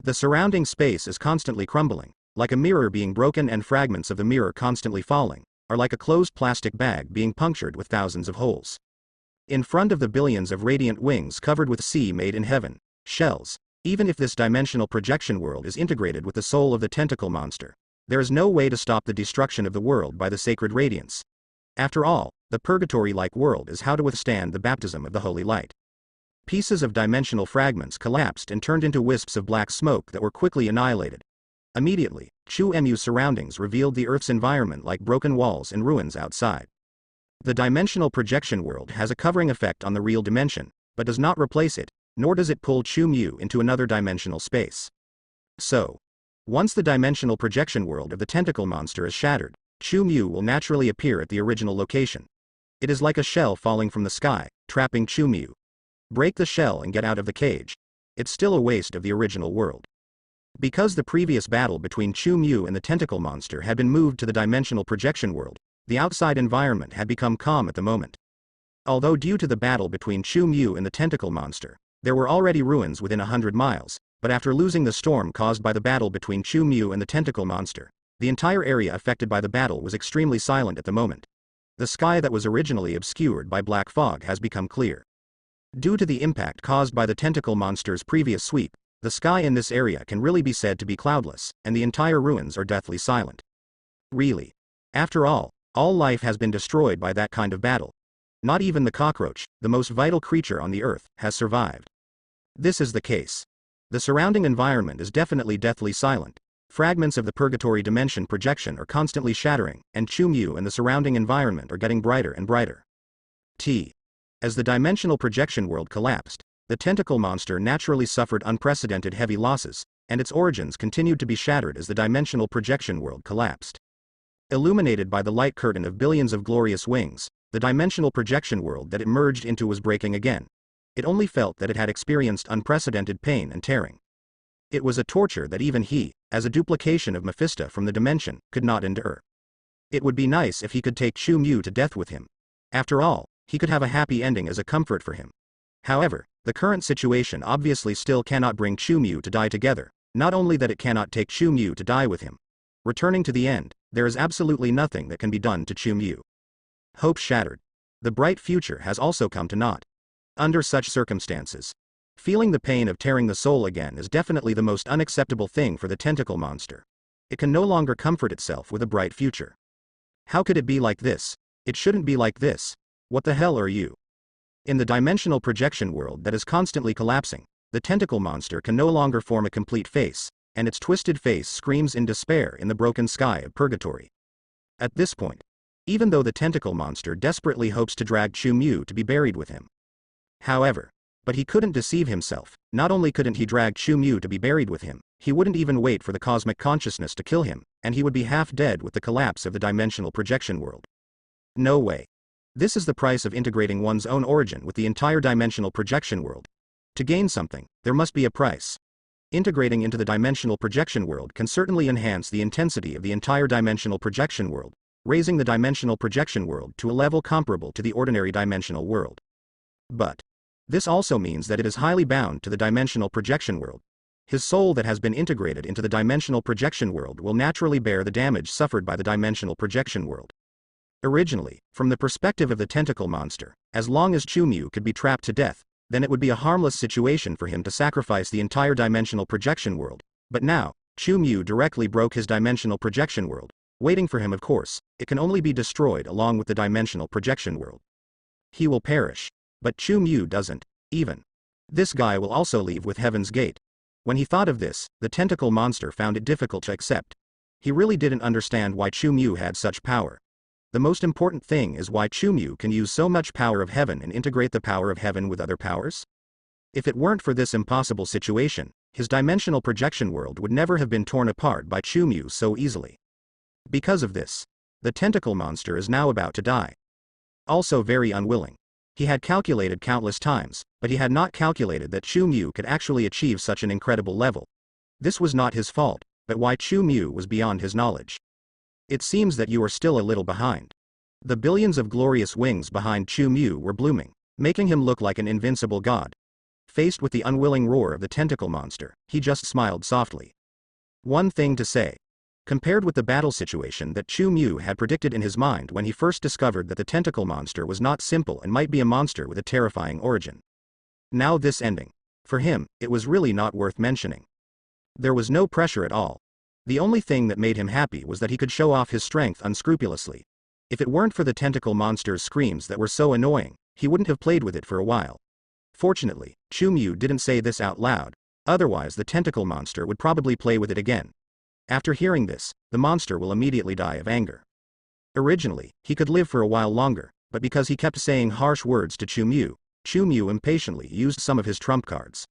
The surrounding space is constantly crumbling, like a mirror being broken and fragments of the mirror constantly falling, or like a closed plastic bag being punctured with thousands of holes. In front of the billions of radiant wings covered with sea made in heaven, shells, even if this dimensional projection world is integrated with the soul of the tentacle monster, there is no way to stop the destruction of the world by the sacred radiance. After all, the purgatory-like world is how to withstand the baptism of the holy light. Pieces of dimensional fragments collapsed and turned into wisps of black smoke that were quickly annihilated. Immediately, Chu-Mu's surroundings revealed the Earth's environment like broken walls and ruins outside. The dimensional projection world has a covering effect on the real dimension, but does not replace it, nor does it pull Chu-Mu into another dimensional space. So, once the dimensional projection world of the tentacle monster is shattered, Chu-Mu will naturally appear at the original location. It is like a shell falling from the sky, trapping Chu-Mu. Break the shell and get out of the cage. It's still a waste of the original world. Because the previous battle between Chu-Mu and the tentacle monster had been moved to the dimensional projection world, the outside environment had become calm at the moment. Although due to the battle between Chu-Mu and the tentacle monster, there were already ruins within 100 miles, but after losing the storm caused by the battle between Chu-Mu and the tentacle monster, the entire area affected by the battle was extremely silent at the moment. The sky that was originally obscured by black fog has become clear. Due to the impact caused by the tentacle monster's previous sweep, the sky in this area can really be said to be cloudless, and the entire ruins are deathly silent. Really. After all life has been destroyed by that kind of battle. Not even the cockroach, the most vital creature on the earth, has survived. This is the case. The surrounding environment is definitely deathly silent. Fragments of the purgatory dimension projection are constantly shattering, and Chu-Mu and the surrounding environment are getting brighter and brighter. As the dimensional projection world collapsed, the tentacle monster naturally suffered unprecedented heavy losses, and its origins continued to be shattered as the dimensional projection world collapsed. Illuminated by the light curtain of billions of glorious wings, the dimensional projection world that it merged into was breaking again. It only felt that it had experienced unprecedented pain and tearing. It was a torture that even he, as a duplication of Mephisto from the dimension, could not endure. It would be nice if he could take Chu-Mu to death with him. After all, he could have a happy ending as a comfort for him. However, the current situation obviously still cannot bring Chu-Mu to die together, not only that it cannot take Chu-Mu to die with him. Returning to the end, there is absolutely nothing that can be done to Chu-Mu. Hope shattered. The bright future has also come to naught. Under such circumstances, feeling the pain of tearing the soul again is definitely the most unacceptable thing for the tentacle monster. It can no longer comfort itself with a bright future. How could it be like this? It shouldn't be like this. What the hell are you? In the dimensional projection world that is constantly collapsing, the tentacle monster can no longer form a complete face, and its twisted face screams in despair in the broken sky of purgatory. At this point, even though the tentacle monster desperately hopes to drag Chu-Mu to be buried with him. However, but he couldn't deceive himself. Not only couldn't he drag Chu-Mu to be buried with him, he wouldn't even wait for the cosmic consciousness to kill him, and he would be half dead with the collapse of the dimensional projection world. No way. This is the price of integrating one's own origin with the entire dimensional projection world. To gain something, there must be a price. Integrating into the dimensional projection world can certainly enhance the intensity of the entire dimensional projection world, raising the dimensional projection world to a level comparable to the ordinary dimensional world. But this also means that it is highly bound to the dimensional projection world. His soul that has been integrated into the dimensional projection world will naturally bear the damage suffered by the dimensional projection world. Originally, from the perspective of the tentacle monster, as long as Chu-Mu could be trapped to death, then it would be a harmless situation for him to sacrifice the entire dimensional projection world. But now, Chu-Mu directly broke his dimensional projection world. Waiting for him, of course, it can only be destroyed along with the dimensional projection world. He will perish. But Chu-Mu doesn't, even. This guy will also leave with Heaven's Gate. When he thought of this, the tentacle monster found it difficult to accept. He really didn't understand why Chu-Mu had such power. The most important thing is why Chu-Mu can use so much power of heaven and integrate the power of heaven with other powers? If it weren't for this impossible situation, his dimensional projection world would never have been torn apart by Chu-Mu so easily. Because of this, the tentacle monster is now about to die. Also very unwilling. He had calculated countless times, but he had not calculated that Chu-Mu could actually achieve such an incredible level. This was not his fault, but why Chu-Mu was beyond his knowledge. It seems that you are still a little behind. The billions of glorious wings behind Chu-Mu were blooming, making him look like an invincible god. Faced with the unwilling roar of the tentacle monster, he just smiled softly. One thing to say. Compared with the battle situation that Chu Mu had predicted in his mind when he first discovered that the tentacle monster was not simple and might be a monster with a terrifying origin. Now this ending. For him, it was really not worth mentioning. There was no pressure at all. The only thing that made him happy was that he could show off his strength unscrupulously. If it weren't for the tentacle monster's screams that were so annoying, he wouldn't have played with it for a while. Fortunately, Chu Mu didn't say this out loud, otherwise the tentacle monster would probably play with it again. After hearing this, the monster will immediately die of anger. Originally, he could live for a while longer, but because he kept saying harsh words to Chu Mu impatiently used some of his trump cards.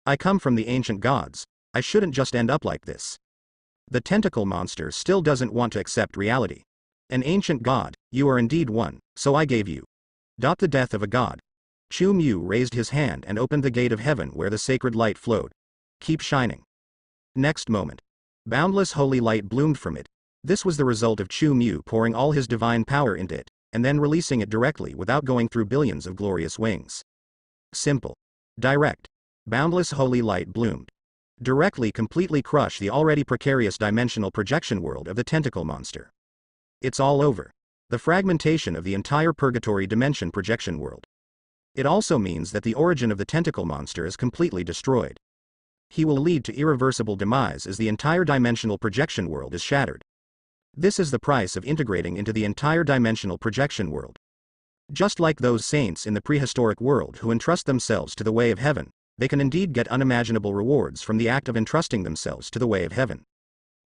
I come from the ancient gods, I shouldn't just end up like this. The tentacle monster still doesn't want to accept reality. An ancient god, you are indeed one, so I gave you. The death of a god. Chu Mu raised his hand and opened the gate of heaven where the sacred light flowed. Keep shining. Next moment. Boundless holy light bloomed from it. This was the result of Chu Mu pouring all his divine power into it, and then releasing it directly without going through billions of glorious wings. Simple. Direct. Boundless holy light bloomed. Directly completely crush the already precarious dimensional projection world of the tentacle monster. It's all over. The fragmentation of the entire purgatory dimension projection world. It also means that the origin of the tentacle monster is completely destroyed. He will lead to irreversible demise as the entire dimensional projection world is shattered. This is the price of integrating into the entire dimensional projection world. Just like those saints in the prehistoric world who entrust themselves to the way of heaven, they can indeed get unimaginable rewards from the act of entrusting themselves to the way of heaven.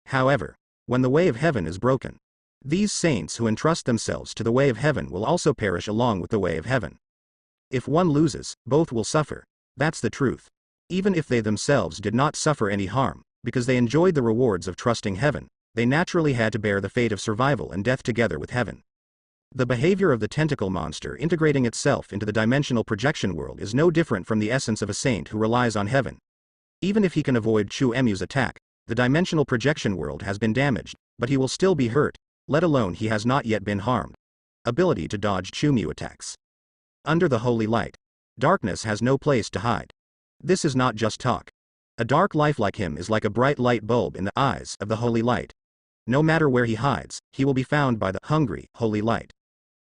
However, when the way of heaven is broken, these saints who entrust themselves to the way of heaven will also perish along with the way of heaven. If one loses, both will suffer. That's the truth. Even if they themselves did not suffer any harm, because they enjoyed the rewards of trusting heaven, they naturally had to bear the fate of survival and death together with heaven. The behavior of the tentacle monster integrating itself into the dimensional projection world is no different from the essence of a saint who relies on heaven. Even if he can avoid Chu Mu's attack, the dimensional projection world has been damaged, but he will still be hurt, let alone he has not yet been harmed. Ability to dodge Chu Mu attacks. Under the holy light, darkness has no place to hide. This is not just talk. A dark life like him is like a bright light bulb in the eyes of the holy light. No matter where he hides, he will be found by the hungry, holy light.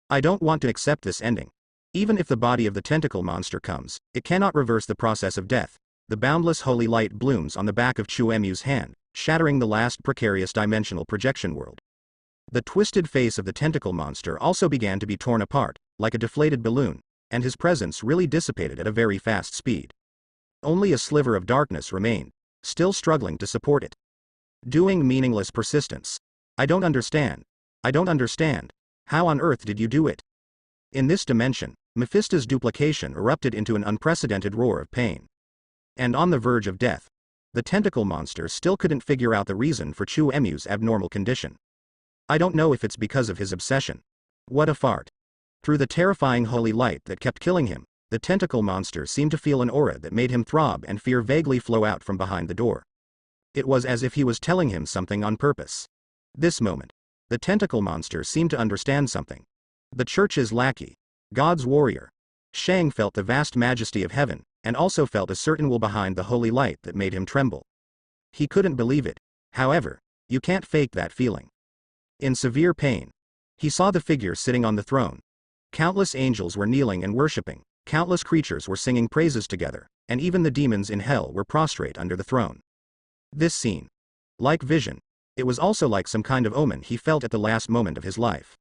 I don't want to accept this ending. Even if the body of the tentacle monster comes, it cannot reverse the process of death. The boundless holy light blooms on the back of Chu Mu's hand, shattering the last precarious dimensional projection world. The twisted face of the tentacle monster also began to be torn apart, like a deflated balloon, and his presence really dissipated at a very fast speed. Only a sliver of darkness remained, still struggling to support it. Doing meaningless persistence. I don't understand. I don't understand. How on earth did you do it? In this dimension, Mephisto's duplication erupted into an unprecedented roar of pain. And on the verge of death, the tentacle monster still couldn't figure out the reason for Chu Mu's abnormal condition. I don't know if it's because of his obsession. What a fart. Through the terrifying holy light that kept killing him, the tentacle monster seemed to feel an aura that made him throb and fear vaguely flow out from behind the door. It was as if he was telling him something on purpose. This moment, the tentacle monster seemed to understand something. The church's lackey, God's warrior, Shang felt the vast majesty of heaven, and also felt a certain will behind the holy light that made him tremble. He couldn't believe it. However, you can't fake that feeling. In severe pain, he saw the figure sitting on the throne. Countless angels were kneeling and worshipping, countless creatures were singing praises together, and even the demons in hell were prostrate under the throne. This scene, like vision, it was also like some kind of omen he felt at the last moment of his life.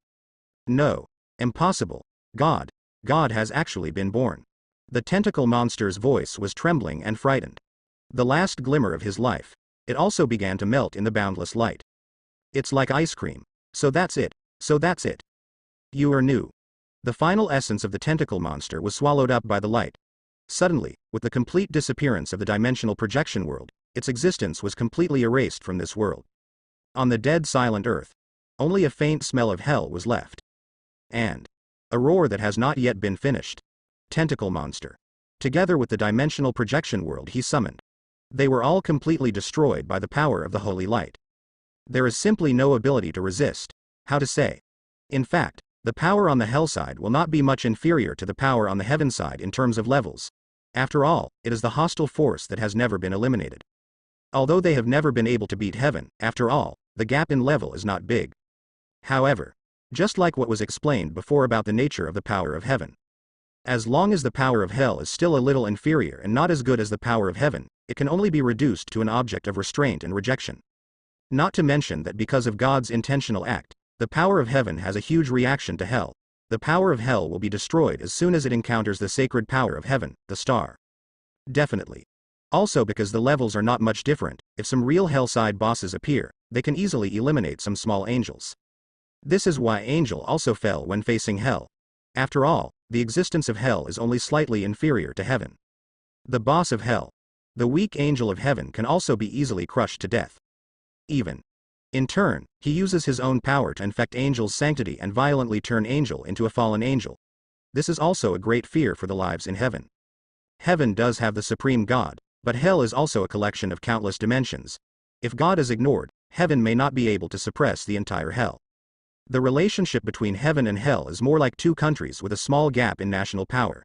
No. Impossible. God has actually been born. The tentacle monster's voice was trembling and frightened. The last glimmer of his life, it also began to melt in the boundless light. It's like ice cream. So that's it. So that's it. You are new. The final essence of the tentacle monster was swallowed up by the light. Suddenly, with the complete disappearance of the dimensional projection world, its existence was completely erased from this world. On the dead silent earth, only a faint smell of hell was left. And a roar that has not yet been finished. Tentacle monster. Together with the dimensional projection world he summoned. They were all completely destroyed by the power of the holy light. There is simply no ability to resist. How to say? In fact, the power on the hell side will not be much inferior to the power on the heaven side in terms of levels. After all, it is the hostile force that has never been eliminated. Although they have never been able to beat heaven, after all, the gap in level is not big. However, just like what was explained before about the nature of the power of heaven, as long as the power of hell is still a little inferior and not as good as the power of heaven, it can only be reduced to an object of restraint and rejection. Not to mention that because of God's intentional act, the power of heaven has a huge reaction to hell. The power of hell will be destroyed as soon as it encounters the sacred power of heaven, the star. Definitely. Also because the levels are not much different, if some real hellside bosses appear, they can easily eliminate some small angels. This is why Angel also fell when facing hell. After all, the existence of hell is only slightly inferior to heaven. The boss of hell, the weak angel of heaven, can also be easily crushed to death. In turn, he uses his own power to infect Angel's sanctity and violently turn Angel into a fallen angel. This is also a great fear for the lives in heaven. Heaven does have the supreme God, but hell is also a collection of countless dimensions. If God is ignored, heaven may not be able to suppress the entire hell. The relationship between heaven and hell is more like two countries with a small gap in national power.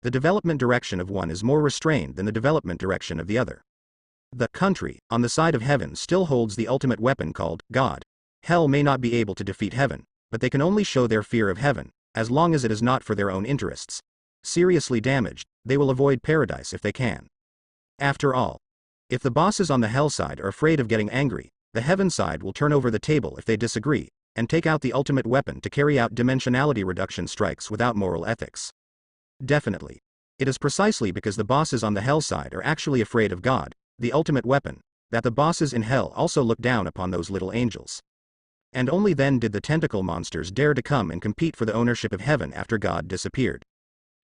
The development direction of one is more restrained than the development direction of the other. The country, on the side of heaven, still holds the ultimate weapon called God. Hell may not be able to defeat heaven, but they can only show their fear of heaven, as long as it is not for their own interests. Seriously damaged, they will avoid paradise if they can. After all, if the bosses on the hell side are afraid of getting angry, the heaven side will turn over the table if they disagree, and take out the ultimate weapon to carry out dimensionality reduction strikes without moral ethics. Definitely. It is precisely because the bosses on the hell side are actually afraid of God, the ultimate weapon, that the bosses in hell also look down upon those little angels. And only then did the tentacle monsters dare to come and compete for the ownership of heaven after God disappeared.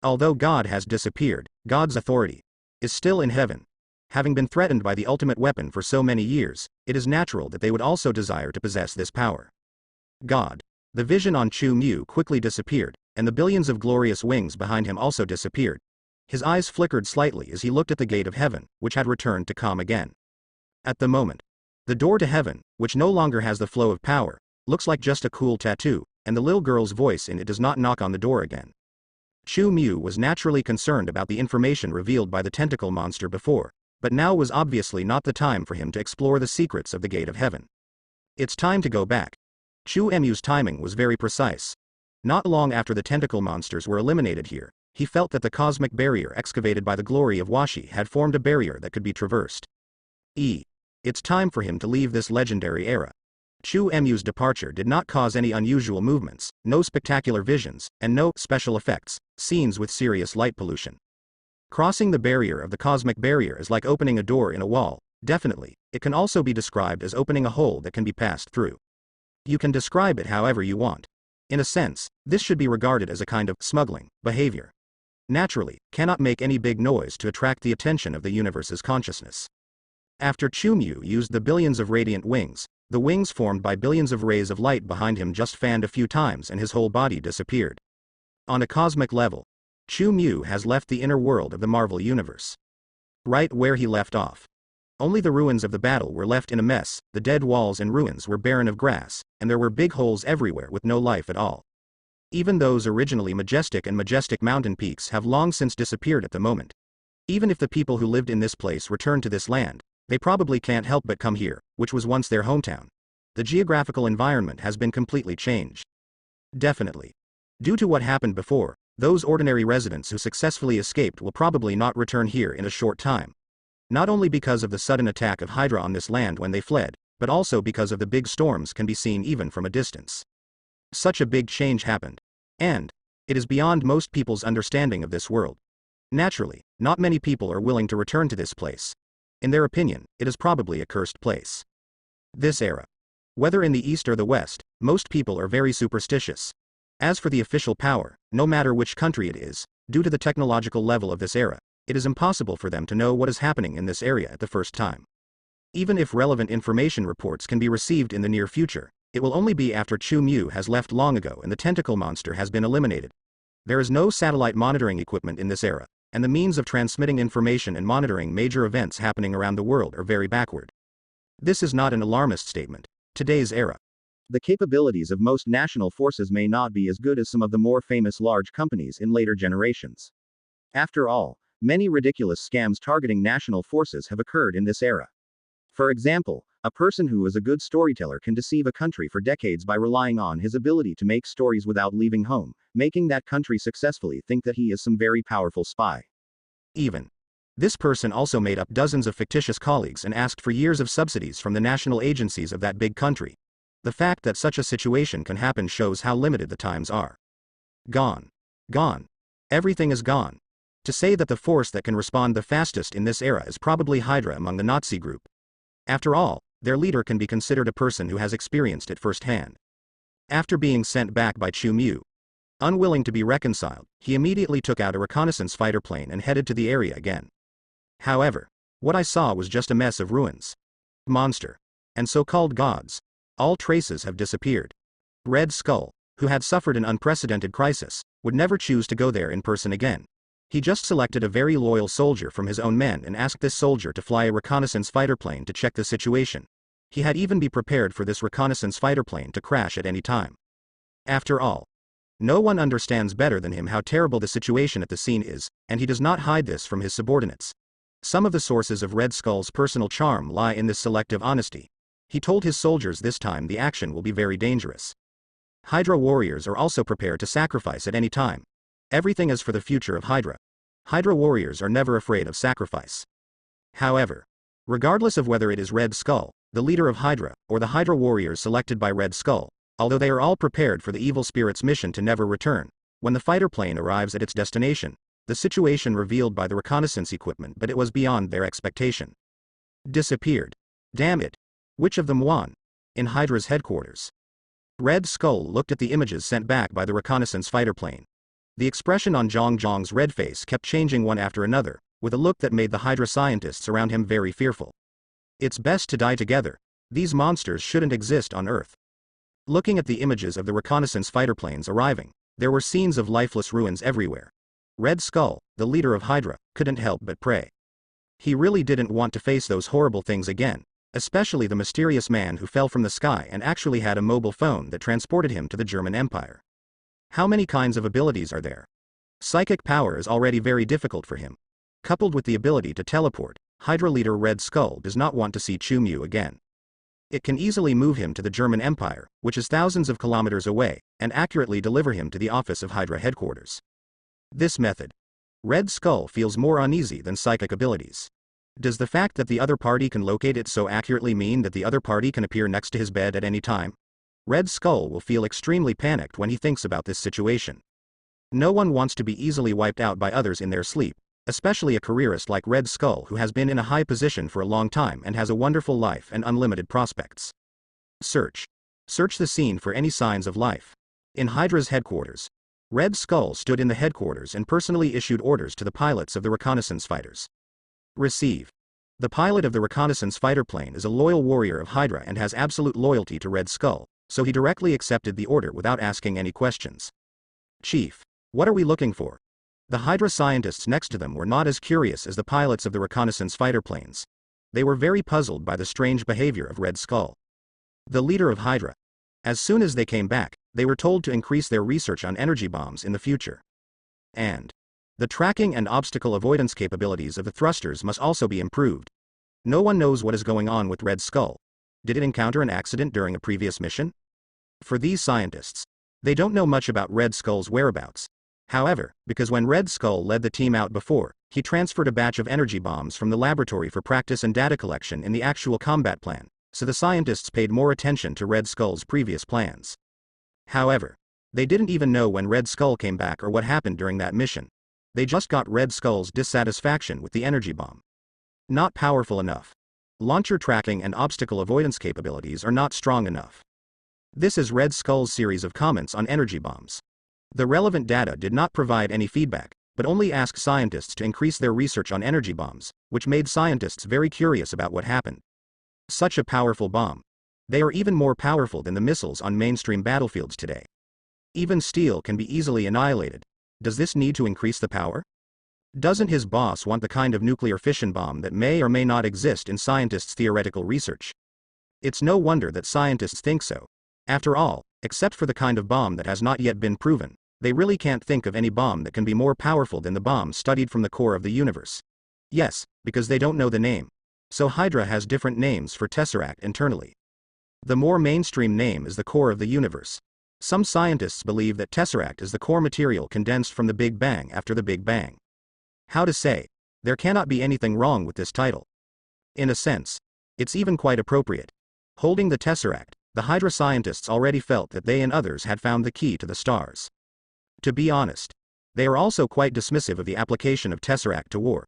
Although God has disappeared, God's authority is still in heaven. Having been threatened by the ultimate weapon for so many years, it is natural that they would also desire to possess this power. God. The vision on Chu Mu quickly disappeared, and the billions of glorious wings behind him also disappeared. His eyes flickered slightly as he looked at the gate of heaven, which had returned to calm again. At the moment, the door to heaven, which no longer has the flow of power, looks like just a cool tattoo, and the little girl's voice in it does not knock on the door again. Chu Mu was naturally concerned about the information revealed by the tentacle monster before, but now was obviously not the time for him to explore the secrets of the gate of heaven. It's time to go back. Chu Mu's timing was very precise. Not long after the tentacle monsters were eliminated here, he felt that the cosmic barrier excavated by the glory of Washi had formed a barrier that could be traversed. It's time for him to leave this legendary era. Chu Mu's departure did not cause any unusual movements, no spectacular visions, and no special effects, scenes with serious light pollution. Crossing the barrier of the cosmic barrier is like opening a door in a wall. Definitely, it can also be described as opening a hole that can be passed through. You can describe it however you want. In a sense, this should be regarded as a kind of smuggling behavior. Naturally, cannot make any big noise to attract the attention of the universe's consciousness. After Chu Mu used the billions of radiant wings, the wings formed by billions of rays of light behind him just fanned a few times and his whole body disappeared. On a cosmic level, Chu Mu has left the inner world of the Marvel Universe. Right where he left off. Only the ruins of the battle were left in a mess, the dead walls and ruins were barren of grass, and there were big holes everywhere with no life at all. Even those originally majestic mountain peaks have long since disappeared at the moment. Even if the people who lived in this place return to this land, they probably can't help but come here, which was once their hometown. The geographical environment has been completely changed. Definitely. Due to what happened before, those ordinary residents who successfully escaped will probably not return here in a short time. Not only because of the sudden attack of Hydra on this land when they fled, but also because of the big storms can be seen even from a distance. Such a big change happened. And it is beyond most people's understanding of this world. Naturally, not many people are willing to return to this place. In their opinion, it is probably a cursed place. This era. Whether in the East or the West, most people are very superstitious. As for the official power, no matter which country it is, due to the technological level of this era, it is impossible for them to know what is happening in this area at the first time. Even if relevant information reports can be received in the near future, it will only be after Chu Mu has left long ago and the tentacle monster has been eliminated. There is no satellite monitoring equipment in this era, and the means of transmitting information and monitoring major events happening around the world are very backward. This is not an alarmist statement. Today's era. The capabilities of most national forces may not be as good as some of the more famous large companies in later generations. After all, Many ridiculous scams targeting national forces have occurred in this era. For example, a person who is a good storyteller can deceive a country for decades by relying on his ability to make stories without leaving home, making that country successfully think that he is some very powerful spy. Even. This person also made up dozens of fictitious colleagues and asked for years of subsidies from the national agencies of that big country. The fact that such a situation can happen shows how limited the times are. Gone. Gone. Everything is gone. To say that the force that can respond the fastest in this era is probably Hydra among the Nazi group. After all, their leader can be considered a person who has experienced it firsthand. After being sent back by Chu Mu, unwilling to be reconciled, he immediately took out a reconnaissance fighter plane and headed to the area again. However, what I saw was just a mess of ruins. Monster. And so-called gods. All traces have disappeared. Red Skull, who had suffered an unprecedented crisis, would never choose to go there in person again. He just selected a very loyal soldier from his own men and asked this soldier to fly a reconnaissance fighter plane to check the situation. He had even been prepared for this reconnaissance fighter plane to crash at any time. After all, no one understands better than him how terrible the situation at the scene is, and he does not hide this from his subordinates. Some of the sources of Red Skull's personal charm lie in this selective honesty. He told his soldiers this time the action will be very dangerous. Hydra warriors are also prepared to sacrifice at any time. Everything is for the future of Hydra. Hydra warriors are never afraid of sacrifice. However, regardless of whether it is Red Skull, the leader of Hydra, or the Hydra warriors selected by Red Skull, although they are all prepared for the evil spirit's mission to never return, when the fighter plane arrives at its destination, the situation revealed by the reconnaissance equipment but it was beyond their expectation. Disappeared. Damn it. Which of them won? In Hydra's headquarters. Red Skull looked at the images sent back by the reconnaissance fighter plane. The expression on Zhang Zhang's red face kept changing one after another, with a look that made the Hydra scientists around him very fearful. It's best to die together. These monsters shouldn't exist on Earth. Looking at the images of the reconnaissance fighter planes arriving, there were scenes of lifeless ruins everywhere. Red Skull, the leader of Hydra, couldn't help but pray. He really didn't want to face those horrible things again, especially the mysterious man who fell from the sky and actually had a mobile phone that transported him to the German Empire. How many kinds of abilities are there? Psychic power is already very difficult for him. Coupled with the ability to teleport, Hydra leader Red Skull does not want to see Chu Mu again. It can easily move him to the German Empire, which is thousands of kilometers away, and accurately deliver him to the office of Hydra headquarters. This method. Red Skull feels more uneasy than psychic abilities. Does the fact that the other party can locate it so accurately mean that the other party can appear next to his bed at any time? Red Skull will feel extremely panicked when he thinks about this situation. No one wants to be easily wiped out by others in their sleep, especially a careerist like Red Skull who has been in a high position for a long time and has a wonderful life and unlimited prospects. Search. Search the scene for any signs of life. In Hydra's headquarters, Red Skull stood in the headquarters and personally issued orders to the pilots of the reconnaissance fighters. Receive. The pilot of the reconnaissance fighter plane is a loyal warrior of Hydra and has absolute loyalty to Red Skull, so he directly accepted the order without asking any questions. Chief, what are we looking for? The Hydra scientists next to them were not as curious as the pilots of the reconnaissance fighter planes. They were very puzzled by the strange behavior of Red Skull, the leader of Hydra. As soon as they came back, they were told to increase their research on energy bombs in the future. And the tracking and obstacle avoidance capabilities of the thrusters must also be improved. No one knows what is going on with Red Skull. Did it encounter an accident during a previous mission? For these scientists, they don't know much about Red Skull's whereabouts. However, because when Red Skull led the team out before, he transferred a batch of energy bombs from the laboratory for practice and data collection in the actual combat plan, so the scientists paid more attention to Red Skull's previous plans. However, they didn't even know when Red Skull came back or what happened during that mission. They just got Red Skull's dissatisfaction with the energy bomb. Not powerful enough. Launcher tracking and obstacle avoidance capabilities are not strong enough. This is Red Skull's series of comments on energy bombs. The relevant data did not provide any feedback, but only asked scientists to increase their research on energy bombs, which made scientists very curious about what happened. Such a powerful bomb. They are even more powerful than the missiles on mainstream battlefields today. Even steel can be easily annihilated. Does this need to increase the power? Doesn't his boss want the kind of nuclear fission bomb that may or may not exist in scientists' theoretical research? It's no wonder that scientists think so. After all, except for the kind of bomb that has not yet been proven, They really can't think of any bomb that can be more powerful than the bomb studied from the core of the universe. Yes, because they don't know the name. So Hydra has different names for Tesseract internally. The more mainstream name is the core of the universe. Some scientists believe that Tesseract is the core material condensed from the Big Bang after the Big Bang. How to say? There cannot be anything wrong with this title. In a sense, it's even quite appropriate. Holding the Tesseract, the Hydra scientists already felt that they and others had found the key to the stars. To be honest, they are also quite dismissive of the application of Tesseract to war.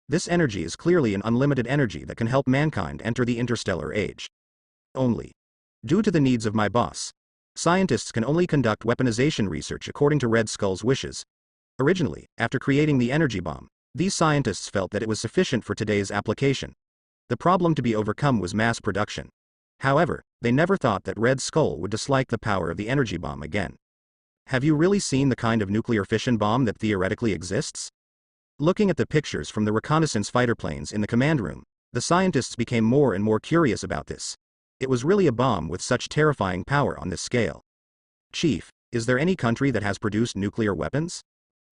This energy is clearly an unlimited energy that can help mankind enter the interstellar age. Only, due to the needs of my boss, scientists can only conduct weaponization research according to Red Skull's wishes. Originally, after creating the energy bomb, these scientists felt that it was sufficient for today's application. The problem to be overcome was mass production. However, they never thought that Red Skull would dislike the power of the energy bomb again. Have you really seen the kind of nuclear fission bomb that theoretically exists? Looking at the pictures from the reconnaissance fighter planes in the command room, the scientists became more and more curious about this. It was really a bomb with such terrifying power on this scale. Chief, is there any country that has produced nuclear weapons?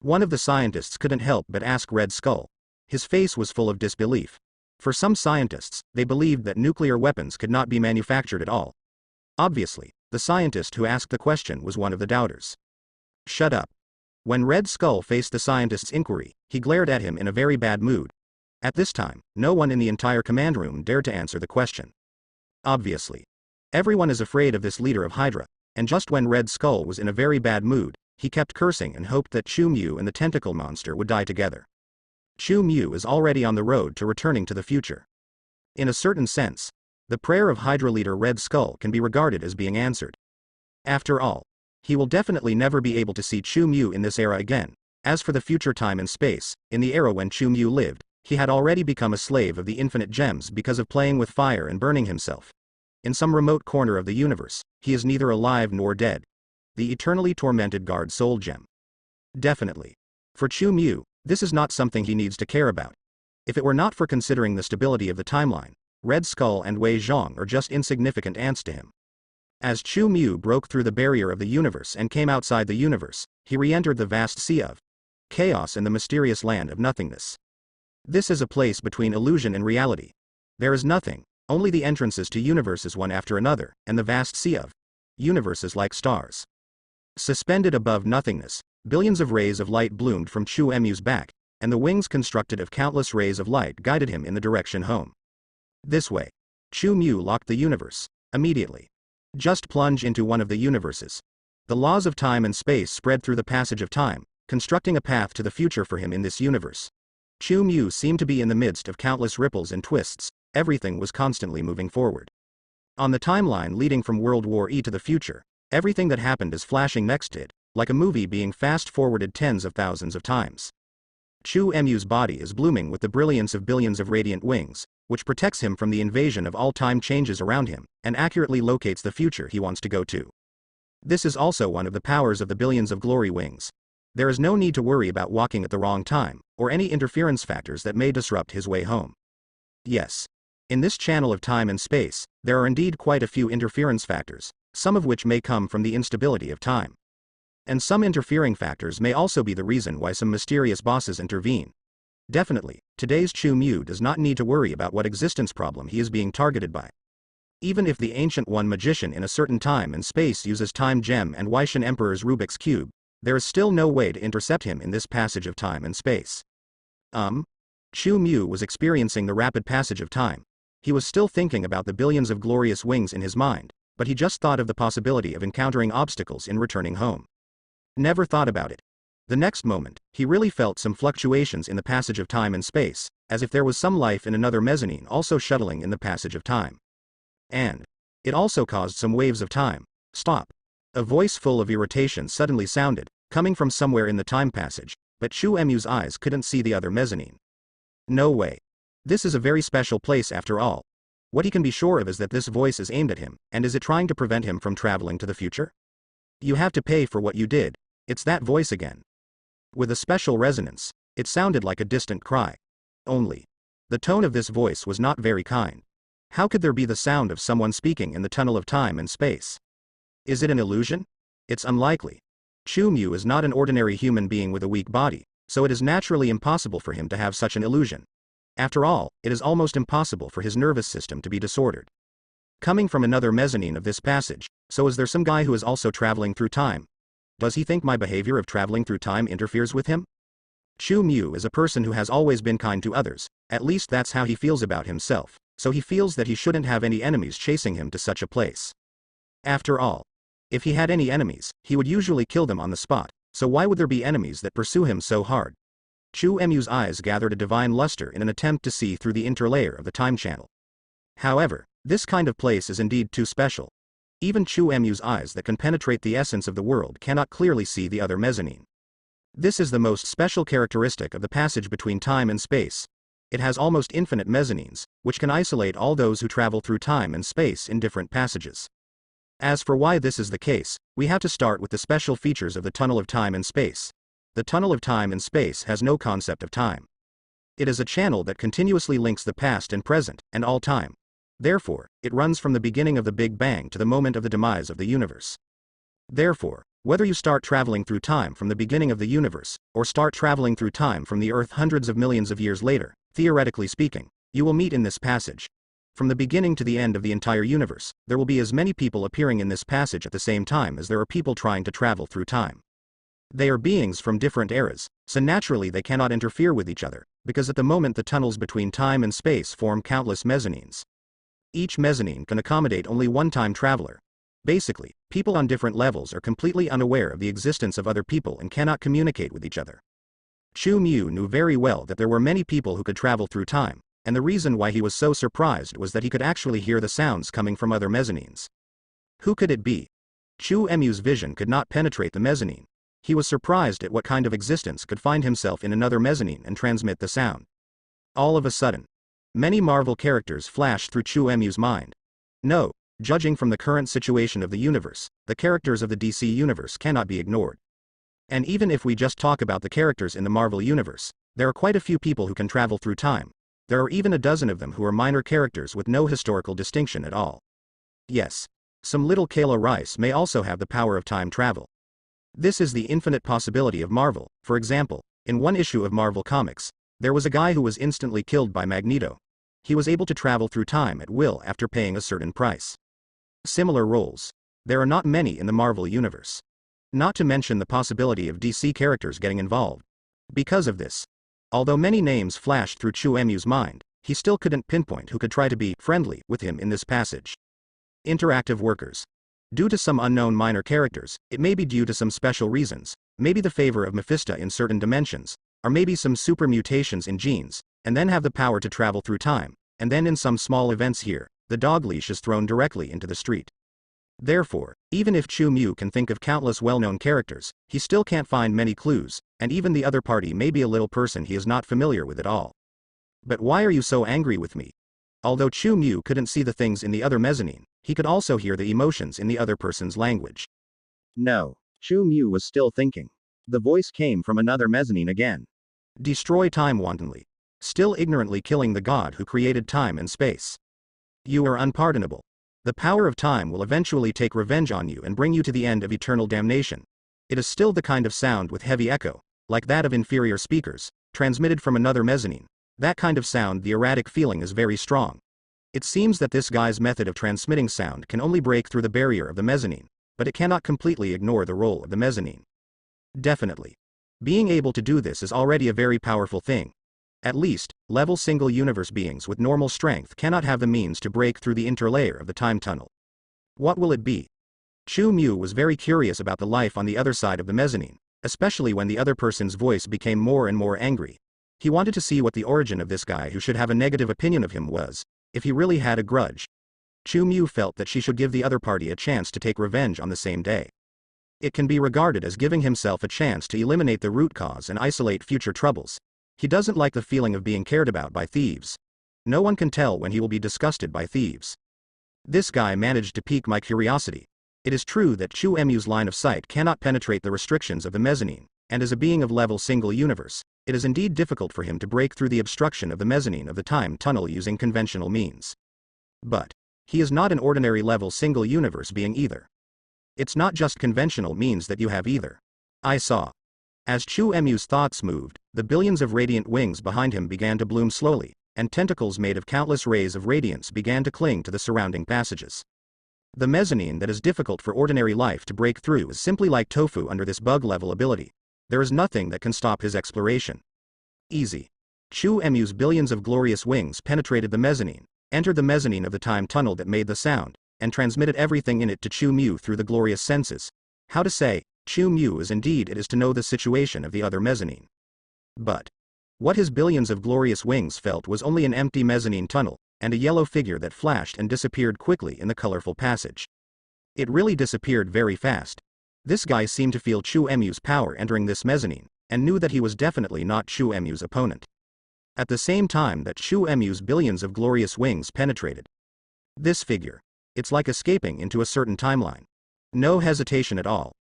One of the scientists couldn't help but ask Red Skull. His face was full of disbelief. For some scientists, they believed that nuclear weapons could not be manufactured at all. Obviously, the scientist who asked the question was one of the doubters. Shut up. When Red Skull faced the scientist's inquiry, he glared at him in a very bad mood. At this time, no one in the entire command room dared to answer the question. Obviously, everyone is afraid of this leader of Hydra, and just when Red Skull was in a very bad mood, he kept cursing and hoped that Chu Mu and the tentacle monster would die together. Chu Mu is already on the road to returning to the future. In a certain sense, the prayer of Hydra leader Red Skull can be regarded as being answered. After all, he will definitely never be able to see Chu Mu in this era again. As for the future time and space, in the era when Chu Mu lived, he had already become a slave of the infinite gems because of playing with fire and burning himself. In some remote corner of the universe, he is neither alive nor dead. The eternally tormented guard soul gem. Definitely. For Chu Mu, this is not something he needs to care about. If it were not for considering the stability of the timeline, Red Skull and Wei Zhong are just insignificant ants to him. As Chu Mu broke through the barrier of the universe and came outside the universe, he re-entered the vast sea of chaos and the mysterious land of nothingness. This is a place between illusion and reality. There is nothing, only the entrances to universes one after another, and the vast sea of universes like stars. Suspended above nothingness, billions of rays of light bloomed from Chu Mu's back, and the wings constructed of countless rays of light guided him in the direction home. This way. Chu Mu locked the universe. Immediately. Just plunge into one of the universes. The laws of time and space spread through the passage of time, constructing a path to the future for him in this universe. Chu Mu seemed to be in the midst of countless ripples and twists. Everything was constantly moving forward. On the timeline leading from World War E to the future, everything that happened is flashing next to it, like a movie being fast-forwarded tens of thousands of times. Chu Mu's body is blooming with the brilliance of billions of radiant wings, which protects him from the invasion of all time changes around him, and accurately locates the future he wants to go to. This is also one of the powers of the billions of glory wings. There is no need to worry about walking at the wrong time, or any interference factors that may disrupt his way home. Yes. In this channel of time and space, there are indeed quite a few interference factors, some of which may come from the instability of time. And some interfering factors may also be the reason why some mysterious bosses intervene. Definitely, today's Chu Mu does not need to worry about what existence problem he is being targeted by. Even if the Ancient One magician in a certain time and space uses Time Gem and Weixin Emperor's Rubik's Cube, there is still no way to intercept him in this passage of time and space. Chu Mu was experiencing the rapid passage of time. He was still thinking about the billions of glorious wings in his mind, but he just thought of the possibility of encountering obstacles in returning home. Never thought about it. The next moment, he really felt some fluctuations in the passage of time and space, as if there was some life in another mezzanine also shuttling in the passage of time. And it also caused some waves of time. Stop. A voice full of irritation suddenly sounded, coming from somewhere in the time passage, but Chu Mu's eyes couldn't see the other mezzanine. No way. This is a very special place after all. What he can be sure of is that this voice is aimed at him, and is it trying to prevent him from traveling to the future? You have to pay for what you did. It's that voice again. With a special resonance, it sounded like a distant cry. Only, the tone of this voice was not very kind. How could there be the sound of someone speaking in the tunnel of time and space? Is it an illusion? It's unlikely. Chu Mu is not an ordinary human being with a weak body, so it is naturally impossible for him to have such an illusion. After all, it is almost impossible for his nervous system to be disordered. Coming from another mezzanine of this passage, so is there some guy who is also traveling through time? Does he think my behavior of traveling through time interferes with him? Chu Mu is a person who has always been kind to others, at least that's how he feels about himself, so he feels that he shouldn't have any enemies chasing him to such a place. After all, if he had any enemies, he would usually kill them on the spot, so why would there be enemies that pursue him so hard? Chu Mu's eyes gathered a divine luster in an attempt to see through the interlayer of the time channel. However, this kind of place is indeed too special. Even Chu Mu's eyes that can penetrate the essence of the world cannot clearly see the other mezzanine. This is the most special characteristic of the passage between time and space. It has almost infinite mezzanines, which can isolate all those who travel through time and space in different passages. As for why this is the case, we have to start with the special features of the tunnel of time and space. The tunnel of time and space has no concept of time. It is a channel that continuously links the past and present, and all time. Therefore, it runs from the beginning of the Big Bang to the moment of the demise of the universe. Therefore, whether you start traveling through time from the beginning of the universe, or start traveling through time from the Earth hundreds of millions of years later, theoretically speaking, you will meet in this passage. From the beginning to the end of the entire universe, there will be as many people appearing in this passage at the same time as there are people trying to travel through time. They are beings from different eras, so naturally they cannot interfere with each other, because at the moment the tunnels between time and space form countless mezzanines. Each mezzanine can accommodate only one time traveler. Basically, people on different levels are completely unaware of the existence of other people and cannot communicate with each other. Chu Mu knew very well that there were many people who could travel through time, and the reason why he was so surprised was that he could actually hear the sounds coming from other mezzanines. Who could it be? Chu Mu's vision could not penetrate the mezzanine. He was surprised at what kind of existence could find himself in another mezzanine and transmit the sound. All of a sudden, many Marvel characters flashed through Chu Mu's mind. No, judging from the current situation of the universe, the characters of the DC universe cannot be ignored. And even if we just talk about the characters in the Marvel universe, there are quite a few people who can travel through time. There are even a dozen of them who are minor characters with no historical distinction at all. Yes, some little Kayla Rice may also have the power of time travel. This is the infinite possibility of Marvel. For example, in one issue of Marvel Comics, there was a guy who was instantly killed by Magneto. He was able to travel through time at will after paying a certain price. Similar roles. There are not many in the Marvel universe. Not to mention the possibility of DC characters getting involved. Because of this, although many names flashed through Chu Mu's mind, he still couldn't pinpoint who could try to be friendly with him in this passage. Interactive workers. Due to some unknown minor characters, it may be due to some special reasons, maybe the favor of Mephisto in certain dimensions, or maybe some super mutations in genes, and then have the power to travel through time, and then in some small events here, the dog leash is thrown directly into the street. Therefore, even if Chu Mu can think of countless well-known characters, he still can't find many clues, and even the other party may be a little person he is not familiar with at all. But why are you so angry with me? Although Chu Mu couldn't see the things in the other mezzanine, he could also hear the emotions in the other person's language. No, Chu Mu was still thinking. The voice came from another mezzanine again. Destroy time wantonly. Still ignorantly killing the God who created time and space. You are unpardonable. The power of time will eventually take revenge on you and bring you to the end of eternal damnation. It is still the kind of sound with heavy echo, like that of inferior speakers, transmitted from another mezzanine. That kind of sound, the erratic feeling is very strong. It seems that this guy's method of transmitting sound can only break through the barrier of the mezzanine, but it cannot completely ignore the role of the mezzanine. Definitely. Being able to do this is already a very powerful thing. At least, level single universe beings with normal strength cannot have the means to break through the interlayer of the time tunnel. What will it be? Chu Mu was very curious about the life on the other side of the mezzanine, especially when the other person's voice became more and more angry. He wanted to see what the origin of this guy who should have a negative opinion of him was, if he really had a grudge. Chu Mu felt that she should give the other party a chance to take revenge on the same day. It can be regarded as giving himself a chance to eliminate the root cause and isolate future troubles. He doesn't like the feeling of being cared about by thieves. No one can tell when he will be disgusted by thieves. This guy managed to pique my curiosity. It is true that Chu Mu's line of sight cannot penetrate the restrictions of the mezzanine, and as a being of level single universe, it is indeed difficult for him to break through the obstruction of the mezzanine of the time tunnel using conventional means. But he is not an ordinary level single universe being either. It's not just conventional means that you have either. I saw. As Chu Emu's thoughts moved, the billions of radiant wings behind him began to bloom slowly, and tentacles made of countless rays of radiance began to cling to the surrounding passages. The mezzanine that is difficult for ordinary life to break through is simply like tofu under this bug-level ability. There is nothing that can stop his exploration. Easy. Chu Emu's billions of glorious wings penetrated the mezzanine, entered the mezzanine of the time tunnel that made the sound, and transmitted everything in it to Chu Mu through the glorious senses. How to say, Chu Mu is indeed it is to know the situation of the other mezzanine. But what his billions of glorious wings felt was only an empty mezzanine tunnel, and a yellow figure that flashed and disappeared quickly in the colorful passage. It really disappeared very fast. This guy seemed to feel Chu Emu's power entering this mezzanine, and knew that he was definitely not Chu Emu's opponent. At the same time that Chu Emu's billions of glorious wings penetrated this figure, it's like escaping into a certain timeline. No hesitation at all.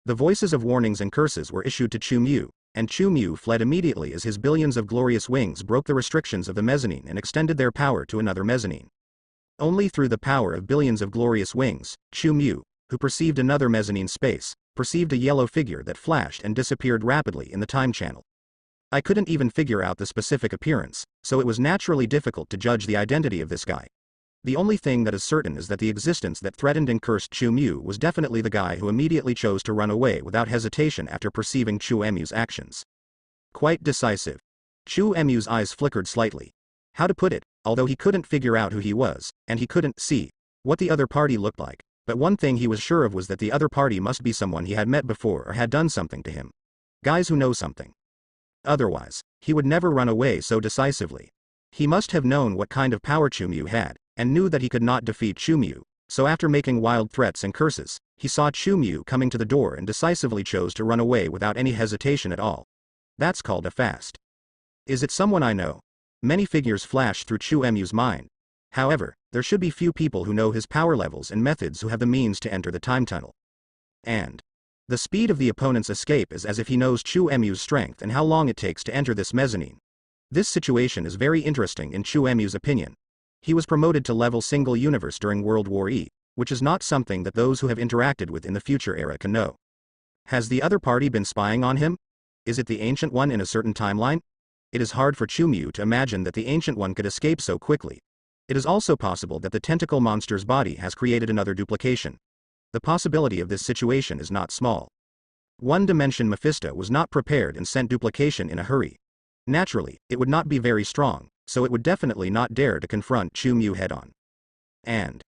The voices of warnings and curses were issued to Chu Mu, and Chu Mu fled immediately as his billions of glorious wings broke the restrictions of the mezzanine and extended their power to another mezzanine. Only through the power of billions of glorious wings, Chu Mu, who perceived another mezzanine space, perceived a yellow figure that flashed and disappeared rapidly in the time channel. I couldn't even figure out the specific appearance, so it was naturally difficult to judge the identity of this guy. The only thing that is certain is that the existence that threatened and cursed Chu Mu was definitely the guy who immediately chose to run away without hesitation after perceiving Chu Emu's actions. Quite decisive. Chu Emu's eyes flickered slightly. How to put it, although he couldn't figure out who he was, and he couldn't see what the other party looked like, but one thing he was sure of was that the other party must be someone he had met before or had done something to him. Guys who know something. Otherwise, he would never run away so decisively. He must have known what kind of power Chu Mu had, and knew that he could not defeat Chu Mu, so after making wild threats and curses, he saw Chu Mu coming to the door and decisively chose to run away without any hesitation at all. That's called a fast. Is it someone I know? Many figures flashed through Chu Emu's mind. However, there should be few people who know his power levels and methods who have the means to enter the time tunnel. And the speed of the opponent's escape is as if he knows Chu Emu's strength and how long it takes to enter this mezzanine. This situation is very interesting in Chu Emu's opinion. He was promoted to level single universe during World War E, which is not something that those who have interacted with in the future era can know. Has the other party been spying on him? Is it the Ancient One in a certain timeline? It is hard for Chu Mu to imagine that the Ancient One could escape so quickly. It is also possible that the tentacle monster's body has created another duplication. The possibility of this situation is not small. One-dimension Mephisto was not prepared and sent duplication in a hurry. Naturally, it would not be very strong, so it would definitely not dare to confront Chu Mu head-on. And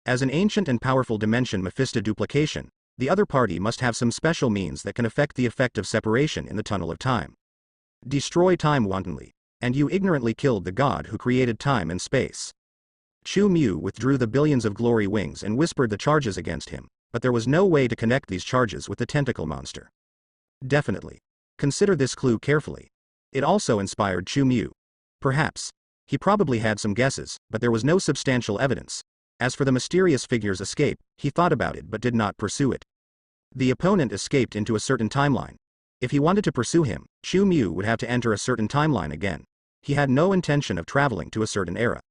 as an ancient and powerful dimension Mephisto duplication, the other party must have some special means that can affect the effect of separation in the tunnel of time. Destroy time wantonly, and you ignorantly killed the god who created time and space. Chu Mu withdrew the billions of glory wings and whispered the charges against him, but there was no way to connect these charges with the tentacle monster. Definitely. Consider this clue carefully. It also inspired Chu Mu. Perhaps. He probably had some guesses, but there was no substantial evidence. As for the mysterious figure's escape, he thought about it but did not pursue it. The opponent escaped into a certain timeline. If he wanted to pursue him, Chu Mu would have to enter a certain timeline again. He had no intention of traveling to a certain era.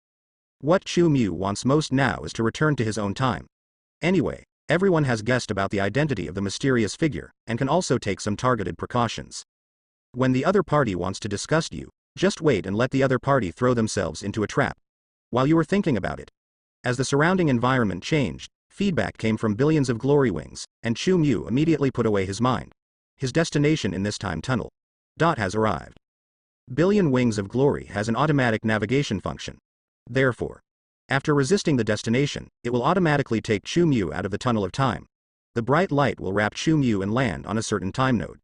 What Chu Mu wants most now is to return to his own time. Anyway, everyone has guessed about the identity of the mysterious figure, and can also take some targeted precautions. When the other party wants to disgust you, just wait and let the other party throw themselves into a trap. While you were thinking about it, as the surrounding environment changed, feedback came from billions of glory wings, and Chu Mu immediately put away his mind. His destination in this time tunnel has arrived. Billion Wings of Glory has an automatic navigation function. Therefore, after resisting the destination, it will automatically take Chu Mu out of the tunnel of time. The bright light will wrap Chu Mu and land on a certain time node.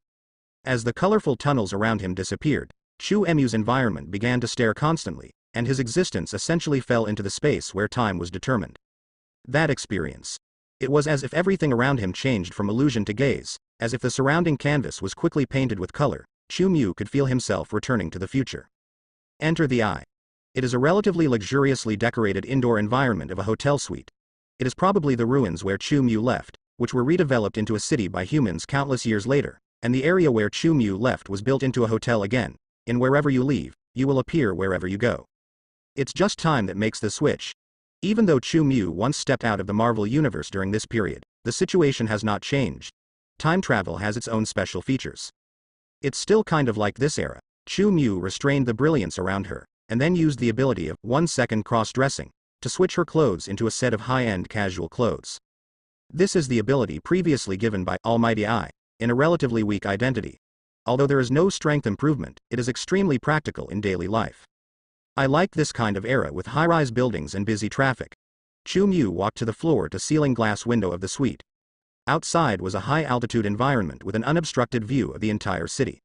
As the colorful tunnels around him disappeared, Chu Emu's environment began to stare constantly, and his existence essentially fell into the space where time was determined. That experience. It was as if everything around him changed from illusion to gaze, as if the surrounding canvas was quickly painted with color. Chu Mu could feel himself returning to the future. Enter the eye. It is a relatively luxuriously decorated indoor environment of a hotel suite. It is probably the ruins where Chu Mu left, which were redeveloped into a city by humans countless years later, and the area where Chu Mu left was built into a hotel again. In wherever you leave, you will appear wherever you go. It's just time that makes the switch. Even though Chu Mu once stepped out of the Marvel universe during this period, the situation has not changed. time travel has its own special features. It's still kind of like this era. Chu Mu restrained the brilliance around her, and then used the ability of 1-second cross-dressing to switch her clothes into a set of high-end casual clothes. This is the ability previously given by Almighty I, in a relatively weak identity. Although there is no strength improvement, it is extremely practical in daily life. I like this kind of era with high-rise buildings and busy traffic. Chu Mu walked to the floor-to-ceiling glass window of the suite. Outside was a high-altitude environment with an unobstructed view of the entire city.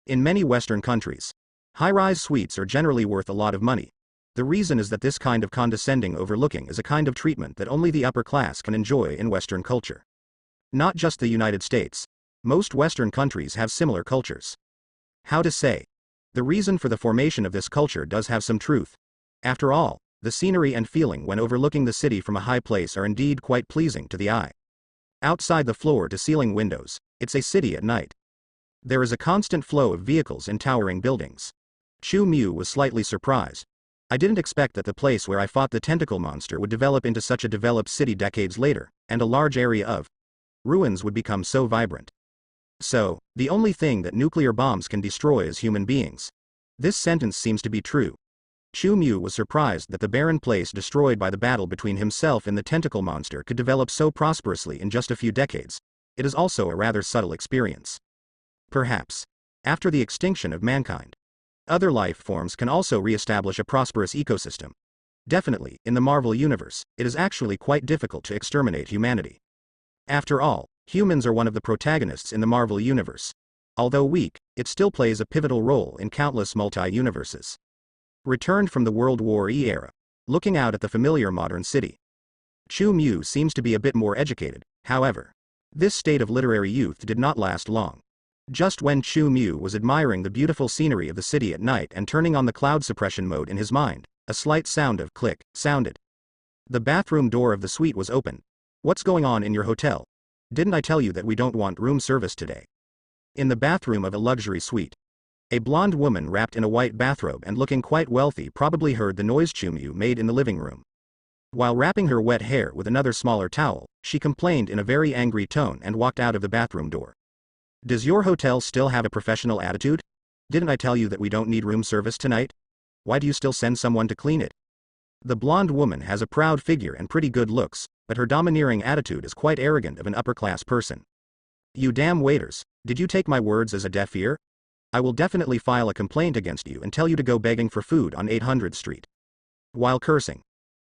In many Western countries, high-rise suites are generally worth a lot of money. The reason is that this kind of condescending overlooking is a kind of treatment that only the upper class can enjoy in Western culture. Not just the United States. Most Western countries have similar cultures. How to say? The reason for the formation of this culture does have some truth. After all, the scenery and feeling when overlooking the city from a high place are indeed quite pleasing to the eye. Outside the floor-to-ceiling windows, it's a city at night. There is a constant flow of vehicles in towering buildings. Chu Mu was slightly surprised. I didn't expect that the place where I fought the tentacle monster would develop into such a developed city decades later, and a large area of ruins would become so vibrant. So, the only thing that nuclear bombs can destroy is human beings. This sentence seems to be true. Chu Mu was surprised that the barren place destroyed by the battle between himself and the tentacle monster could develop so prosperously in just a few decades. It is also a rather subtle experience. Perhaps, after the extinction of mankind, other life forms can also re-establish a prosperous ecosystem. Definitely, in the Marvel universe, it is actually quite difficult to exterminate humanity. After all, humans are one of the protagonists in the Marvel universe. Although weak, it still plays a pivotal role in countless multi-universes. Returned from the World War I era, looking out at the familiar modern city. Chu Mu seems to be a bit more educated, however. This state of literary youth did not last long. Just when Chu Mu was admiring the beautiful scenery of the city at night and turning on the cloud suppression mode in his mind, a slight sound of click sounded. The bathroom door of the suite was open. What's going on in your hotel? Didn't I tell you that we don't want room service today? In the bathroom of a luxury suite, a blonde woman wrapped in a white bathrobe and looking quite wealthy probably heard the noise Chu Mu made in the living room. While wrapping her wet hair with another smaller towel, she complained in a very angry tone and walked out of the bathroom door. Does your hotel still have a professional attitude? Didn't I tell you that we don't need room service tonight? Why do you still send someone to clean it? The blonde woman has a proud figure and pretty good looks, but her domineering attitude is quite arrogant of an upper-class person. You damn waiters, did you take my words as a deaf ear? I will definitely file a complaint against you and tell you to go begging for food on 800th Street. While cursing,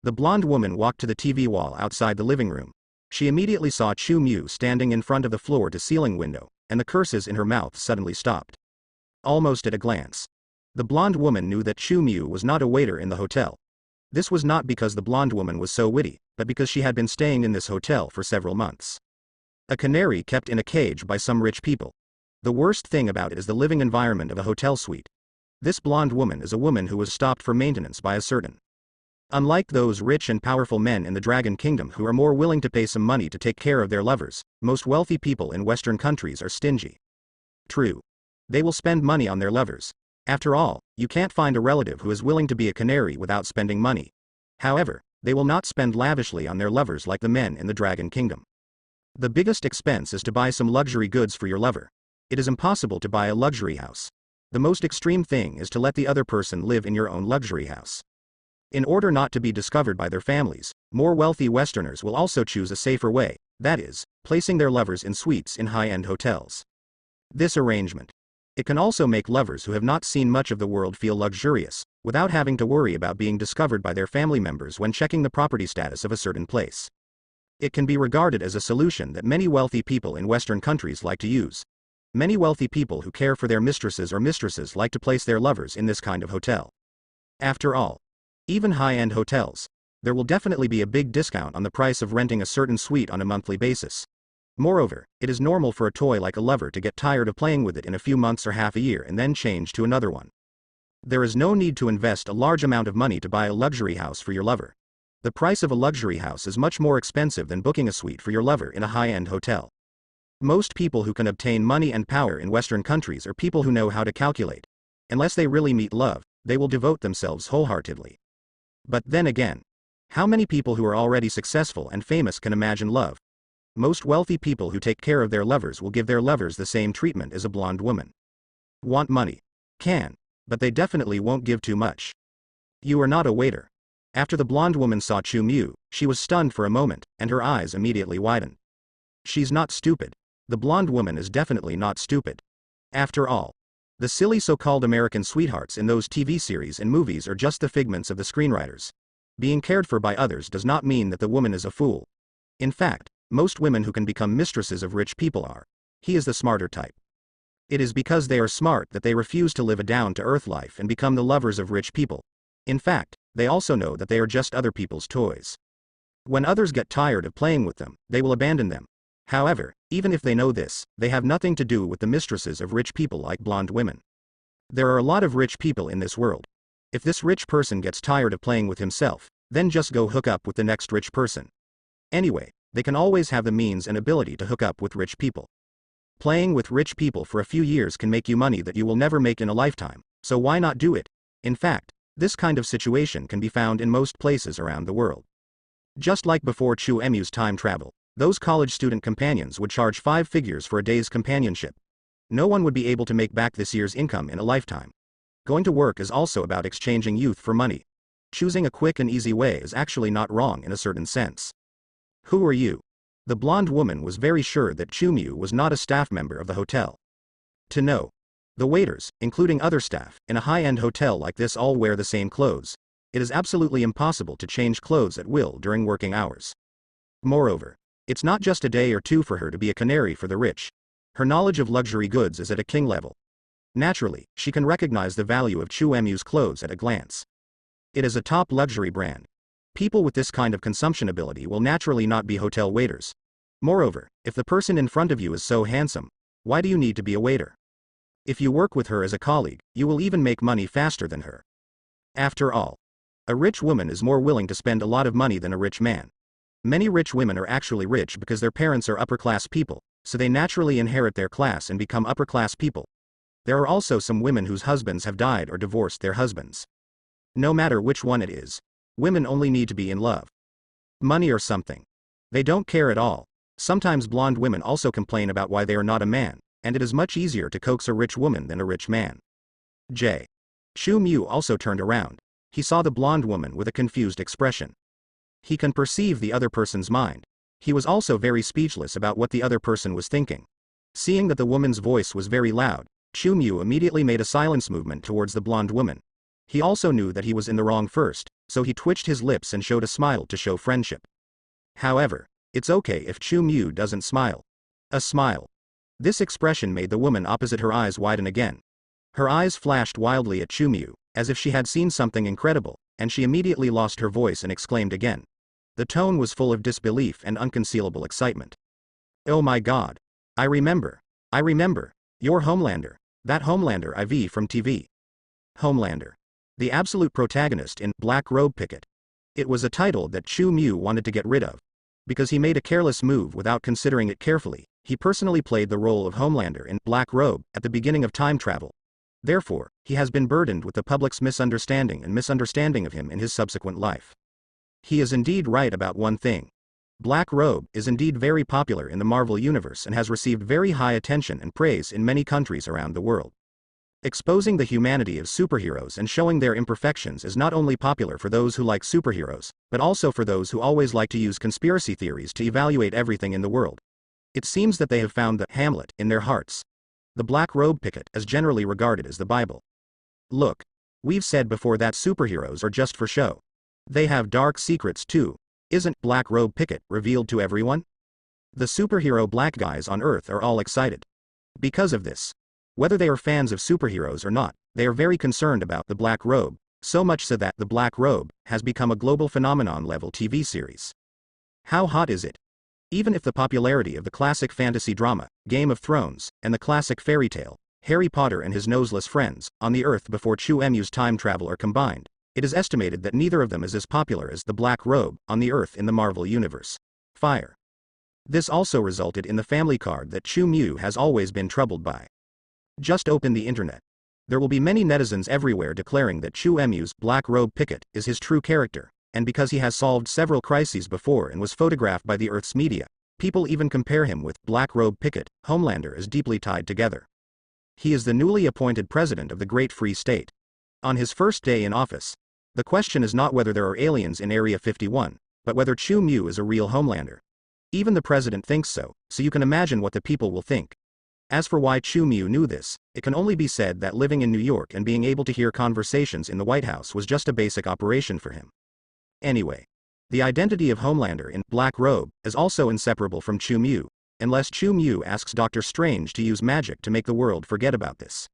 the blonde woman walked to the TV wall outside the living room. She immediately saw Chu Mu standing in front of the floor-to-ceiling window, and the curses in her mouth suddenly stopped. Almost at a glance, the blonde woman knew that Chu Mu was not a waiter in the hotel. This was not because the blonde woman was so witty, but because she had been staying in this hotel for several months. A canary kept in a cage by some rich people. The worst thing about it is the living environment of a hotel suite. This blonde woman is a woman who was stopped for maintenance by a certain. Unlike those rich and powerful men in the Dragon Kingdom who are more willing to pay some money to take care of their lovers, most wealthy people in Western countries are stingy. True. They will spend money on their lovers. After all, you can't find a relative who is willing to be a canary without spending money. However, they will not spend lavishly on their lovers like the men in the Dragon Kingdom. The biggest expense is to buy some luxury goods for your lover. It is impossible to buy a luxury house. The most extreme thing is to let the other person live in your own luxury house. In order not to be discovered by their families, more wealthy Westerners will also choose a safer way, that is, placing their lovers in suites in high-end hotels. This arrangement. It can also make lovers who have not seen much of the world feel luxurious, without having to worry about being discovered by their family members when checking the property status of a certain place. It can be regarded as a solution that many wealthy people in Western countries like to use. Many wealthy people who care for their mistresses or mistresses like to place their lovers in this kind of hotel. After all, even high-end hotels, there will definitely be a big discount on the price of renting a certain suite on a monthly basis. Moreover, it is normal for a toy like a lover to get tired of playing with it in a few months or half a year and then change to another one. There is no need to invest a large amount of money to buy a luxury house for your lover. The price of a luxury house is much more expensive than booking a suite for your lover in a high-end hotel. Most people who can obtain money and power in Western countries are people who know how to calculate. Unless they really meet love, they will devote themselves wholeheartedly. But then again, how many people who are already successful and famous can imagine love? Most wealthy people who take care of their lovers will give their lovers the same treatment as a blonde woman. Want money? Can. But they definitely won't give too much. You are not a waiter. After the blonde woman saw Chu Mu, she was stunned for a moment, and her eyes immediately widened. She's not stupid. The blonde woman is definitely not stupid. After all, the silly so-called American sweethearts in those TV series and movies are just the figments of the screenwriters. Being cared for by others does not mean that the woman is a fool. In fact, most women who can become mistresses of rich people are. He is the smarter type. It is because they are smart that they refuse to live a down-to-earth life and become the lovers of rich people. In fact, they also know that they are just other people's toys. When others get tired of playing with them, they will abandon them. However, even if they know this, they have nothing to do with the mistresses of rich people like blonde women. There are a lot of rich people in this world. If this rich person gets tired of playing with himself, then just go hook up with the next rich person. Anyway, they can always have the means and ability to hook up with rich people. Playing with rich people for a few years can make you money that you will never make in a lifetime, so why not do it? In fact, this kind of situation can be found in most places around the world. Just like before Chu Mu's time travel, those college student companions would charge 5 figures for a day's companionship. No one would be able to make back this year's income in a lifetime. Going to work is also about exchanging youth for money. Choosing a quick and easy way is actually not wrong in a certain sense. Who are you? The blonde woman was very sure that Chu Mu was not a staff member of the hotel. To know. The waiters, including other staff, in a high-end hotel like this all wear the same clothes. It is absolutely impossible to change clothes at will during working hours. Moreover, it's not just a day or two for her to be a canary for the rich. Her knowledge of luxury goods is at a king level. Naturally, she can recognize the value of Chu Mu's clothes at a glance. It is a top luxury brand. People with this kind of consumption ability will naturally not be hotel waiters. Moreover, if the person in front of you is so handsome, why do you need to be a waiter? If you work with her as a colleague, you will even make money faster than her. After all, a rich woman is more willing to spend a lot of money than a rich man. Many rich women are actually rich because their parents are upper-class people, so they naturally inherit their class and become upper-class people. There are also some women whose husbands have died or divorced their husbands. No matter which one it is, women only need to be in love. Money or something. They don't care at all. Sometimes blonde women also complain about why they are not a man, and it is much easier to coax a rich woman than a rich man. Chu Mu also turned around. He saw the blonde woman with a confused expression. He can perceive the other person's mind. He was also very speechless about what the other person was thinking. Seeing that the woman's voice was very loud, Chu Mu immediately made a silence movement towards the blonde woman. He also knew that he was in the wrong first, so he twitched his lips and showed a smile to show friendship. However, it's okay if Chu Mu doesn't smile. A smile. This expression made the woman opposite her eyes widen again. Her eyes flashed wildly at Chu Mu, as if she had seen something incredible, and she immediately lost her voice and exclaimed again. The tone was full of disbelief and unconcealable excitement. Oh my God. I remember. You're Homelander. That Homelander IV from TV. Homelander. The absolute protagonist in Black Robe Picket. It was a title that Chu Mu wanted to get rid of. Because he made a careless move without considering it carefully, he personally played the role of Homelander in Black Robe at the beginning of time travel. Therefore, he has been burdened with the public's misunderstanding of him in his subsequent life. He is indeed right about one thing. Black Robe is indeed very popular in the Marvel Universe and has received very high attention and praise in many countries around the world. Exposing the humanity of superheroes and showing their imperfections is not only popular for those who like superheroes, but also for those who always like to use conspiracy theories to evaluate everything in the world. It seems that they have found the Hamlet in their hearts. The Black Robe Picket is generally regarded as the Bible. Look, we've said before that superheroes are just for show. They have dark secrets too. Isn't Black Robe Picket revealed to everyone? The superhero black guys on Earth are all excited. Because of this. Whether they are fans of superheroes or not, they are very concerned about the Black Robe, so much so that the Black Robe has become a global phenomenon-level TV series. How hot is it? Even if the popularity of the classic fantasy drama, Game of Thrones, and the classic fairy tale, Harry Potter and his noseless friends, on the Earth before Chu Mu's time travel are combined, it is estimated that neither of them is as popular as the Black Robe on the Earth in the Marvel Universe. Fire. This also resulted in the family card that Chu Mu has always been troubled by. Just open the internet. There will be many netizens everywhere declaring that Chu Mu's Black Robe Picket is his true character, and because he has solved several crises before and was photographed by the Earth's media, People even compare him with Black Robe Pickett. Homelander is deeply tied together. He is the newly appointed president of the Great Free State. On his first day in office, the question is not whether there are aliens in Area 51, but whether Chu Mu is a real Homelander. Even the president thinks so, so you can imagine what the people will think. As for why Chu Mu knew this, it can only be said that living in New York and being able to hear conversations in the White House was just a basic operation for him. Anyway, the identity of Homelander in Black Robe is also inseparable from Chu Mu, unless Chu Mu asks Doctor Strange to use magic to make the world forget about this.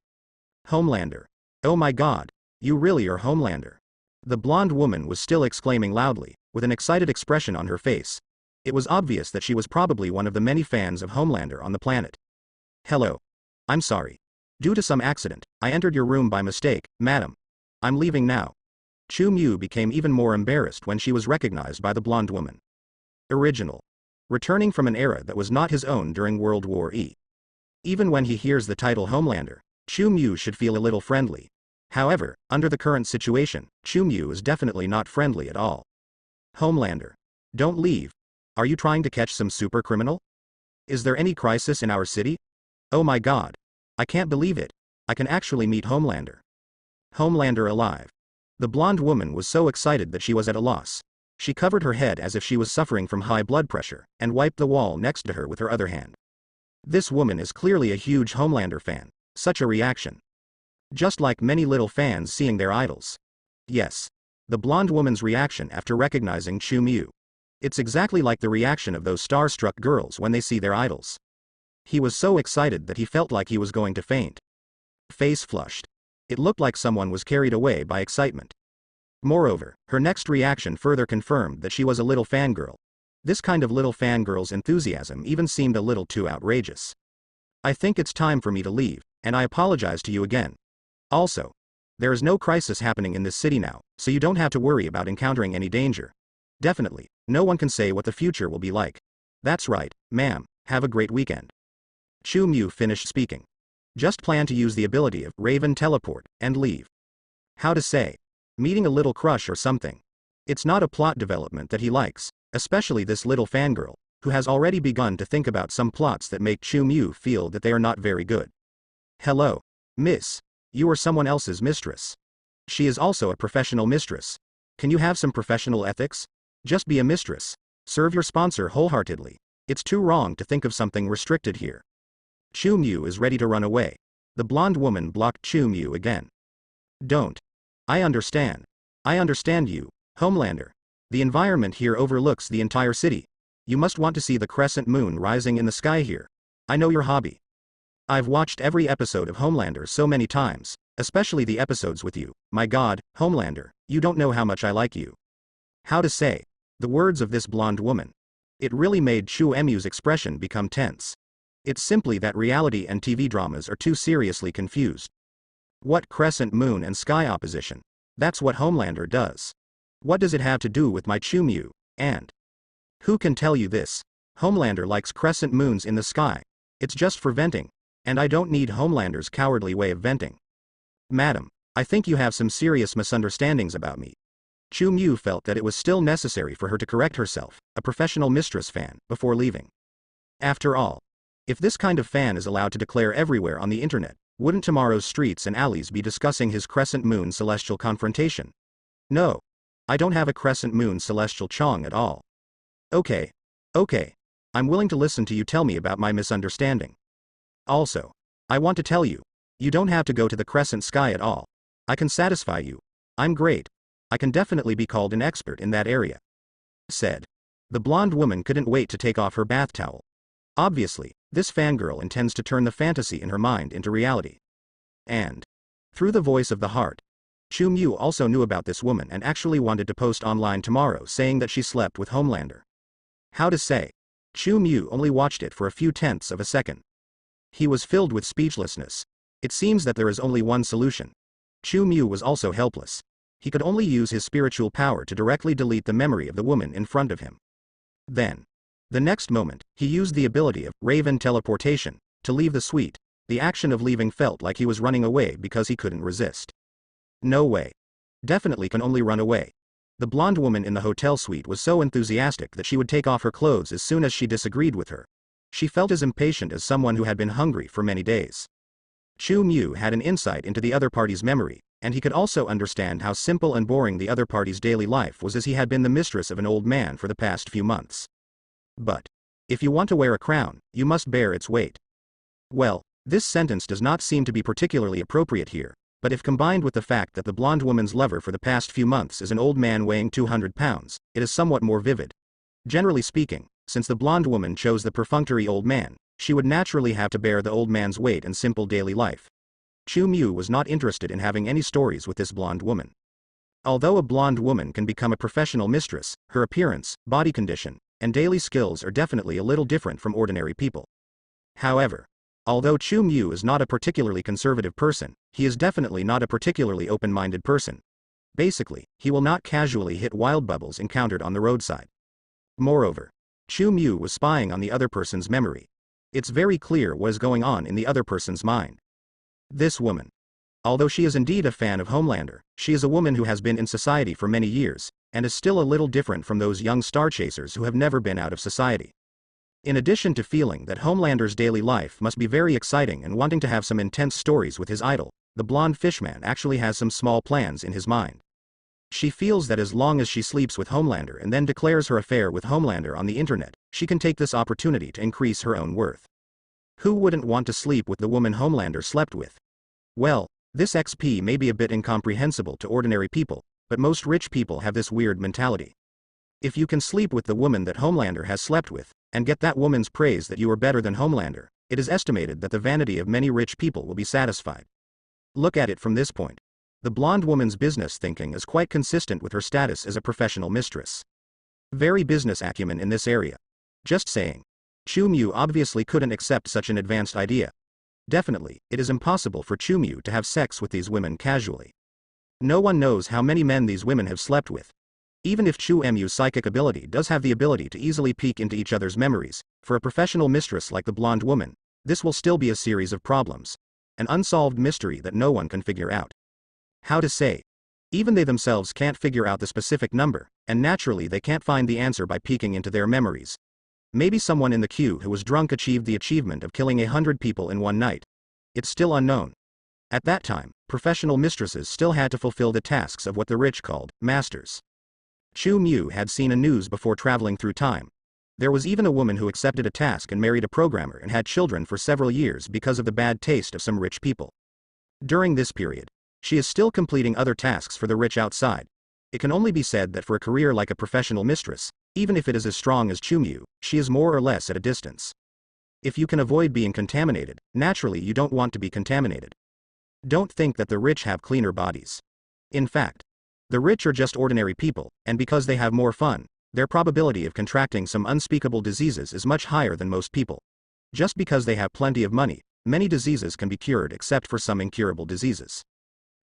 Homelander. Oh my god, you really are Homelander. The blonde woman was still exclaiming loudly, with an excited expression on her face. It was obvious that she was probably one of the many fans of Homelander on the planet. Hello. I'm sorry. Due to some accident, I entered your room by mistake, madam. I'm leaving now. Chu Mu became even more embarrassed when she was recognized by the blonde woman. Original. Returning from an era that was not his own during World War E. Even when he hears the title Homelander, Chu Mu should feel a little friendly. However, under the current situation, Chu Mu is definitely not friendly at all. Homelander. Don't leave. Are you trying to catch some super criminal? Is there any crisis in our city? Oh my god. I can't believe it. I can actually meet Homelander. Homelander alive. The blonde woman was so excited that she was at a loss. She covered her head as if she was suffering from high blood pressure, and wiped the wall next to her with her other hand. This woman is clearly a huge Homelander fan. Such a reaction. Just like many little fans seeing their idols. Yes. The blonde woman's reaction after recognizing Chu Mu. It's exactly like the reaction of those starstruck girls when they see their idols. He was so excited that he felt like he was going to faint. Face flushed. It looked like someone was carried away by excitement. Moreover, her next reaction further confirmed that she was a little fangirl. This kind of little fangirl's enthusiasm even seemed a little too outrageous. I think it's time for me to leave, and I apologize to you again. Also, there is no crisis happening in this city now, so you don't have to worry about encountering any danger. Definitely, no one can say what the future will be like. That's right, ma'am, have a great weekend. Chu Mu finished speaking. Just plan to use the ability of Raven Teleport and leave. How to say? Meeting a little crush or something. It's not a plot development that he likes, especially this little fangirl, who has already begun to think about some plots that make Chu Mu feel that they are not very good. Hello, miss. You are someone else's mistress. She is also a professional mistress. Can you have some professional ethics? Just be a mistress. Serve your sponsor wholeheartedly. It's too wrong to think of something restricted here. Chu Mu is ready to run away. The blonde woman blocked Chu Mu again. Don't. I understand. I understand you, Homelander. The environment here overlooks the entire city. You must want to see the crescent moon rising in the sky here. I know your hobby. I've watched every episode of Homelander so many times, especially the episodes with you. My god, Homelander, you don't know how much I like you. How to say? The words of this blonde woman. It really made Chu Mu's expression become tense. It's simply that reality and TV dramas are too seriously confused. What crescent moon and sky opposition? That's what Homelander does. What does it have to do with my Chu Mu, and? Who can tell you this? Homelander likes crescent moons in the sky. It's just for venting. And I don't need Homelander's cowardly way of venting. Madam, I think you have some serious misunderstandings about me. Chu Mu felt that it was still necessary for her to correct herself, a professional mistress fan, before leaving. After all, if this kind of fan is allowed to declare everywhere on the internet, wouldn't tomorrow's streets and alleys be discussing his crescent moon celestial confrontation? No. I don't have a crescent moon celestial chong at all. Okay. Okay. I'm willing to listen to you tell me about my misunderstanding. Also, I want to tell you, you don't have to go to the crescent sky at all. I can satisfy you. I'm great. I can definitely be called an expert in that area. Said. The blonde woman couldn't wait to take off her bath towel. Obviously, this fangirl intends to turn the fantasy in her mind into reality. And, through the voice of the heart, Chu Mu also knew about this woman and actually wanted to post online tomorrow saying that she slept with Homelander. How to say? Chu Mu only watched it for a few tenths of a second. He was filled with speechlessness. It seems that there is only one solution. Chu Mu was also helpless. He could only use his spiritual power to directly delete the memory of the woman in front of him. Then, the next moment, he used the ability of Raven Teleportation to leave the suite. The action of leaving felt like he was running away because he couldn't resist. No way. Definitely can only run away. The blonde woman in the hotel suite was so enthusiastic that she would take off her clothes as soon as she disagreed with her. She felt as impatient as someone who had been hungry for many days. Chu Mu had an insight into the other party's memory, and he could also understand how simple and boring the other party's daily life was, as he had been the mistress of an old man for the past few months. But if you want to wear a crown, you must bear its weight. Well, this sentence does not seem to be particularly appropriate here, but if combined with the fact that the blonde woman's lover for the past few months is an old man weighing 200 pounds, it is somewhat more vivid. Generally speaking, since the blonde woman chose the perfunctory old man, she would naturally have to bear the old man's weight in simple daily life. Chu Mu was not interested in having any stories with this blonde woman. Although a blonde woman can become a professional mistress, her appearance, body condition, and daily skills are definitely a little different from ordinary people. However, although Chu Mu is not a particularly conservative person, he is definitely not a particularly open-minded person. Basically, he will not casually hit wild bubbles encountered on the roadside. Moreover, Chu Mu was spying on the other person's memory. It's very clear what is going on in the other person's mind. This woman, although she is indeed a fan of Homelander, she is a woman who has been in society for many years, and is still a little different from those young star chasers who have never been out of society. In addition to feeling that Homelander's daily life must be very exciting and wanting to have some intense stories with his idol, the blonde fishman actually has some small plans in his mind. She feels that as long as she sleeps with Homelander and then declares her affair with Homelander on the internet, she can take this opportunity to increase her own worth. Who wouldn't want to sleep with the woman Homelander slept with? Well, this XP may be a bit incomprehensible to ordinary people, but most rich people have this weird mentality. If you can sleep with the woman that Homelander has slept with, and get that woman's praise that you are better than Homelander, it is estimated that the vanity of many rich people will be satisfied. Look at it from this point. The blonde woman's business thinking is quite consistent with her status as a professional mistress. Very business acumen in this area. Just saying. Chu Mu obviously couldn't accept such an advanced idea. Definitely, it is impossible for Chu Mu to have sex with these women casually. No one knows how many men these women have slept with. Even if Chu Mu's psychic ability does have the ability to easily peek into each other's memories, for a professional mistress like the blonde woman, this will still be a series of problems. An unsolved mystery that no one can figure out. How to say? Even they themselves can't figure out the specific number, and naturally they can't find the answer by peeking into their memories. Maybe someone in the queue who was drunk achieved the achievement of killing 100 people in one night. It's still unknown. At that time, professional mistresses still had to fulfill the tasks of what the rich called masters. Chu Mu had seen a news before traveling through time. There was even a woman who accepted a task and married a programmer and had children for several years because of the bad taste of some rich people. During this period, she is still completing other tasks for the rich outside. It can only be said that for a career like a professional mistress, even if it is as strong as Chu Mu, she is more or less at a distance. If you can avoid being contaminated, naturally you don't want to be contaminated. Don't think that the rich have cleaner bodies. In fact, the rich are just ordinary people, and because they have more fun, their probability of contracting some unspeakable diseases is much higher than most people. Just because they have plenty of money, many diseases can be cured except for some incurable diseases.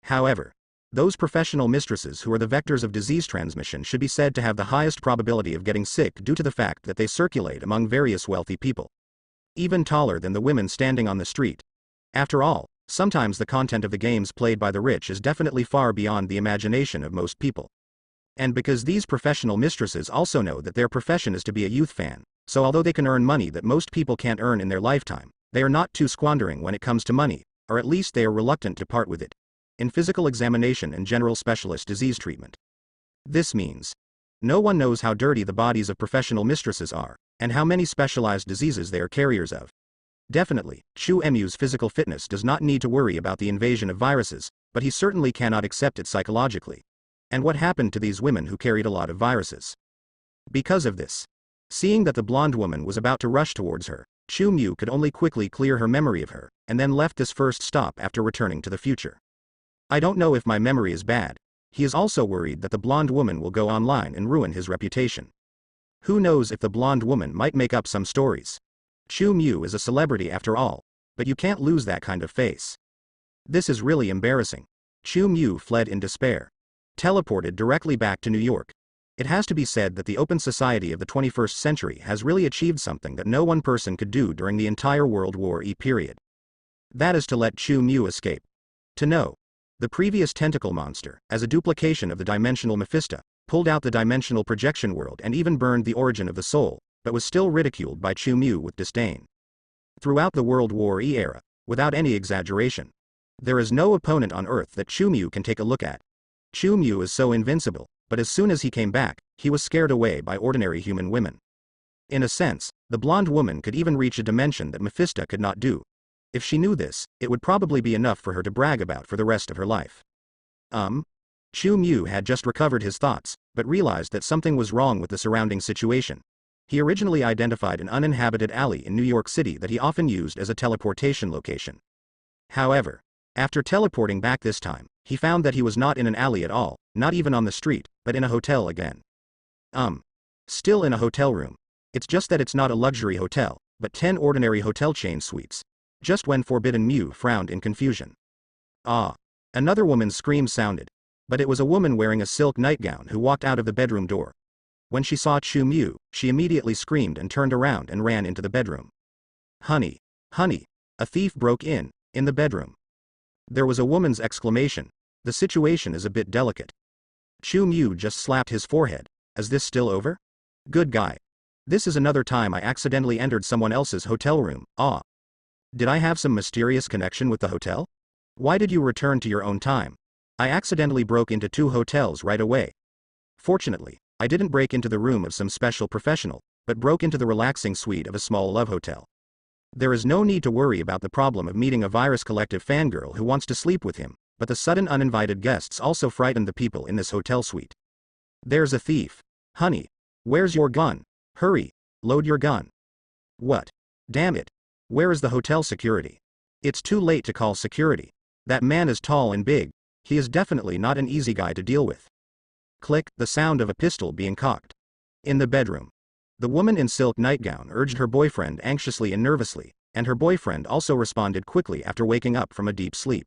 However, those professional mistresses who are the vectors of disease transmission should be said to have the highest probability of getting sick due to the fact that they circulate among various wealthy people. Even taller than the women standing on the street. After all, sometimes the content of the games played by the rich is definitely far beyond the imagination of most people. And because these professional mistresses also know that their profession is to be a youth fan, so although they can earn money that most people can't earn in their lifetime, they are not too squandering when it comes to money, or at least they are reluctant to part with it. In physical examination and general specialist disease treatment. This means, no one knows how dirty the bodies of professional mistresses are, and how many specialized diseases they are carriers of. Definitely, Chu Mu's physical fitness does not need to worry about the invasion of viruses, but he certainly cannot accept it psychologically. And what happened to these women who carried a lot of viruses? Because of this, seeing that the blonde woman was about to rush towards her, Chu Mu could only quickly clear her memory of her, and then left this first stop after returning to the future. I don't know if my memory is bad. He is also worried that the blonde woman will go online and ruin his reputation. Who knows if the blonde woman might make up some stories. Chu Mu is a celebrity after all, but you can't lose that kind of face. This is really embarrassing. Chu Mu fled in despair. Teleported directly back to New York. It has to be said that the open society of the 21st century has really achieved something that no one person could do during the entire World War I period. That is to let Chu Mu escape. To know. The previous tentacle monster, as a duplication of the dimensional Mephisto, pulled out the dimensional projection world and even burned the origin of the soul, but was still ridiculed by Chu Mu with disdain. Throughout the World War I era, without any exaggeration, there is no opponent on Earth that Chu Mu can take a look at. Chu Mu is so invincible, but as soon as he came back, he was scared away by ordinary human women. In a sense, the blonde woman could even reach a dimension that Mephisto could not do. If she knew this, it would probably be enough for her to brag about for the rest of her life. Chu Mu had just recovered his thoughts, but realized that something was wrong with the surrounding situation. He originally identified an uninhabited alley in New York City that he often used as a teleportation location. However, after teleporting back this time, he found that he was not in an alley at all, not even on the street, but in a hotel again. Still in a hotel room. It's just that it's not a luxury hotel, but 10 ordinary hotel chain suites. Just when Forbidden Mu frowned in confusion. Another woman's scream sounded. But it was a woman wearing a silk nightgown who walked out of the bedroom door. When she saw Chu Mu, she immediately screamed and turned around and ran into the bedroom. Honey, a thief broke in the bedroom. There was a woman's exclamation. The situation is a bit delicate. Chu Mu just slapped his forehead. Is this still over? Good guy. This is another time I accidentally entered someone else's hotel room. Did I have some mysterious connection with the hotel? Why did you return to your own time? I accidentally broke into 2 hotels right away. Fortunately, I didn't break into the room of some special professional, but broke into the relaxing suite of a small love hotel. There is no need to worry about the problem of meeting a virus collective fangirl who wants to sleep with him, but the sudden uninvited guests also frightened the people in this hotel suite. There's a thief. Honey, where's your gun? Hurry, load your gun. What? Damn it. Where is the hotel security? It's too late to call security. That man is tall and big. He is definitely not an easy guy to deal with. Click, the sound of a pistol being cocked. In the bedroom. The woman in silk nightgown urged her boyfriend anxiously and nervously, and her boyfriend also responded quickly after waking up from a deep sleep.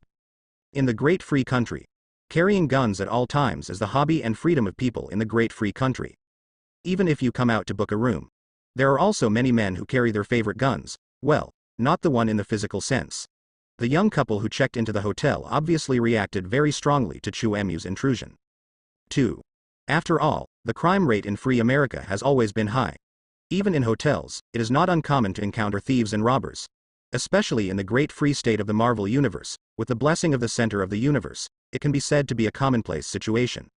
In the great free country. Carrying guns at all times is the hobby and freedom of people in the great free country. Even if you come out to book a room. There are also many men who carry their favorite guns, well, not the one in the physical sense. The young couple who checked into the hotel obviously reacted very strongly to Chu Mu's intrusion. 2. After all, the crime rate in free America has always been high. Even in hotels, it is not uncommon to encounter thieves and robbers. Especially in the great free state of the Marvel Universe, with the blessing of the center of the universe, it can be said to be a commonplace situation.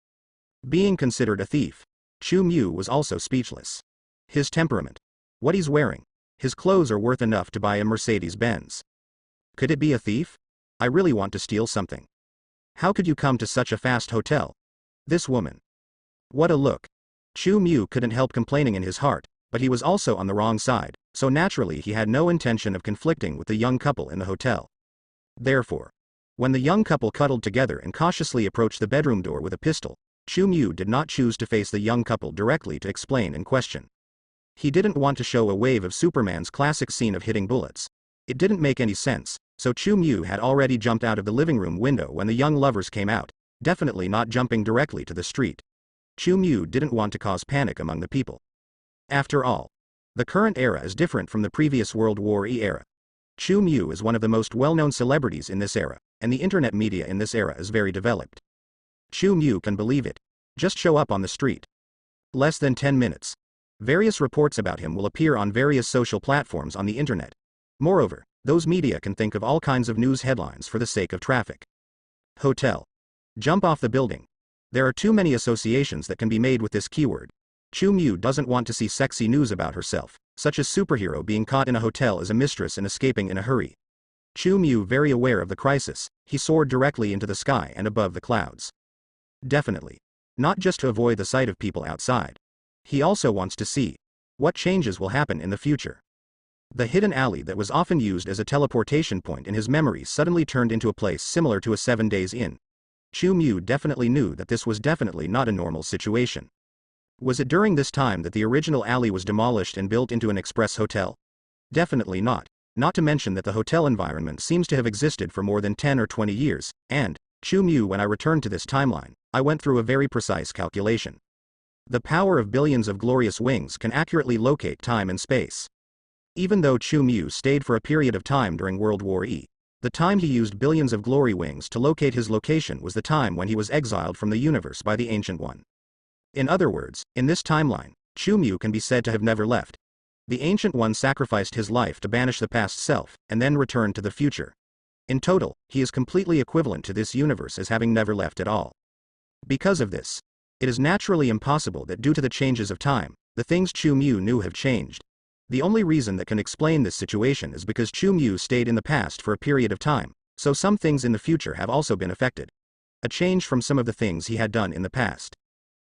Being considered a thief, Chu Mu was also speechless. His temperament. What he's wearing. His clothes are worth enough to buy a Mercedes-Benz. Could it be a thief? I really want to steal something. How could you come to such a fast hotel? This woman. What a look. Chu Mu couldn't help complaining in his heart, but he was also on the wrong side, so naturally he had no intention of conflicting with the young couple in the hotel. Therefore, when the young couple cuddled together and cautiously approached the bedroom door with a pistol, Chu Mu did not choose to face the young couple directly to explain and question. He didn't want to show a wave of Superman's classic scene of hitting bullets. It didn't make any sense, so Chu Mu had already jumped out of the living room window when the young lovers came out, definitely not jumping directly to the street. Chu Mu didn't want to cause panic among the people. After all, the current era is different from the previous World War I era. Chu Mu is one of the most well-known celebrities in this era, and the internet media in this era is very developed. Chu Mu can believe it. Just show up on the street. Less than 10 minutes. Various reports about him will appear on various social platforms on the internet. Moreover, those media can think of all kinds of news headlines for the sake of traffic. Hotel. Jump off the building. There are too many associations that can be made with this keyword. Chu Mu doesn't want to see sexy news about herself, such as superhero being caught in a hotel as a mistress and escaping in a hurry. Chu Mu, very aware of the crisis, he soared directly into the sky and above the clouds. Definitely. Not just to avoid the sight of people outside. He also wants to see what changes will happen in the future. The hidden alley that was often used as a teleportation point in his memory suddenly turned into a place similar to a 7 Days Inn. Chu Mu definitely knew that this was definitely not a normal situation. Was it during this time that the original alley was demolished and built into an express hotel? Definitely not. Not to mention that the hotel environment seems to have existed for more than 10 or 20 years, and, Chu Mu, when I returned to this timeline, I went through a very precise calculation. The power of billions of glorious wings can accurately locate time and space. Even though Chu Mu stayed for a period of time during World War I, the time he used billions of glory wings to locate his location was the time when he was exiled from the universe by the Ancient One. In other words, in this timeline, Chu can be said to have never left. The Ancient One sacrificed his life to banish the past self, and then returned to the future. In total, he is completely equivalent to this universe as having never left at all. Because of this, it is naturally impossible that due to the changes of time, the things Chu knew have changed. The only reason that can explain this situation is because Chu stayed in the past for a period of time, so some things in the future have also been affected. A change from some of the things he had done in the past.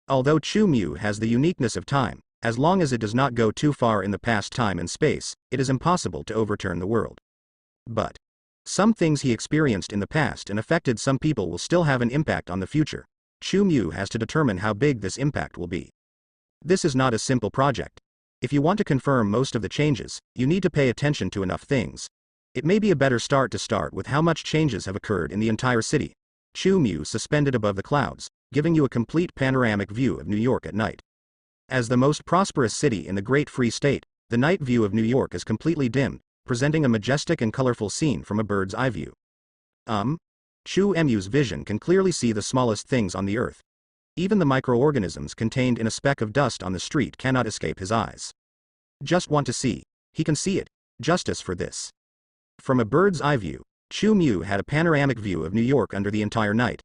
Although Chu has the uniqueness of time, as long as it does not go too far in the past time and space, it is impossible to overturn the world. But some things he experienced in the past and affected some people will still have an impact on the future. Chu has to determine how big this impact will be. This is not a simple project. If you want to confirm most of the changes, you need to pay attention to enough things. It may be a better start with how much changes have occurred in the entire city. Chu suspended above the clouds, giving you a complete panoramic view of New York at night. As the most prosperous city in the Great Free State, the night view of New York is completely dimmed, presenting a majestic and colorful scene from a bird's eye view. Chu's vision can clearly see the smallest things on the earth. Even the microorganisms contained in a speck of dust on the street cannot escape his eyes. Just want to see. He can see it. Justice for this. From a bird's eye view, Chu had a panoramic view of New York under the entire night.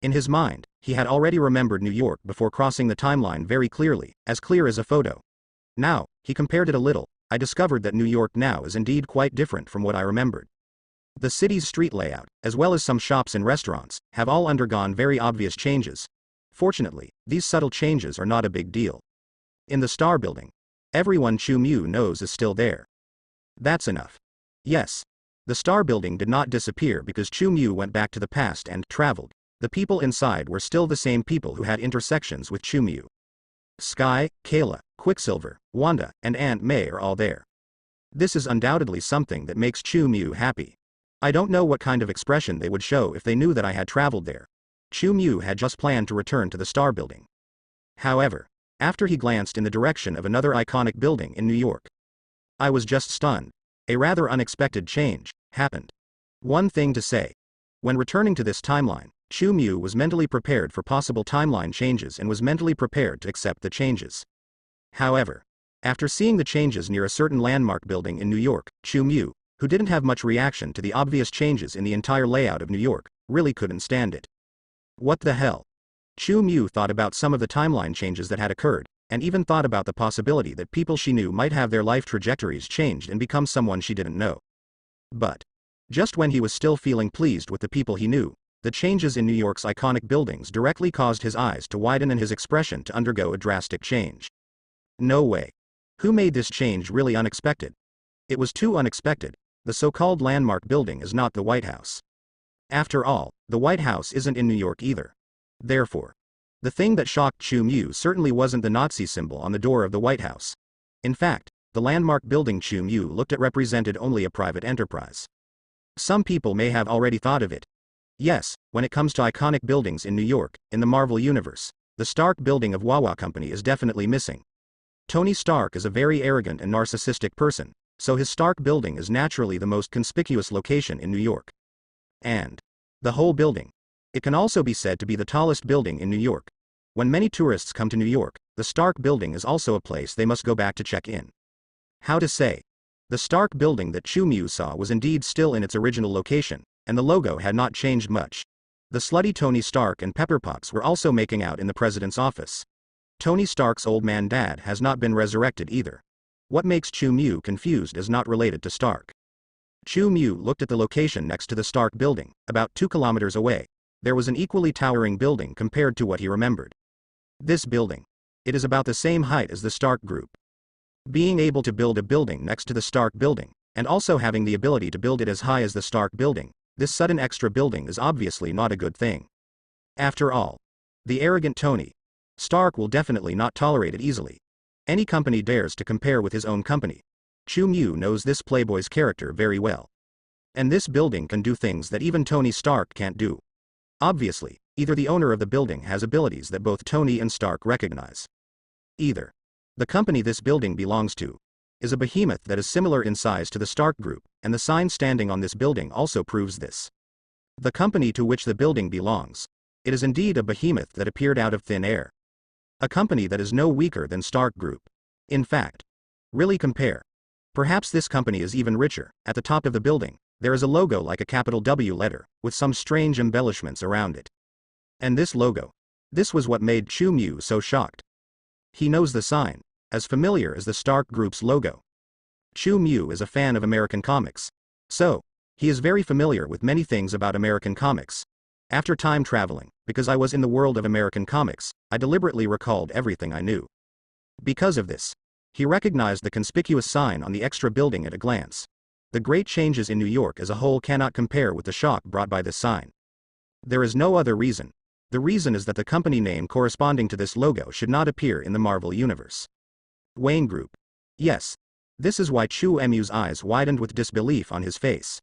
In his mind, he had already remembered New York before crossing the timeline very clearly, as clear as a photo. Now, he compared it a little. I discovered that New York now is indeed quite different from what I remembered. The city's street layout, as well as some shops and restaurants, have all undergone very obvious changes. Fortunately, these subtle changes are not a big deal. In the Star Building, everyone Chu knows is still there. That's enough. Yes. The Star Building did not disappear because Chu went back to the past and traveled. The people inside were still the same people who had intersections with Chu. Sky, Kayla, Quicksilver, Wanda, and Aunt May are all there. This is undoubtedly something that makes Chu happy. I don't know what kind of expression they would show if they knew that I had traveled there. Chu had just planned to return to the Star Building. However, after he glanced in the direction of another iconic building in New York, I was just stunned. A rather unexpected change happened. One thing to say. When returning to this timeline, Chu was mentally prepared for possible timeline changes and was mentally prepared to accept the changes. However, after seeing the changes near a certain landmark building in New York, Chu, who didn't have much reaction to the obvious changes in the entire layout of New York, really couldn't stand it. What the hell? Chu thought about some of the timeline changes that had occurred, and even thought about the possibility that people she knew might have their life trajectories changed and become someone she didn't know. But just when he was still feeling pleased with the people he knew, the changes in New York's iconic buildings directly caused his eyes to widen and his expression to undergo a drastic change. No way. Who made this change really unexpected? It was too unexpected. The so-called landmark building is not the White House. After all, the White House isn't in New York either. Therefore, the thing that shocked Chu certainly wasn't the Nazi symbol on the door of the White House. In fact, the landmark building Chu looked at represented only a private enterprise. Some people may have already thought of it. Yes, when it comes to iconic buildings in New York, in the Marvel Universe, the Stark building of Wawa Company is definitely missing. Tony Stark is a very arrogant and narcissistic person, so his Stark building is naturally the most conspicuous location in New York. And the whole building. It can also be said to be the tallest building in New York. When many tourists come to New York, the Stark building is also a place they must go back to check in. How to say? The Stark building that Chu saw was indeed still in its original location, and the logo had not changed much. The slutty Tony Stark and Pepper Potts were also making out in the president's office. Tony Stark's old man dad has not been resurrected either. What makes Chu confused is not related to Stark. Chu looked at the location next to the Stark building, about 2 kilometers away. There was an equally towering building compared to what he remembered. This building. It is about the same height as the Stark group. Being able to build a building next to the Stark building, and also having the ability to build it as high as the Stark building, this sudden extra building is obviously not a good thing. After all, the arrogant Tony Stark will definitely not tolerate it easily. Any company dares to compare with his own company. Chu knows this playboy's character very well. And this building can do things that even Tony Stark can't do. Obviously, either the owner of the building has abilities that both Tony and Stark recognize. Either the company this building belongs to is a behemoth that is similar in size to the Stark group, and the sign standing on this building also proves this. The company to which the building belongs. It is indeed a behemoth that appeared out of thin air. A company that is no weaker than Stark Group. In fact, really compare. Perhaps this company is even richer. At the top of the building, there is a logo like a capital W letter, with some strange embellishments around it. And this logo. This was what made Chu Mu so shocked. He knows the sign, as familiar as the Stark Group's logo. Chu Mu is a fan of American comics. So, he is very familiar with many things about American comics. After time traveling, because I was in the world of American comics, I deliberately recalled everything I knew. Because of this, he recognized the conspicuous sign on the extra building at a glance. The great changes in New York as a whole cannot compare with the shock brought by this sign. There is no other reason. The reason is that the company name corresponding to this logo should not appear in the Marvel Universe. Wayne Group. Yes. This is why Chu Mu's eyes widened with disbelief on his face.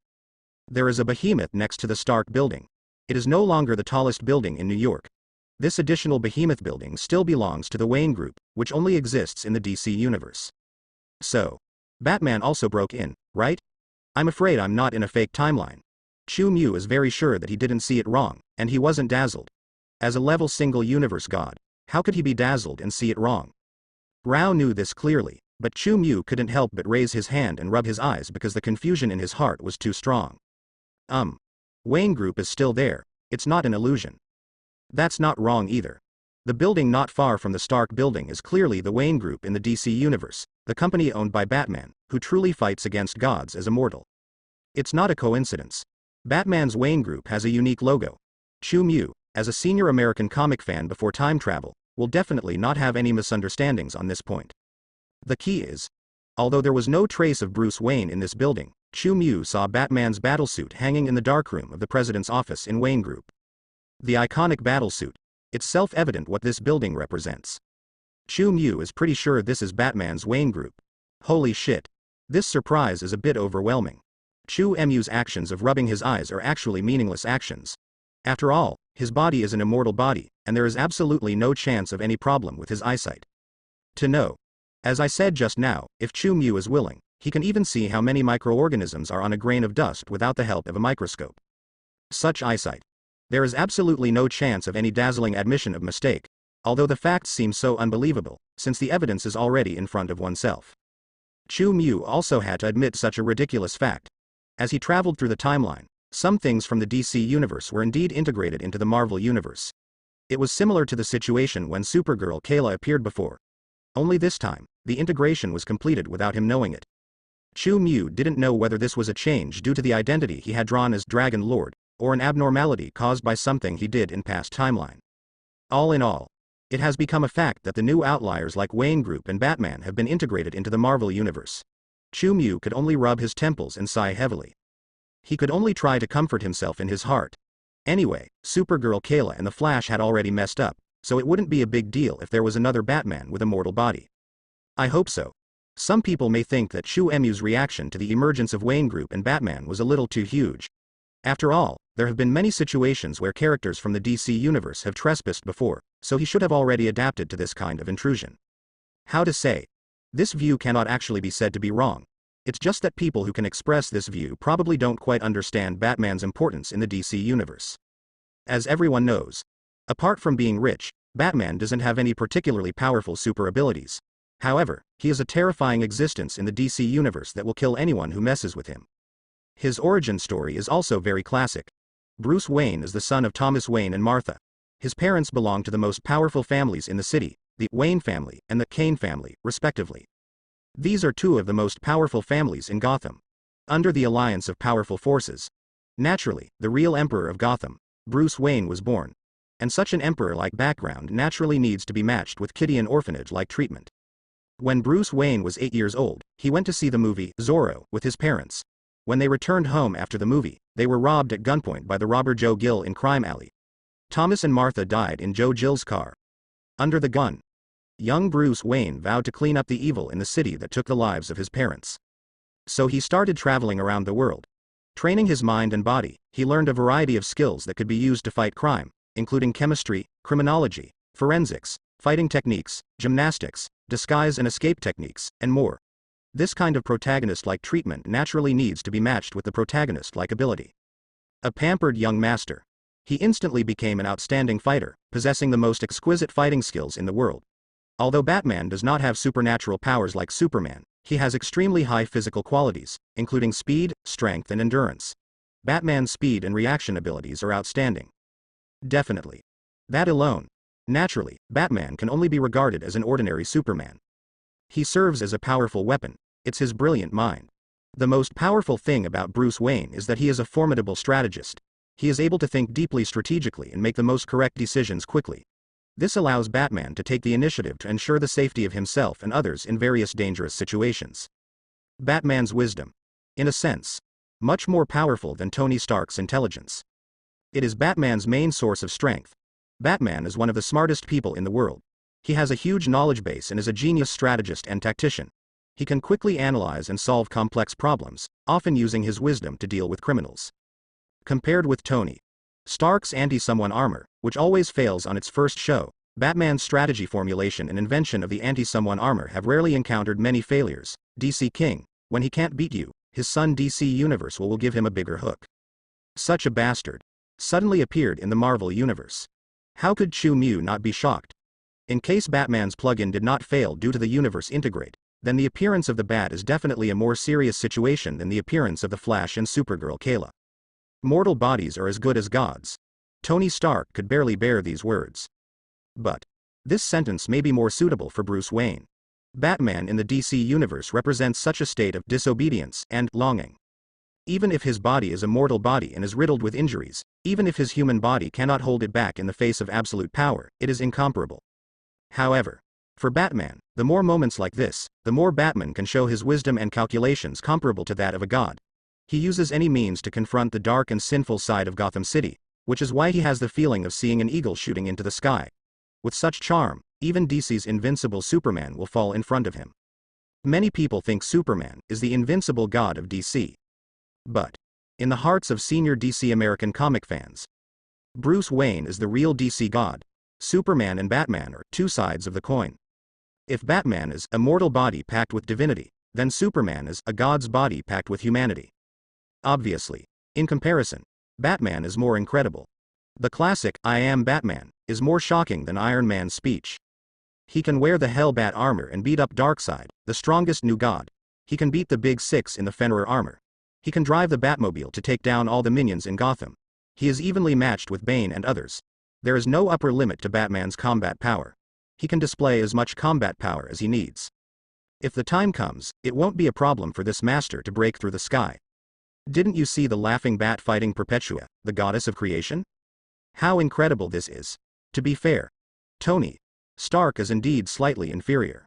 There is a behemoth next to the Stark building. It is no longer the tallest building in New York. This additional behemoth building still belongs to the Wayne Group, which only exists in the DC Universe. So, Batman also broke in, right? I'm afraid I'm not in a fake timeline. Chu Mu is very sure that he didn't see it wrong, and he wasn't dazzled. As a level single universe god, how could he be dazzled and see it wrong? Rao knew this clearly, but Chu Mu couldn't help but raise his hand and rub his eyes because the confusion in his heart was too strong. Wayne Group is still there, it's not an illusion. That's not wrong either. The building not far from the Stark building is clearly the Wayne Group in the DC Universe, the company owned by Batman, who truly fights against gods as a mortal. It's not a coincidence. Batman's Wayne Group has a unique logo. Chu Mu, as a senior American comic fan before time travel, will definitely not have any misunderstandings on this point. The key is, although there was no trace of Bruce Wayne in this building, Chu Mu saw Batman's battlesuit hanging in the darkroom of the president's office in Wayne Group. The iconic battlesuit. It's self-evident what this building represents. Chu Mu is pretty sure this is Batman's Wayne Group. Holy shit. This surprise is a bit overwhelming. Chu Mu's actions of rubbing his eyes are actually meaningless actions. After all, his body is an immortal body, and there is absolutely no chance of any problem with his eyesight. To know. As I said just now, if Chu Mu is willing, he can even see how many microorganisms are on a grain of dust without the help of a microscope. Such eyesight. There is absolutely no chance of any dazzling admission of mistake, although the facts seem so unbelievable, since the evidence is already in front of oneself. Chu Mu also had to admit such a ridiculous fact. As he traveled through the timeline, some things from the DC Universe were indeed integrated into the Marvel Universe. It was similar to the situation when Supergirl Kayla appeared before. Only this time, the integration was completed without him knowing it. Chu Mu didn't know whether this was a change due to the identity he had drawn as Dragon Lord, or an abnormality caused by something he did in past timeline. All in all, it has become a fact that the new outliers like Wayne Group and Batman have been integrated into the Marvel Universe. Chu Mu could only rub his temples and sigh heavily. He could only try to comfort himself in his heart. Anyway, Supergirl Kayla and the Flash had already messed up, so it wouldn't be a big deal if there was another Batman with a mortal body. I hope so. Some people may think that Chu Mu's reaction to the emergence of Wayne Group and Batman was a little too huge. After all, there have been many situations where characters from the DC Universe have trespassed before, so he should have already adapted to this kind of intrusion. How to say? This view cannot actually be said to be wrong. It's just that people who can express this view probably don't quite understand Batman's importance in the DC Universe. As everyone knows, apart from being rich, Batman doesn't have any particularly powerful super abilities. However, he is a terrifying existence in the DC Universe that will kill anyone who messes with him. His origin story is also very classic. Bruce Wayne is the son of Thomas Wayne and Martha. His parents belong to the most powerful families in the city, the Wayne family and the Kane family, respectively. These are two of the most powerful families in Gotham. Under the alliance of powerful forces. Naturally, the real emperor of Gotham, Bruce Wayne, was born. And such an emperor-like background naturally needs to be matched with kiddie and orphanage-like treatment. When Bruce Wayne was 8 years old, he went to see the movie Zorro with his parents. When they returned home after the movie, they were robbed at gunpoint by the robber Joe Gill in Crime Alley. Thomas and Martha died in Joe Gill's car. Under the gun. Young Bruce Wayne vowed to clean up the evil in the city that took the lives of his parents. So he started traveling around the world. Training his mind and body, he learned a variety of skills that could be used to fight crime, including chemistry, criminology, forensics, fighting techniques, gymnastics, disguise and escape techniques, and more. This kind of protagonist-like treatment naturally needs to be matched with the protagonist-like ability. A pampered young master. He instantly became an outstanding fighter, possessing the most exquisite fighting skills in the world. Although Batman does not have supernatural powers like Superman, he has extremely high physical qualities, including speed, strength and endurance. Batman's speed and reaction abilities are outstanding. Definitely. That alone. Naturally, Batman can only be regarded as an ordinary Superman. He serves as a powerful weapon. It's his brilliant mind. The most powerful thing about Bruce Wayne is that he is a formidable strategist. He is able to think deeply strategically and make the most correct decisions quickly. This allows Batman to take the initiative to ensure the safety of himself and others in various dangerous situations. Batman's wisdom. In a sense, much more powerful than Tony Stark's intelligence. It is Batman's main source of strength. Batman is one of the smartest people in the world. He has a huge knowledge base and is a genius strategist and tactician. He can quickly analyze and solve complex problems, often using his wisdom to deal with criminals. Compared with Tony Stark's anti-someone armor, which always fails on its first show, Batman's strategy formulation and invention of the anti-someone armor have rarely encountered many failures. DC King, when he can't beat you, his son DC Universe will give him a bigger hook. Such a bastard suddenly appeared in the Marvel Universe. How could Chu Mew not be shocked? In case Batman's plugin did not fail due to the Universe Integrate, then the appearance of the Bat is definitely a more serious situation than the appearance of the Flash and Supergirl Kayla. Mortal bodies are as good as gods. Tony Stark could barely bear these words. But this sentence may be more suitable for Bruce Wayne. Batman in the DC Universe represents such a state of disobedience and longing. Even if his body is a mortal body and is riddled with injuries, even if his human body cannot hold it back in the face of absolute power, it is incomparable. However, for Batman, the more moments like this, the more Batman can show his wisdom and calculations comparable to that of a god. He uses any means to confront the dark and sinful side of Gotham City, which is why he has the feeling of seeing an eagle shooting into the sky. With such charm, even DC's invincible Superman will fall in front of him. Many people think Superman is the invincible god of DC. But in the hearts of senior DC American comic fans, Bruce Wayne is the real DC god. Superman and Batman are two sides of the coin. If Batman is a mortal body packed with divinity, then Superman is a god's body packed with humanity. Obviously, in comparison, Batman is more incredible. The classic "I am Batman" is more shocking than Iron Man's speech. He can wear the Hellbat armor and beat up Darkseid, the strongest new god. He can beat the Big Six in the Fenrir armor. He can drive the Batmobile to take down all the minions in Gotham. He is evenly matched with Bane and others. There is no upper limit to Batman's combat power. He can display as much combat power as he needs. If the time comes, it won't be a problem for this master to break through the sky. Didn't you see the laughing bat fighting Perpetua, the goddess of creation? How incredible this is. To be fair, Tony Stark is indeed slightly inferior.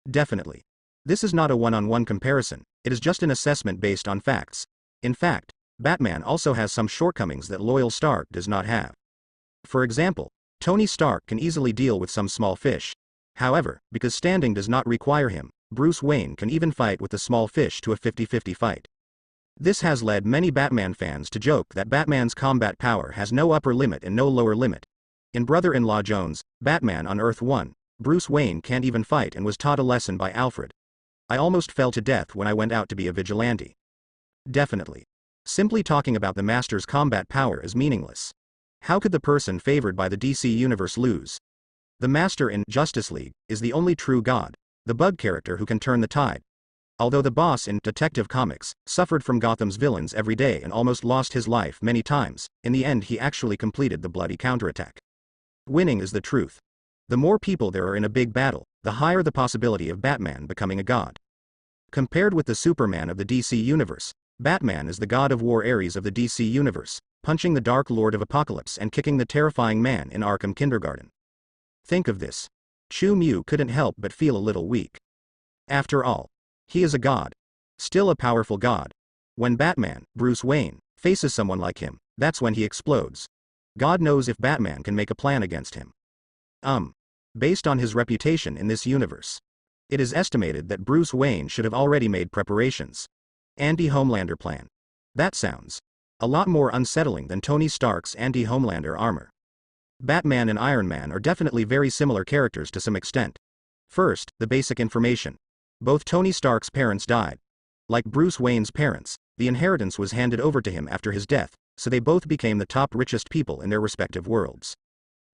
Definitely. This is not a one-on-one comparison, it is just an assessment based on facts. In fact, Batman also has some shortcomings that loyal Stark does not have. For example, Tony Stark can easily deal with some small fish. However, because standing does not require him, Bruce Wayne can even fight with the small fish to a 50-50 fight. This has led many Batman fans to joke that Batman's combat power has no upper limit and no lower limit. In Brother-in-Law Jones, Batman on Earth 1, Bruce Wayne can't even fight and was taught a lesson by Alfred. I almost fell to death when I went out to be a vigilante. Definitely. Simply talking about the Master's combat power is meaningless. How could the person favored by the DC Universe lose? The Master in Justice League is the only true god, the bug character who can turn the tide. Although the boss in Detective Comics suffered from Gotham's villains every day and almost lost his life many times, in the end he actually completed the bloody counterattack. Winning is the truth. The more people there are in a big battle, the higher the possibility of Batman becoming a god. Compared with the Superman of the DC Universe, Batman is the god of war Ares of the DC Universe, punching the Dark Lord of Apocalypse and kicking the terrifying man in Arkham Kindergarten. Think of this. Chu Mew couldn't help but feel a little weak. After all, he is a god. Still a powerful god. When Batman, Bruce Wayne, faces someone like him, that's when he explodes. God knows if Batman can make a plan against him. Based on his reputation in this universe, it is estimated that Bruce Wayne should have already made preparations. Anti-Homelander plan. That sounds a lot more unsettling than Tony Stark's anti-Homelander armor. Batman and Iron Man are definitely very similar characters to some extent. First, the basic information. Both Tony Stark's parents died. Like Bruce Wayne's parents, the inheritance was handed over to him after his death, so they both became the top richest people in their respective worlds.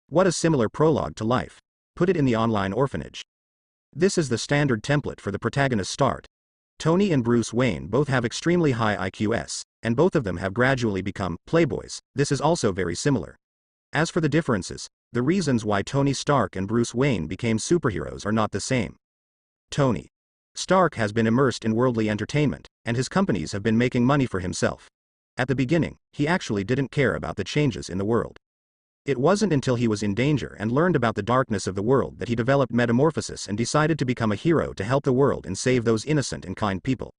What a similar prologue to life. Put it in the online orphanage. This is the standard template for the protagonist's start. Tony and Bruce Wayne both have extremely high IQs, and both of them have gradually become playboys. This is also very similar. As for the differences, the reasons why Tony Stark and Bruce Wayne became superheroes are not the same. Tony Stark has been immersed in worldly entertainment, and his companies have been making money for himself. At the beginning, he actually didn't care about the changes in the world. It wasn't until he was in danger and learned about the darkness of the world that he developed metamorphosis and decided to become a hero to help the world and save those innocent and kind people.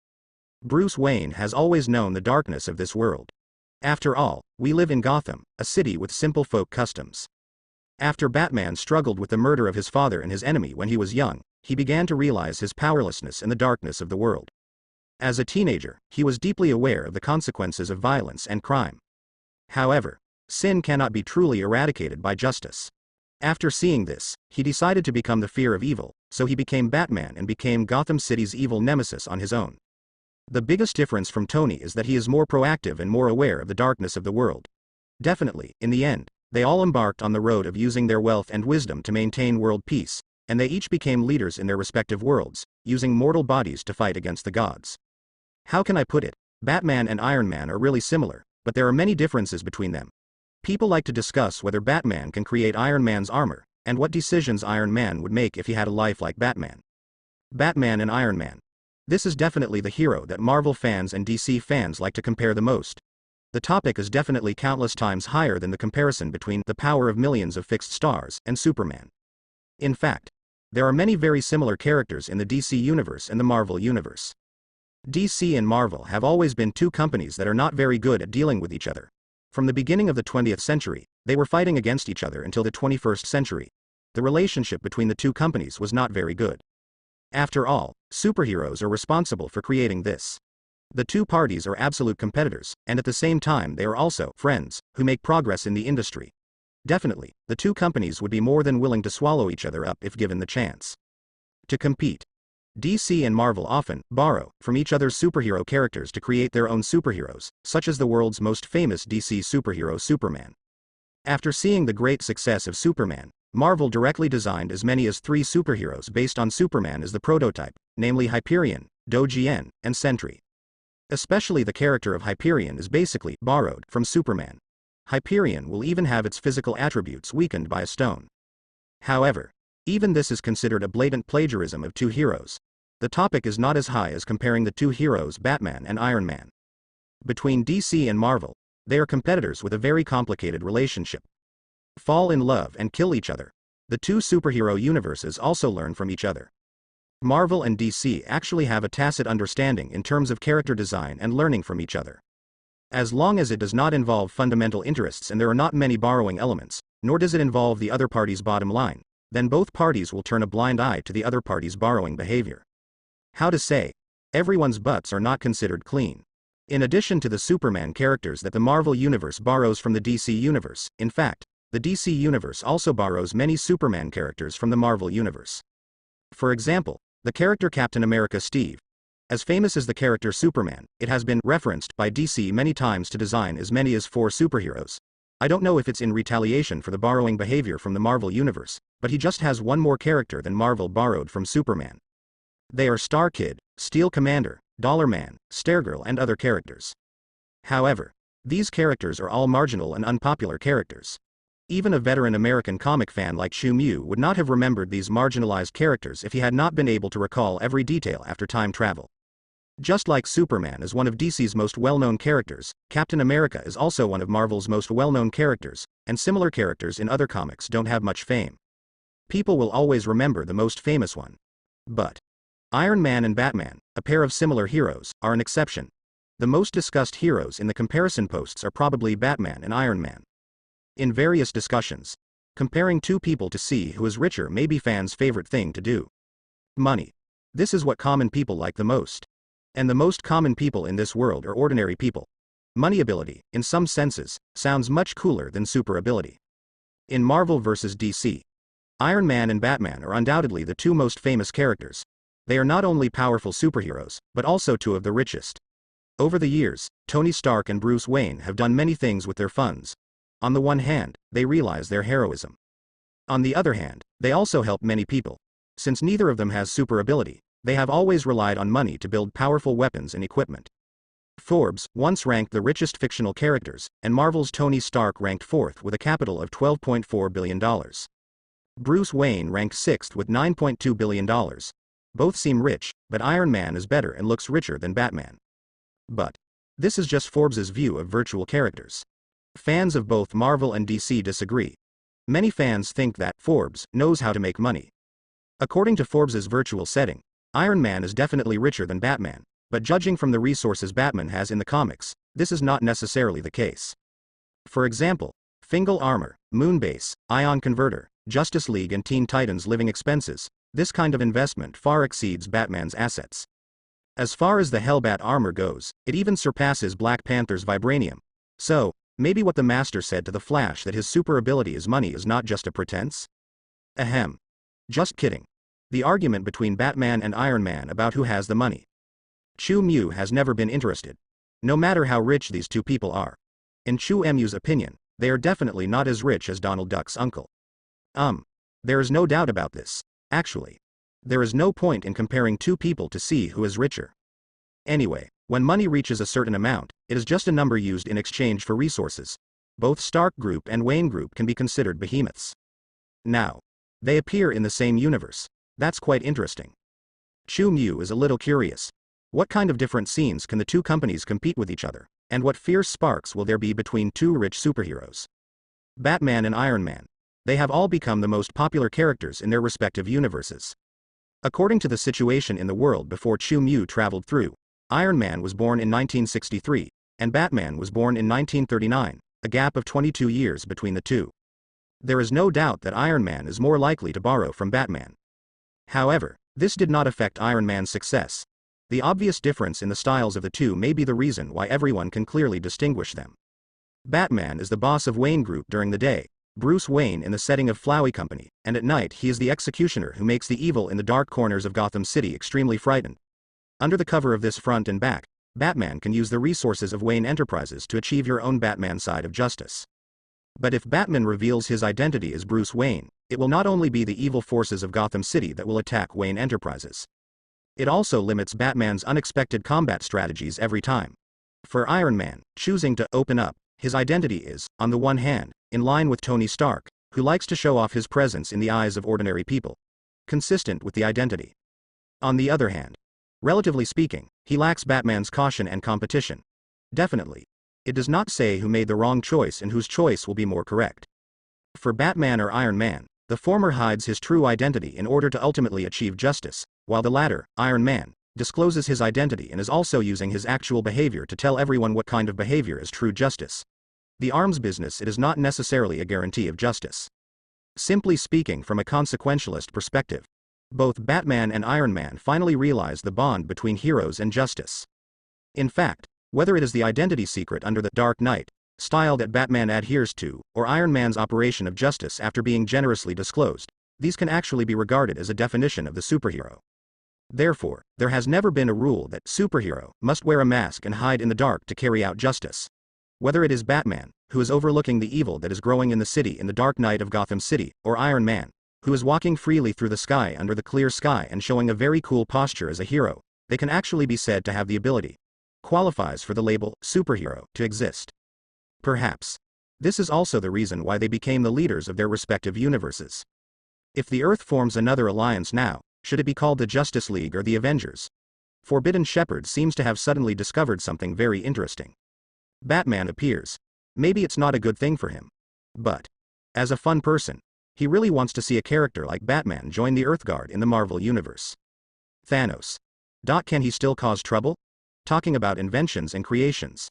Bruce Wayne has always known the darkness of this world. After all, we live in Gotham, a city with simple folk customs. After Batman struggled with the murder of his father and his enemy when he was young, he began to realize his powerlessness and the darkness of the world. As a teenager, he was deeply aware of the consequences of violence and crime. However, sin cannot be truly eradicated by justice. After seeing this, he decided to become the fear of evil, so he became Batman and became Gotham City's evil nemesis on his own. The biggest difference from Tony is that he is more proactive and more aware of the darkness of the world. Definitely, in the end, they all embarked on the road of using their wealth and wisdom to maintain world peace, and they each became leaders in their respective worlds, using mortal bodies to fight against the gods. How can I put it? Batman and Iron Man are really similar, but there are many differences between them. People like to discuss whether Batman can create Iron Man's armor, and what decisions Iron Man would make if he had a life like Batman. Batman and Iron Man. This is definitely the hero that Marvel fans and DC fans like to compare the most. The topic is definitely countless times higher than the comparison between the power of millions of fixed stars and Superman. In fact, there are many very similar characters in the DC universe and the Marvel universe. DC and Marvel have always been two companies that are not very good at dealing with each other. From the beginning of the 20th century, they were fighting against each other until the 21st century. The relationship between the two companies was not very good. After all, superheroes are responsible for creating this. The two parties are absolute competitors, and at the same time they are also friends, who make progress in the industry. Definitely, the two companies would be more than willing to swallow each other up if given the chance. To compete. DC and Marvel often borrow from each other's superhero characters to create their own superheroes, such as the world's most famous DC superhero Superman. After seeing the great success of Superman, Marvel directly designed as many as 3 superheroes based on Superman as the prototype, namely Hyperion, Do-Jien, and Sentry. Especially the character of Hyperion is basically borrowed from Superman. Hyperion will even have its physical attributes weakened by a stone. However, even this is considered a blatant plagiarism of two heroes. The topic is not as high as comparing the two heroes Batman and Iron Man. Between DC and Marvel, they are competitors with a very complicated relationship. Fall in love and kill each other. The two superhero universes also learn from each other. Marvel and DC actually have a tacit understanding in terms of character design and learning from each other. As long as it does not involve fundamental interests and there are not many borrowing elements, nor does it involve the other party's bottom line, then both parties will turn a blind eye to the other party's borrowing behavior. How to say? Everyone's butts are not considered clean. In addition to the Superman characters that the Marvel universe borrows from the DC universe, in fact, the DC universe also borrows many Superman characters from the Marvel universe. For example, the character Captain America Steve. As famous as the character Superman, it has been referenced by DC many times to design as many as 4 superheroes. I don't know if it's in retaliation for the borrowing behavior from the Marvel universe, but he just has one more character than Marvel borrowed from Superman. They are Star Kid, Steel Commander, Dollar Man, Stargirl and other characters. However, these characters are all marginal and unpopular characters. Even a veteran American comic fan like Shu Mu would not have remembered these marginalized characters if he had not been able to recall every detail after time travel. Just like Superman is one of DC's most well-known characters, Captain America is also one of Marvel's most well-known characters, and similar characters in other comics don't have much fame. People will always remember the most famous one. But Iron Man and Batman, a pair of similar heroes, are an exception. The most discussed heroes in the comparison posts are probably Batman and Iron Man. In various discussions, comparing two people to see who is richer may be fans' favorite thing to do. Money. This is what common people like the most. And the most common people in this world are ordinary people. Money ability, in some senses, sounds much cooler than super ability. In Marvel vs. DC, Iron Man and Batman are undoubtedly the two most famous characters. They are not only powerful superheroes, but also two of the richest. Over the years, Tony Stark and Bruce Wayne have done many things with their funds. On the one hand, they realize their heroism. On the other hand, they also help many people. Since neither of them has super ability, they have always relied on money to build powerful weapons and equipment. Forbes once ranked the richest fictional characters, and Marvel's Tony Stark ranked fourth with a capital of $12.4 billion. Bruce Wayne ranked sixth with $9.2 billion. Both seem rich, but Iron Man is better and looks richer than Batman. But this is just Forbes's view of virtual characters. Fans of both Marvel and DC disagree. Many fans think that Forbes knows how to make money. According to Forbes's virtual setting, Iron Man is definitely richer than Batman, but judging from the resources Batman has in the comics, this is not necessarily the case. For example, Fingal armor, Moonbase, Ion Converter, Justice League and Teen Titans living expenses, this kind of investment far exceeds Batman's assets. As far as the Hellbat armor goes, it even surpasses Black Panther's vibranium. So, maybe what the Master said to the Flash that his super ability is money is not just a pretense? Ahem. Just kidding. The argument between Batman and Iron Man about who has the money. Chu Mu has never been interested. No matter how rich these two people are. In Chu Mu's opinion, they are definitely not as rich as Donald Duck's uncle. There is no doubt about this. Actually, there is no point in comparing two people to see who is richer. Anyway, when money reaches a certain amount, it is just a number used in exchange for resources. Both Stark Group and Wayne Group can be considered behemoths. Now, they appear in the same universe. That's quite interesting. Chu Mu is a little curious. What kind of different scenes can the two companies compete with each other, and what fierce sparks will there be between two rich superheroes? Batman and Iron Man. They have all become the most popular characters in their respective universes. According to the situation in the world before Chu Mu traveled through, Iron Man was born in 1963, and Batman was born in 1939, a gap of 22 years between the two. There is no doubt that Iron Man is more likely to borrow from Batman. However, this did not affect Iron Man's success. The obvious difference in the styles of the two may be the reason why everyone can clearly distinguish them. Batman is the boss of Wayne Group during the day, Bruce Wayne in the setting of Flowey Company, and at night he is the executioner who makes the evil in the dark corners of Gotham City extremely frightened. Under the cover of this front and back, Batman can use the resources of Wayne Enterprises to achieve your own Batman side of justice. But if Batman reveals his identity as Bruce Wayne, it will not only be the evil forces of Gotham City that will attack Wayne Enterprises. It also limits Batman's unexpected combat strategies every time. For Iron Man, choosing to open up his identity is, on the one hand, in line with Tony Stark, who likes to show off his presence in the eyes of ordinary people, consistent with the identity. On the other hand, relatively speaking, he lacks Batman's caution and competition. Definitely. It does not say who made the wrong choice and whose choice will be more correct. For Batman or Iron Man, the former hides his true identity in order to ultimately achieve justice, while the latter, Iron Man, discloses his identity and is also using his actual behavior to tell everyone what kind of behavior is true justice. The arms business, it is not necessarily a guarantee of justice. Simply speaking, from a consequentialist perspective, both Batman and Iron Man finally realize the bond between heroes and justice. In fact, whether it is the identity secret under the Dark Knight style that Batman adheres to, or Iron Man's operation of justice after being generously disclosed, these can actually be regarded as a definition of the superhero. Therefore, there has never been a rule that superhero must wear a mask and hide in the dark to carry out justice. Whether it is Batman, who is overlooking the evil that is growing in the city in the Dark Knight of Gotham City, or Iron Man, who is walking freely through the sky under the clear sky and showing a very cool posture as a hero, they can actually be said to have the ability, qualifies for the label superhero, to exist. Perhaps this is also the reason why they became the leaders of their respective universes. If the Earth forms another alliance now, should it be called the Justice League or the Avengers? Forbidden Shepherd seems to have suddenly discovered something very interesting. Batman appears. Maybe it's not a good thing for him. But, as a fun person, he really wants to see a character like Batman join the Earthguard in the Marvel Universe. Thanos. Can he still cause trouble? Talking about inventions and creations.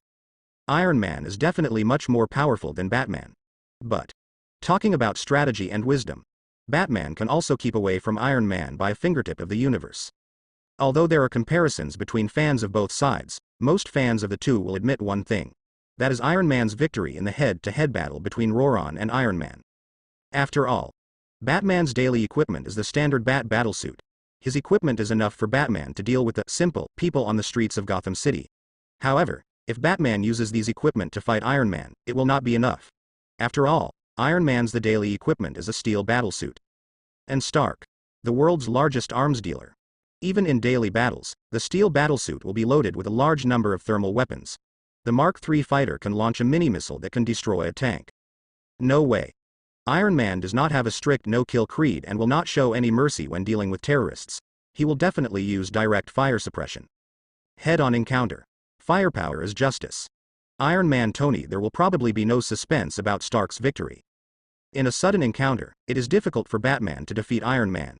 Iron Man is definitely much more powerful than Batman. But, talking about strategy and wisdom, Batman can also keep away from Iron Man by a fingertip of the universe. Although there are comparisons between fans of both sides, most fans of the two will admit one thing. That is Iron Man's victory in the head-to-head battle between Roron and Iron Man. After all, Batman's daily equipment is the standard Bat battlesuit. His equipment is enough for Batman to deal with the simple people on the streets of Gotham City. However, if Batman uses these equipment to fight Iron Man, it will not be enough. After all, Iron Man's daily equipment is a steel battlesuit. And Stark, the world's largest arms dealer. Even in daily battles, the steel battlesuit will be loaded with a large number of thermal weapons. The Mark III fighter can launch a mini-missile that can destroy a tank. No way. Iron Man does not have a strict no-kill creed and will not show any mercy when dealing with terrorists. He will definitely use direct fire suppression. Head-on encounter. Firepower is justice. Iron Man Tony, there will probably be no suspense about Stark's victory. In a sudden encounter, it is difficult for Batman to defeat Iron Man.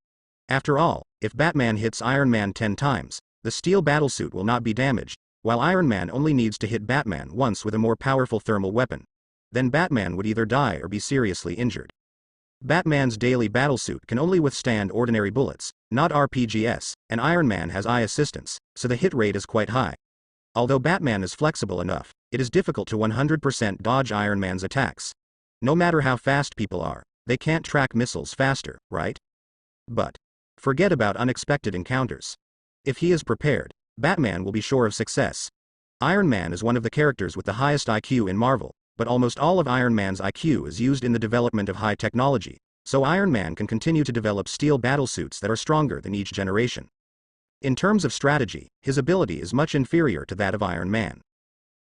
After all, if Batman hits Iron Man 10 times, the steel battlesuit will not be damaged, while Iron Man only needs to hit Batman once with a more powerful thermal weapon. Then Batman would either die or be seriously injured. Batman's daily battlesuit can only withstand ordinary bullets, not RPGs, and Iron Man has eye assistance, so the hit rate is quite high. Although Batman is flexible enough, it is difficult to 100% dodge Iron Man's attacks. No matter how fast people are, they can't track missiles faster, right? But forget about unexpected encounters. If he is prepared, Batman will be sure of success. Iron Man is one of the characters with the highest IQ in Marvel, but almost all of Iron Man's IQ is used in the development of high technology, so Iron Man can continue to develop steel battlesuits that are stronger than each generation. In terms of strategy, his ability is much inferior to that of Iron Man.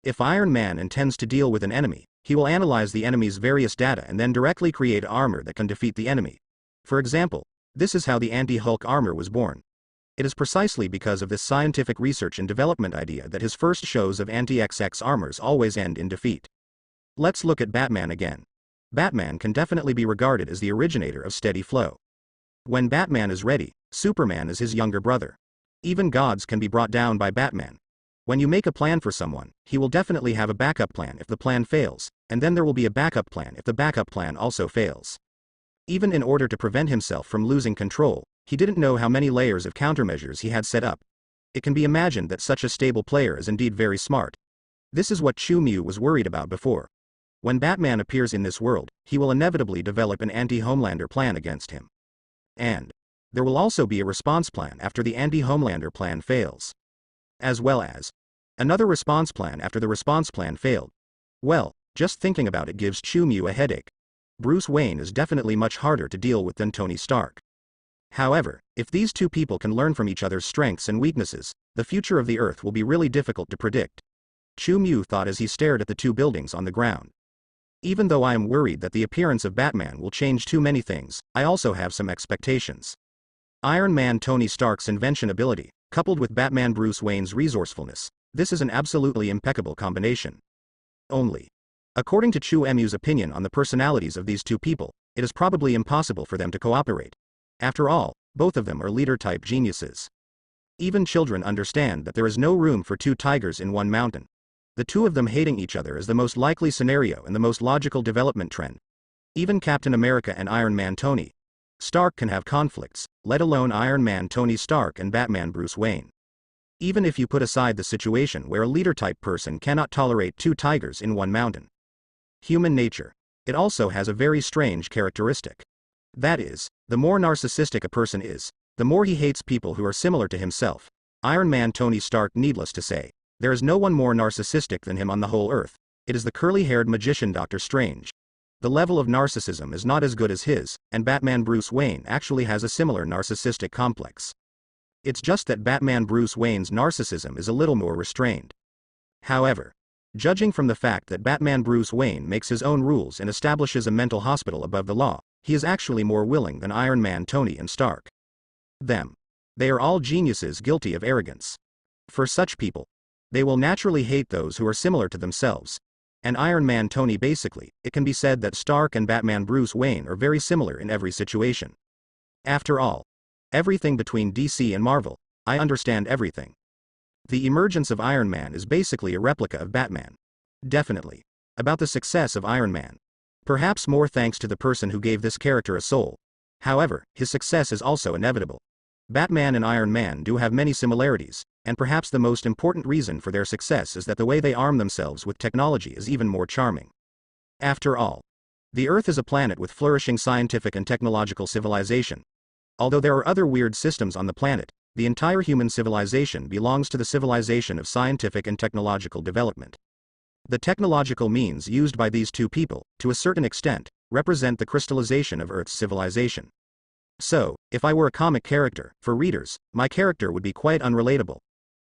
If Iron Man intends to deal with an enemy, he will analyze the enemy's various data and then directly create armor that can defeat the enemy. For example, this is how the anti-Hulk armor was born. It is precisely because of this scientific research and development idea that his first shows of anti-XX armors always end in defeat. Let's look at Batman again. Batman can definitely be regarded as the originator of steady flow. When Batman is ready, Superman is his younger brother. Even gods can be brought down by Batman. When you make a plan for someone, he will definitely have a backup plan if the plan fails, and then there will be a backup plan if the backup plan also fails. Even in order to prevent himself from losing control, he didn't know how many layers of countermeasures he had set up. It can be imagined that such a stable player is indeed very smart. This is what Chu-Mu was worried about before. When Batman appears in this world, he will inevitably develop an anti-Homelander plan against him. And there will also be a response plan after the anti-Homelander plan fails. As well as another response plan after the response plan failed. Well, just thinking about it gives Chu-Mu a headache. Bruce Wayne is definitely much harder to deal with than Tony Stark. However, if these two people can learn from each other's strengths and weaknesses, the future of the Earth will be really difficult to predict. Chu-Mu thought as he stared at the two buildings on the ground. Even though I am worried that the appearance of Batman will change too many things, I also have some expectations. Iron Man Tony Stark's invention ability, coupled with Batman Bruce Wayne's resourcefulness, this is an absolutely impeccable combination. Only, according to Chu-Mu's opinion on the personalities of these two people, it is probably impossible for them to cooperate. After all, both of them are leader-type geniuses. Even children understand that there is no room for two tigers in one mountain. The two of them hating each other is the most likely scenario and the most logical development trend. Even Captain America and Iron Man Tony Stark can have conflicts, let alone Iron Man Tony Stark and Batman Bruce Wayne. Even if you put aside the situation where a leader-type person cannot tolerate two tigers in one mountain. Human nature. It also has a very strange characteristic. That is, the more narcissistic a person is, the more he hates people who are similar to himself. Iron Man Tony Stark, needless to say, there is no one more narcissistic than him on the whole earth. It is the curly-haired magician Dr. Strange. The level of narcissism is not as good as his, and Batman Bruce Wayne actually has a similar narcissistic complex. It's just that Batman Bruce Wayne's narcissism is a little more restrained. However, judging from the fact that Batman Bruce Wayne makes his own rules and establishes a mental hospital above the law, he is actually more willing than Iron Man Tony and Stark. They are all geniuses guilty of arrogance. For such people, they will naturally hate those who are similar to themselves. And Iron Man Tony, basically, it can be said that Stark and Batman Bruce Wayne are very similar in every situation. After all, everything between DC and Marvel, I understand everything. The emergence of Iron Man is basically a replica of Batman. Definitely. About the success of Iron Man. Perhaps more thanks to the person who gave this character a soul. However, his success is also inevitable. Batman and Iron Man do have many similarities, and perhaps the most important reason for their success is that the way they arm themselves with technology is even more charming. After all, the Earth is a planet with flourishing scientific and technological civilization. Although there are other weird systems on the planet, the entire human civilization belongs to the civilization of scientific and technological development. The technological means used by these two people, to a certain extent, represent the crystallization of Earth's civilization. So, if I were a comic character, for readers, my character would be quite unrelatable.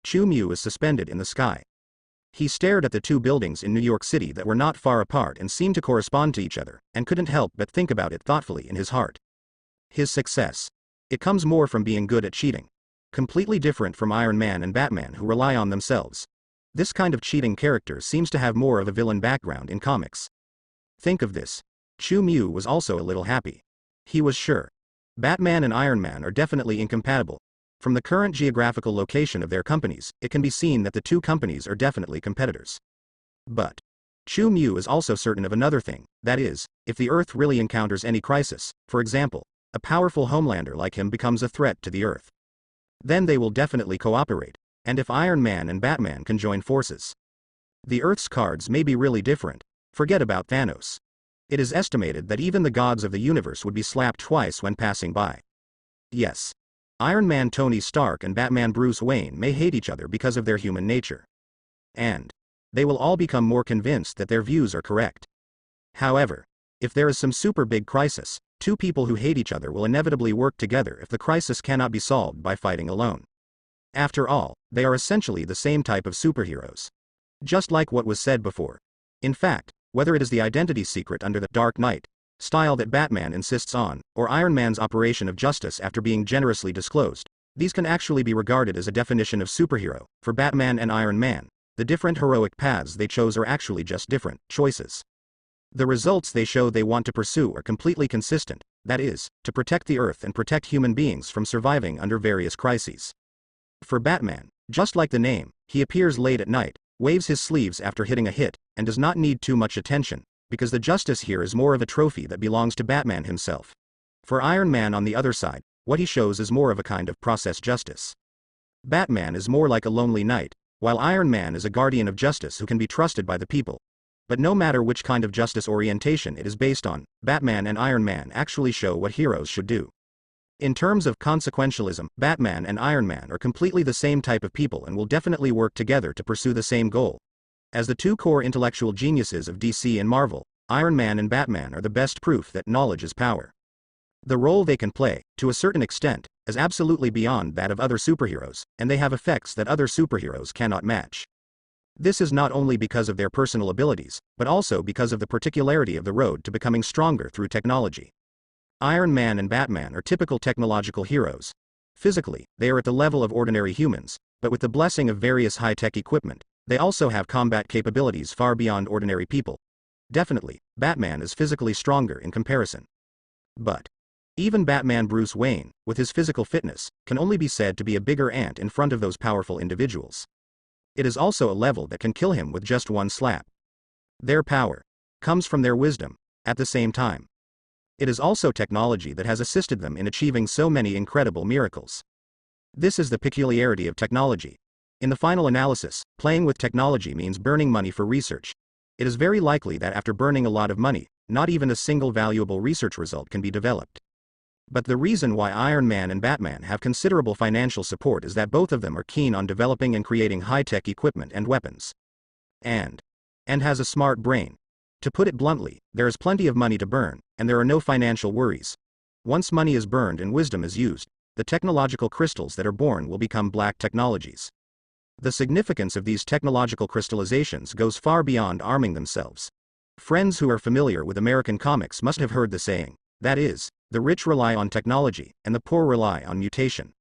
Chu Mu is suspended in the sky. He stared at the two buildings in New York City that were not far apart and seemed to correspond to each other, and couldn't help but think about it thoughtfully in his heart. His success. It comes more from being good at cheating. Completely different from Iron Man and Batman, who rely on themselves. This kind of cheating character seems to have more of a villain background in comics. Think of this. Chu Mu was also a little happy. He was sure. Batman and Iron Man are definitely incompatible. From the current geographical location of their companies, it can be seen that the two companies are definitely competitors. But Chu Mu is also certain of another thing, that is, if the Earth really encounters any crisis, for example, a powerful homelander like him becomes a threat to the Earth, then they will definitely cooperate, and if Iron Man and Batman can join forces. The Earth's cards may be really different. Forget about Thanos. It is estimated that even the gods of the universe would be slapped twice when passing by. Yes. Iron Man Tony Stark and Batman Bruce Wayne may hate each other because of their human nature. And they will all become more convinced that their views are correct. However, if there is some super big crisis, two people who hate each other will inevitably work together if the crisis cannot be solved by fighting alone. After all, they are essentially the same type of superheroes. Just like what was said before. In fact, whether it is the identity secret under the Dark Knight style that Batman insists on, or Iron Man's operation of justice after being generously disclosed, these can actually be regarded as a definition of superhero. For Batman and Iron Man, the different heroic paths they chose are actually just different choices. The results they show they want to pursue are completely consistent, that is, to protect the Earth and protect human beings from surviving under various crises. For Batman, just like the name, he appears late at night, waves his sleeves after hitting a hit, and does not need too much attention, because the justice here is more of a trophy that belongs to Batman himself. For Iron Man on the other side, what he shows is more of a kind of process justice. Batman is more like a lonely knight, while Iron Man is a guardian of justice who can be trusted by the people. But no matter which kind of justice orientation it is based on, Batman and Iron Man actually show what heroes should do. In terms of consequentialism, Batman and Iron Man are completely the same type of people and will definitely work together to pursue the same goal. As the two core intellectual geniuses of DC and Marvel, Iron Man and Batman are the best proof that knowledge is power. The role they can play, to a certain extent, is absolutely beyond that of other superheroes, and they have effects that other superheroes cannot match. This is not only because of their personal abilities, but also because of the particularity of the road to becoming stronger through technology. Iron Man and Batman are typical technological heroes. Physically, they are at the level of ordinary humans, but with the blessing of various high-tech equipment, they also have combat capabilities far beyond ordinary people. Definitely, Batman is physically stronger in comparison. But even Batman Bruce Wayne, with his physical fitness, can only be said to be a bigger ant in front of those powerful individuals. It is also a level that can kill him with just one slap. Their power comes from their wisdom, at the same time. It is also technology that has assisted them in achieving so many incredible miracles. This is the peculiarity of technology. In the final analysis, playing with technology means burning money for research. It is very likely that after burning a lot of money, not even a single valuable research result can be developed. But the reason why Iron Man and Batman have considerable financial support is that both of them are keen on developing and creating high-tech equipment and weapons. And has a smart brain. To put it bluntly, there is plenty of money to burn, and there are no financial worries. Once money is burned and wisdom is used, the technological crystals that are born will become black technologies. The significance of these technological crystallizations goes far beyond arming themselves. Friends who are familiar with American comics must have heard the saying, that is, the rich rely on technology, and the poor rely on mutation.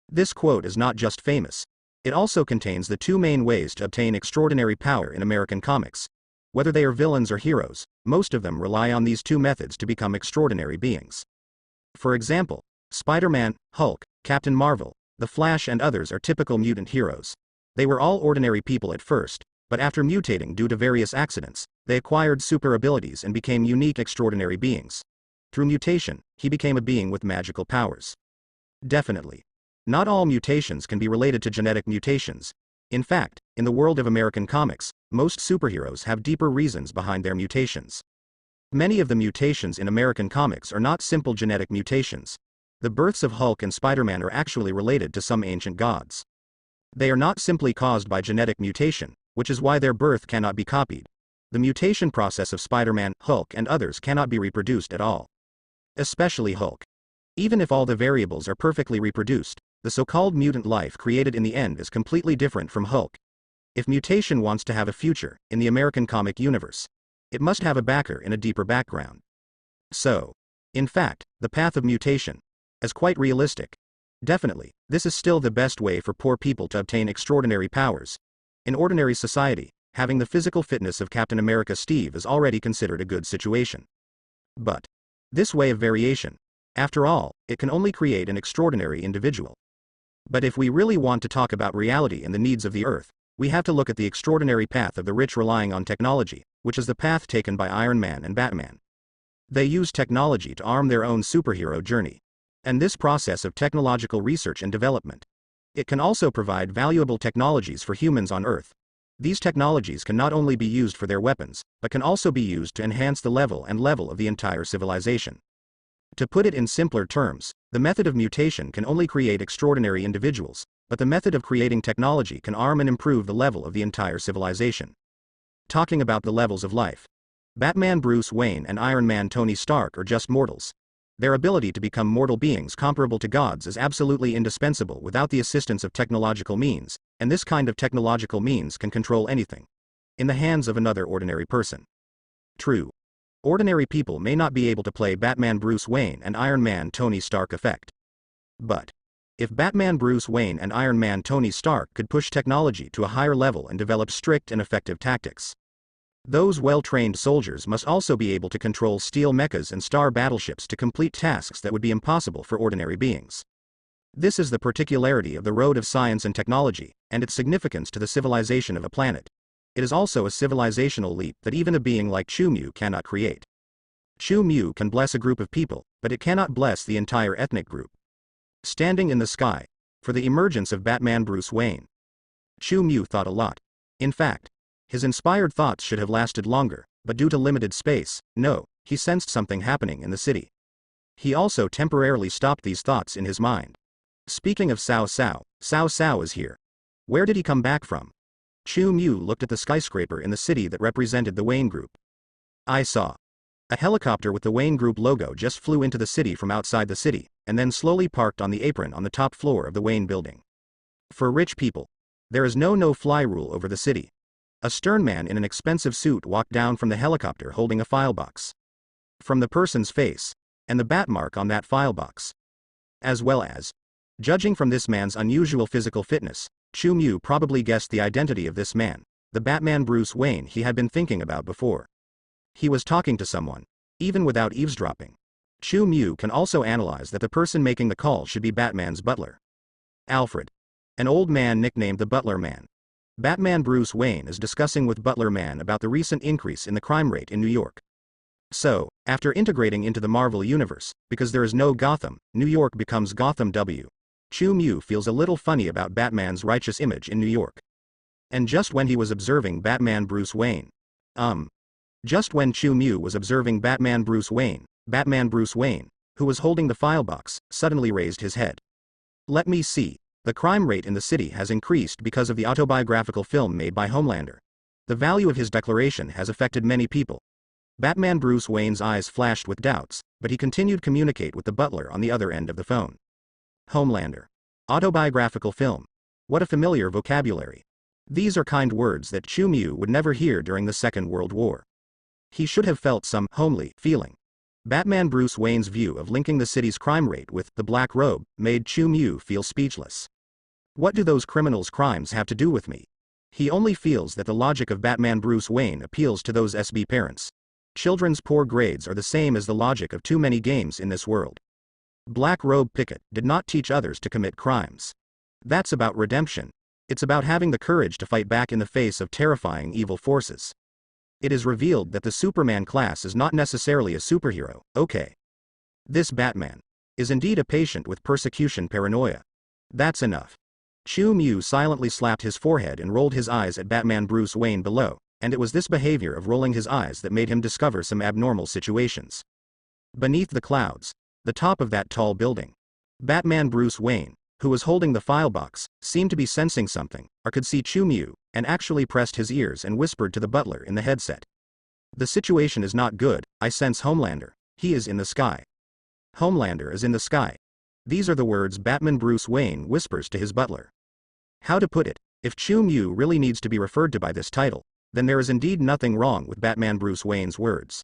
This quote is not just famous. It also contains the two main ways to obtain extraordinary power in American comics. Whether they are villains or heroes, most of them rely on these two methods to become extraordinary beings. For example, Spider-Man, Hulk, Captain Marvel, The Flash and others are typical mutant heroes. They were all ordinary people at first, but after mutating due to various accidents, they acquired super abilities and became unique extraordinary beings. Through mutation, he became a being with magical powers. Definitely. Not all mutations can be related to genetic mutations. In fact, in the world of American comics, most superheroes have deeper reasons behind their mutations. Many of the mutations in American comics are not simple genetic mutations. The births of Hulk and Spider-Man are actually related to some ancient gods. They are not simply caused by genetic mutation, which is why their birth cannot be copied. The mutation process of Spider-Man, Hulk, and others cannot be reproduced at all. Especially Hulk. Even if all the variables are perfectly reproduced, the so-called mutant life created in the end is completely different from Hulk. If mutation wants to have a future in the American comic universe, it must have a backer in a deeper background. So, in fact, the path of mutation is quite realistic. Definitely, this is still the best way for poor people to obtain extraordinary powers. In ordinary society, having the physical fitness of Captain America Steve is already considered a good situation. But this way of variation, after all, it can only create an extraordinary individual. But if we really want to talk about reality and the needs of the Earth, we have to look at the extraordinary path of the rich relying on technology, which is the path taken by Iron Man and Batman. They use technology to arm their own superhero journey. And this process of technological research and development, it can also provide valuable technologies for humans on Earth. These technologies can not only be used for their weapons, but can also be used to enhance the level of the entire civilization. To put it in simpler terms, the method of mutation can only create extraordinary individuals, but the method of creating technology can arm and improve the level of the entire civilization. Talking about the levels of life, Batman Bruce Wayne and Iron Man Tony Stark are just mortals. Their ability to become mortal beings comparable to gods is absolutely indispensable without the assistance of technological means, and this kind of technological means can control anything in the hands of another ordinary person. True. Ordinary people may not be able to play Batman Bruce Wayne and Iron Man Tony Stark effect. But if Batman Bruce Wayne and Iron Man Tony Stark could push technology to a higher level and develop strict and effective tactics, those well-trained soldiers must also be able to control steel mechas and star battleships to complete tasks that would be impossible for ordinary beings. This is the particularity of the road of science and technology, and its significance to the civilization of a planet. It is also a civilizational leap that even a being like Chu-Mu cannot create. Chu-Mu can bless a group of people, but it cannot bless the entire ethnic group. Standing in the sky, for the emergence of Batman Bruce Wayne. Chu-Mu thought a lot. In fact, his inspired thoughts should have lasted longer, but due to limited space, he sensed something happening in the city. He also temporarily stopped these thoughts in his mind. Speaking of Cao Cao is here. Where did he come back from? Chu-Mu looked at the skyscraper in the city that represented the Wayne Group. I saw. A helicopter with the Wayne Group logo just flew into the city from outside the city, and then slowly parked on the apron on the top floor of the Wayne building. For rich people, there is no no-fly rule over the city. A stern man in an expensive suit walked down from the helicopter holding a file box. From the person's face, and the bat mark on that file box, as well as, judging from this man's unusual physical fitness, Chu-Mu probably guessed the identity of this man, the Batman Bruce Wayne he had been thinking about before. He was talking to someone, even without eavesdropping. Chu-Mu can also analyze that the person making the call should be Batman's butler. Alfred. An old man nicknamed the Butler Man. Batman Bruce Wayne is discussing with Butler Man about the recent increase in the crime rate in New York. So, after integrating into the Marvel universe, because there is no Gotham, New York becomes Gotham W. Chu-Mu feels a little funny about Batman's righteous image in New York. And just when he was observing Batman Bruce Wayne, just when Chu-Mu was observing Batman Bruce Wayne, who was holding the file box, suddenly raised his head. Let me see. The crime rate in the city has increased because of the autobiographical film made by Homelander. The value of his declaration has affected many people. Batman Bruce Wayne's eyes flashed with doubts, but he continued to communicate with the butler on the other end of the phone. Homelander. Autobiographical film. What a familiar vocabulary. These are kind words that Chu-Mu would never hear during the Second World War. He should have felt some homely feeling. Batman Bruce Wayne's view of linking the city's crime rate with the Black Robe made Chu-Mu feel speechless. What do those criminals' crimes have to do with me? He only feels that the logic of Batman Bruce Wayne appeals to those SB parents. Children's poor grades are the same as the logic of too many games in this world. Black Robe Pickett did not teach others to commit crimes. That's about redemption. It's about having the courage to fight back in the face of terrifying evil forces. It is revealed that the Superman class is not necessarily a superhero, okay. This Batman is indeed a patient with persecution paranoia. That's enough. Chu-Mu silently slapped his forehead and rolled his eyes at Batman Bruce Wayne below, and it was this behavior of rolling his eyes that made him discover some abnormal situations. Beneath the clouds, the top of that tall building, Batman Bruce Wayne, who was holding the file box, seemed to be sensing something, or could see Chu Mew, and actually pressed his ears and whispered to the butler in the headset. "The situation is not good, I sense Homelander. He is in the sky. Homelander is in the sky." These are the words Batman Bruce Wayne whispers to his butler. How to put it, if Chu Mew really needs to be referred to by this title, then there is indeed nothing wrong with Batman Bruce Wayne's words.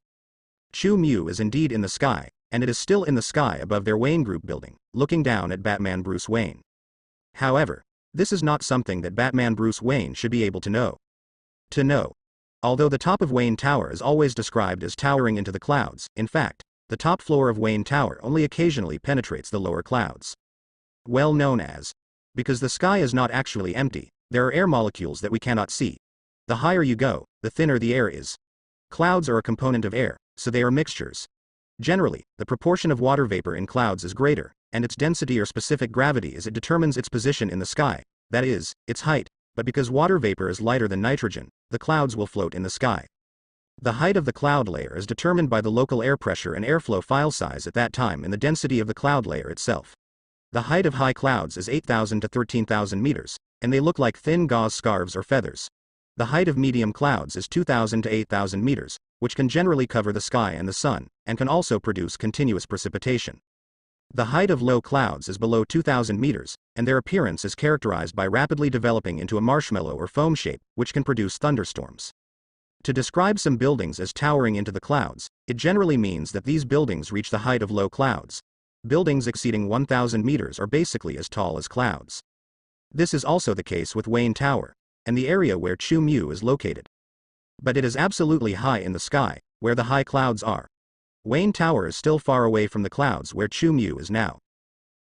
Chu Mew is indeed in the sky, and it is still in the sky above their Wayne Group building, looking down at Batman Bruce Wayne. However, this is not something that Batman Bruce Wayne should be able to know. Although the top of Wayne Tower is always described as towering into the clouds, in fact, the top floor of Wayne Tower only occasionally penetrates the lower clouds. Well known as, because the sky is not actually empty, there are air molecules that we cannot see. The higher you go, the thinner the air is. Clouds are a component of air, so they are mixtures. Generally, the proportion of water vapor in clouds is greater, and its density or specific gravity as it determines its position in the sky, that is, its height, but because water vapor is lighter than nitrogen, the clouds will float in the sky. The height of the cloud layer is determined by the local air pressure and airflow file size at that time and the density of the cloud layer itself. The height of high clouds is 8,000 to 13,000 meters, and they look like thin gauze scarves or feathers. The height of medium clouds is 2,000 to 8,000 meters, which can generally cover the sky and the sun, and can also produce continuous precipitation. The height of low clouds is below 2,000 meters, and their appearance is characterized by rapidly developing into a marshmallow or foam shape, which can produce thunderstorms. To describe some buildings as towering into the clouds, it generally means that these buildings reach the height of low clouds. Buildings exceeding 1,000 meters are basically as tall as clouds. This is also the case with Wayne Tower, and the area where Chu Mew is located. But it is absolutely high in the sky, where the high clouds are. Wayne Tower is still far away from the clouds where Chu Mew is now.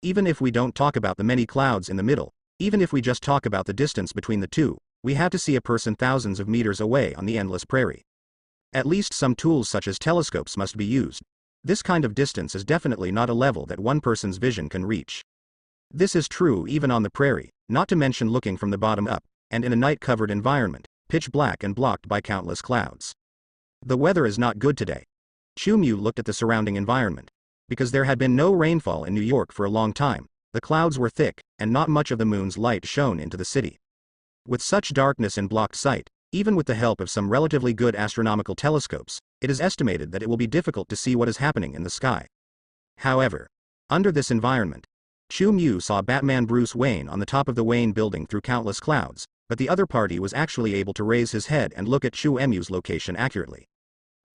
Even if we don't talk about the many clouds in the middle, even if we just talk about the distance between the two, we have to see a person thousands of meters away on the endless prairie. At least some tools such as telescopes must be used. This kind of distance is definitely not a level that one person's vision can reach. This is true even on the prairie, not to mention looking from the bottom up, and in a night-covered environment, pitch black and blocked by countless clouds. The weather is not good today. Chu Mew looked at the surrounding environment. Because there had been no rainfall in New York for a long time, the clouds were thick, and not much of the moon's light shone into the city. With such darkness and blocked sight, even with the help of some relatively good astronomical telescopes, it is estimated that it will be difficult to see what is happening in the sky. However, under this environment, Chu Mew saw Batman Bruce Wayne on the top of the Wayne building through countless clouds, but the other party was actually able to raise his head and look at Chu Mew's location accurately.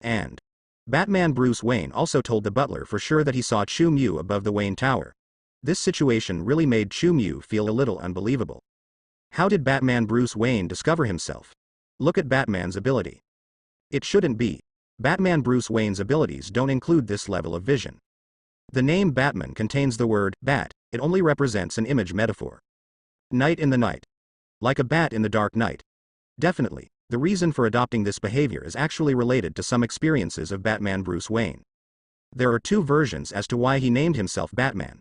And Batman Bruce Wayne also told the butler for sure that he saw Chu Mew above the Wayne Tower. This situation really made Chu Mew feel a little unbelievable. How did Batman Bruce Wayne discover himself? Look at Batman's ability. It shouldn't be. Batman Bruce Wayne's abilities don't include this level of vision. The name Batman contains the word bat, it only represents an image metaphor. Night in the night. Like a bat in the dark night. Definitely, the reason for adopting this behavior is actually related to some experiences of Batman Bruce Wayne. There are two versions as to why he named himself Batman.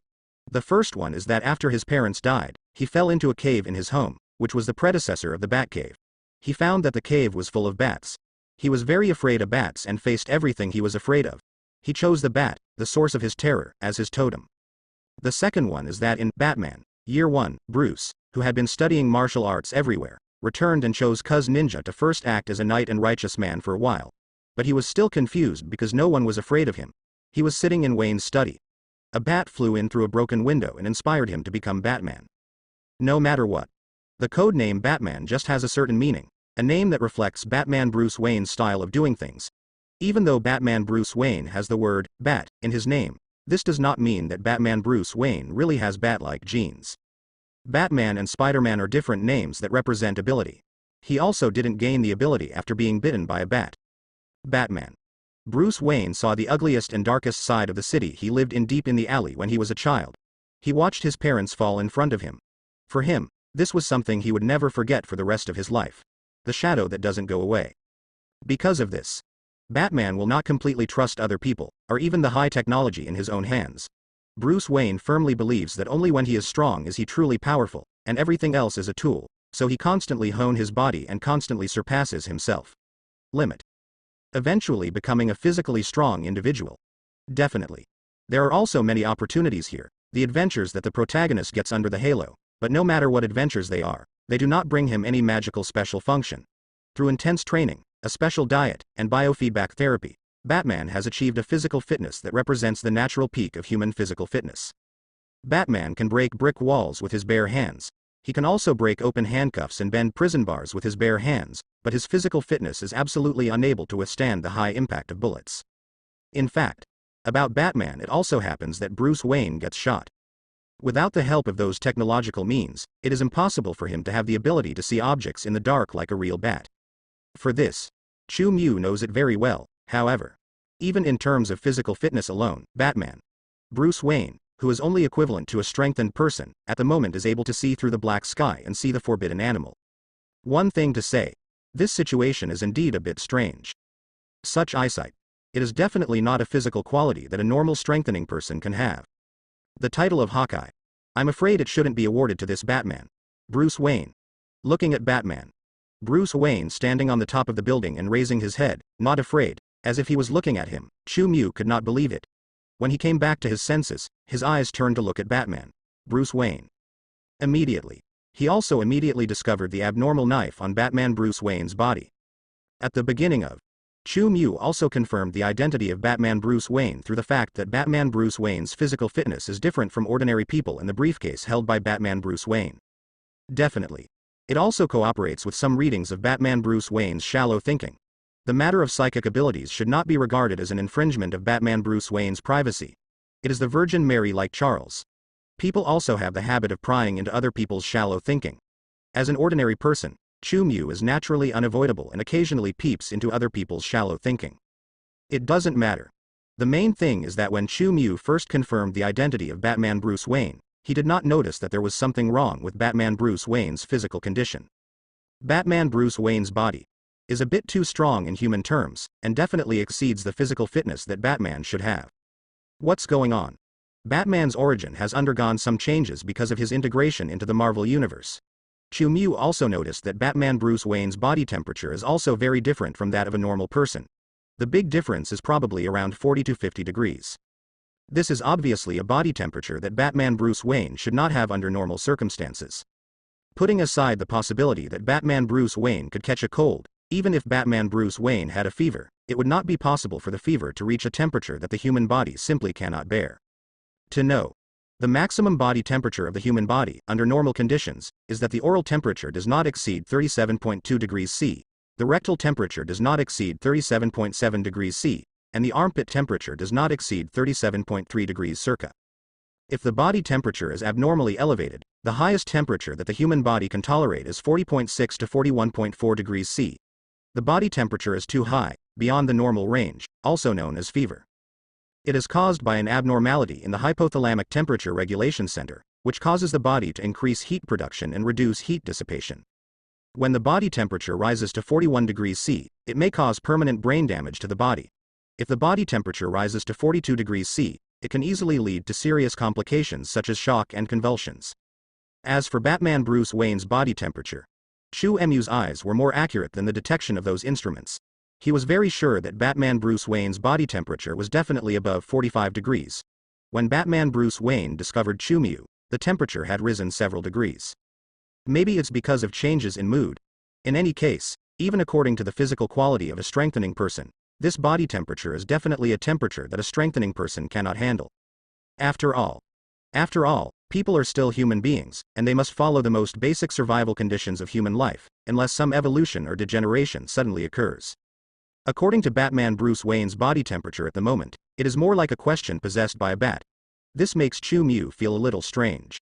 The first one is that after his parents died, he fell into a cave in his home, which was the predecessor of the Batcave. He found that the cave was full of bats. He was very afraid of bats and faced everything he was afraid of. He chose the bat, the source of his terror, as his totem. The second one is that in Batman, Year 1, Bruce, who had been studying martial arts everywhere, returned and chose Cuz Ninja to first act as a knight and righteous man for a while. But he was still confused because no one was afraid of him. He was sitting in Wayne's study. A bat flew in through a broken window and inspired him to become Batman. No matter what. The code name Batman just has a certain meaning, a name that reflects Batman Bruce Wayne's style of doing things. Even though Batman Bruce Wayne has the word bat in his name, this does not mean that Batman Bruce Wayne really has bat-like genes. Batman and Spider-Man are different names that represent ability. He also didn't gain the ability after being bitten by a bat. Batman. Bruce Wayne saw the ugliest and darkest side of the city he lived in deep in the alley when he was a child. He watched his parents fall in front of him. For him, this was something he would never forget for the rest of his life. The shadow that doesn't go away. Because of this, Batman will not completely trust other people, or even the high technology in his own hands. Bruce Wayne firmly believes that only when he is strong is he truly powerful, and everything else is a tool, so he constantly hones his body and constantly surpasses himself. Limit. Eventually becoming a physically strong individual. Definitely. There are also many opportunities here. the adventures that the protagonist gets under the halo, but no matter what adventures they are, they do not bring him any magical special function. Through intense training, a special diet, and biofeedback therapy, Batman has achieved a physical fitness that represents the natural peak of human physical fitness. Batman can break brick walls with his bare hands. He can also break open handcuffs and bend prison bars with his bare hands, but his physical fitness is absolutely unable to withstand the high impact of bullets. In fact, about Batman, it also happens that Bruce Wayne gets shot. Without the help of those technological means, it is impossible for him to have the ability to see objects in the dark like a real bat. For this, Chu Mu knows it very well. However, even in terms of physical fitness alone, Bruce Wayne, who is only equivalent to a strengthened person, at the moment is able to see through the black sky and see the forbidden animal. One thing to say, this situation is indeed a bit strange. Such eyesight. It is definitely not a physical quality that a normal strengthening person can have. The title of Hawkeye. I'm afraid it shouldn't be awarded to this Batman. Bruce Wayne. Looking at Batman. Bruce Wayne standing on the top of the building and raising his head, not afraid, as if he was looking at him. Chu Mu could not believe it. When he came back to his senses, his eyes turned to look at Batman. Bruce Wayne. Immediately. He also immediately discovered the abnormal knife on Batman Bruce Wayne's body. At the beginning of, Chu Mu also confirmed the identity of Batman Bruce Wayne through the fact that Batman Bruce Wayne's physical fitness is different from ordinary people in the briefcase held by Batman Bruce Wayne. Definitely. It also cooperates with some readings of Batman Bruce Wayne's shallow thinking. The matter of psychic abilities should not be regarded as an infringement of Batman Bruce Wayne's privacy. It is the Virgin Mary like Charles. People also have the habit of prying into other people's shallow thinking. As an ordinary person, Chu Mu is naturally unavoidable and occasionally peeps into other people's shallow thinking. It doesn't matter. The main thing is that when Chu Mu first confirmed the identity of Batman Bruce Wayne, he did not notice that there was something wrong with Batman Bruce Wayne's physical condition. Batman Bruce Wayne's body is a bit too strong in human terms, and definitely exceeds the physical fitness that Batman should have. What's going on? Batman's origin has undergone some changes because of his integration into the Marvel Universe. Chu Mu also noticed that Batman Bruce Wayne's body temperature is also very different from that of a normal person. The big difference is probably around 40 to 50 degrees. This is obviously a body temperature that Batman Bruce Wayne should not have under normal circumstances. Putting aside the possibility that Batman Bruce Wayne could catch a cold, even if Batman Bruce Wayne had a fever, it would not be possible for the fever to reach a temperature that the human body simply cannot bear. To know the maximum body temperature of the human body, under normal conditions, is that the oral temperature does not exceed 37.2 degrees C, the rectal temperature does not exceed 37.7 degrees C, and the armpit temperature does not exceed 37.3 degrees circa. If the body temperature is abnormally elevated, the highest temperature that the human body can tolerate is 40.6 to 41.4 degrees C. The body temperature is too high, beyond the normal range, also known as fever. It is caused by an abnormality in the hypothalamic temperature regulation center, which causes the body to increase heat production and reduce heat dissipation. When the body temperature rises to 41 degrees C, it may cause permanent brain damage to the body. If the body temperature rises to 42 degrees C, it can easily lead to serious complications such as shock and convulsions. As for Batman Bruce Wayne's body temperature, Chu Mu's eyes were more accurate than the detection of those instruments. He was very sure that Batman Bruce Wayne's body temperature was definitely above 45 degrees. When Batman Bruce Wayne discovered Chu Mu, the temperature had risen several degrees. Maybe it's because of changes in mood. In any case, even according to the physical quality of a strengthening person, this body temperature is definitely a temperature that a strengthening person cannot handle. After all, people are still human beings, and they must follow the most basic survival conditions of human life, unless some evolution or degeneration suddenly occurs. According to Batman Bruce Wayne's body temperature at the moment, it is more like a question possessed by a bat. This makes Chu Mu feel a little strange.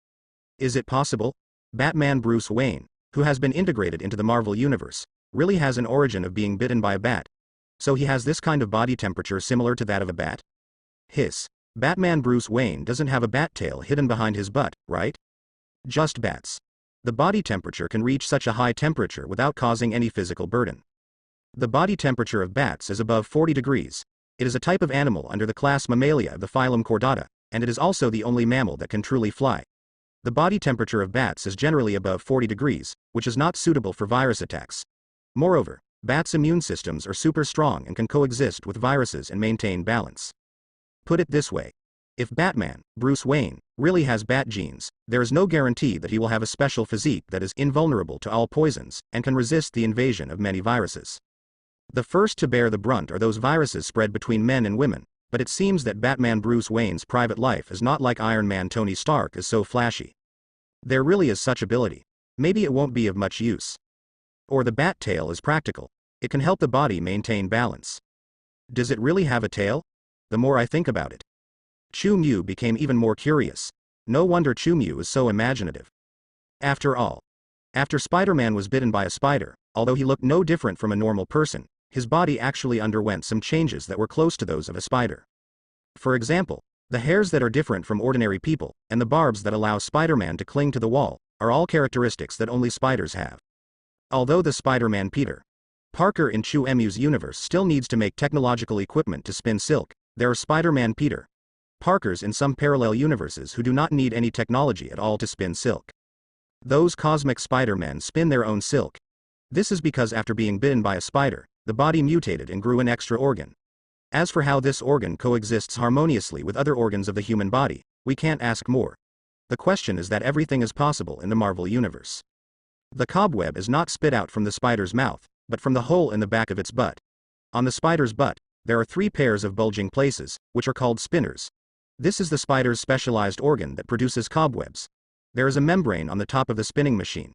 Is it possible? Batman Bruce Wayne, who has been integrated into the Marvel Universe, really has an origin of being bitten by a bat. So he has this kind of body temperature similar to that of a bat? Hiss. Batman Bruce Wayne doesn't have a bat tail hidden behind his butt, right? Just bats. The body temperature can reach such a high temperature without causing any physical burden. The body temperature of bats is above 40 degrees. It is a type of animal under the class Mammalia of the phylum Chordata, and it is also the only mammal that can truly fly. The body temperature of bats is generally above 40 degrees, which is not suitable for virus attacks. Moreover, bats' immune systems are super strong and can coexist with viruses and maintain balance. Put it this way. If Batman, Bruce Wayne, really has bat genes, there is no guarantee that he will have a special physique that is invulnerable to all poisons and can resist the invasion of many viruses. The first to bear the brunt are those viruses spread between men and women, but it seems that Batman Bruce Wayne's private life is not like Iron Man Tony Stark is so flashy. There really is such ability. Maybe it won't be of much use. Or the bat tail is practical. It can help the body maintain balance. Does it really have a tail? The more I think about it, Chu Mu became even more curious. No wonder Chu Mu is so imaginative. After all, after Spider-Man was bitten by a spider, although he looked no different from a normal person, his body actually underwent some changes that were close to those of a spider. For example, the hairs that are different from ordinary people, and the barbs that allow Spider-Man to cling to the wall, are all characteristics that only spiders have. Although the Spider-Man Peter Parker in Chu Mu's universe still needs to make technological equipment to spin silk, there are Spider-Man Peter Parkers in some parallel universes who do not need any technology at all to spin silk. Those cosmic Spider-Men spin their own silk. This is because after being bitten by a spider, the body mutated and grew an extra organ. As for how this organ coexists harmoniously with other organs of the human body, we can't ask more. The question is that everything is possible in the Marvel Universe. The cobweb is not spit out from the spider's mouth, but from the hole in the back of its butt. On the spider's butt, there are 3 pairs of bulging places, which are called spinners. This is the spider's specialized organ that produces cobwebs. There is a membrane on the top of the spinning machine.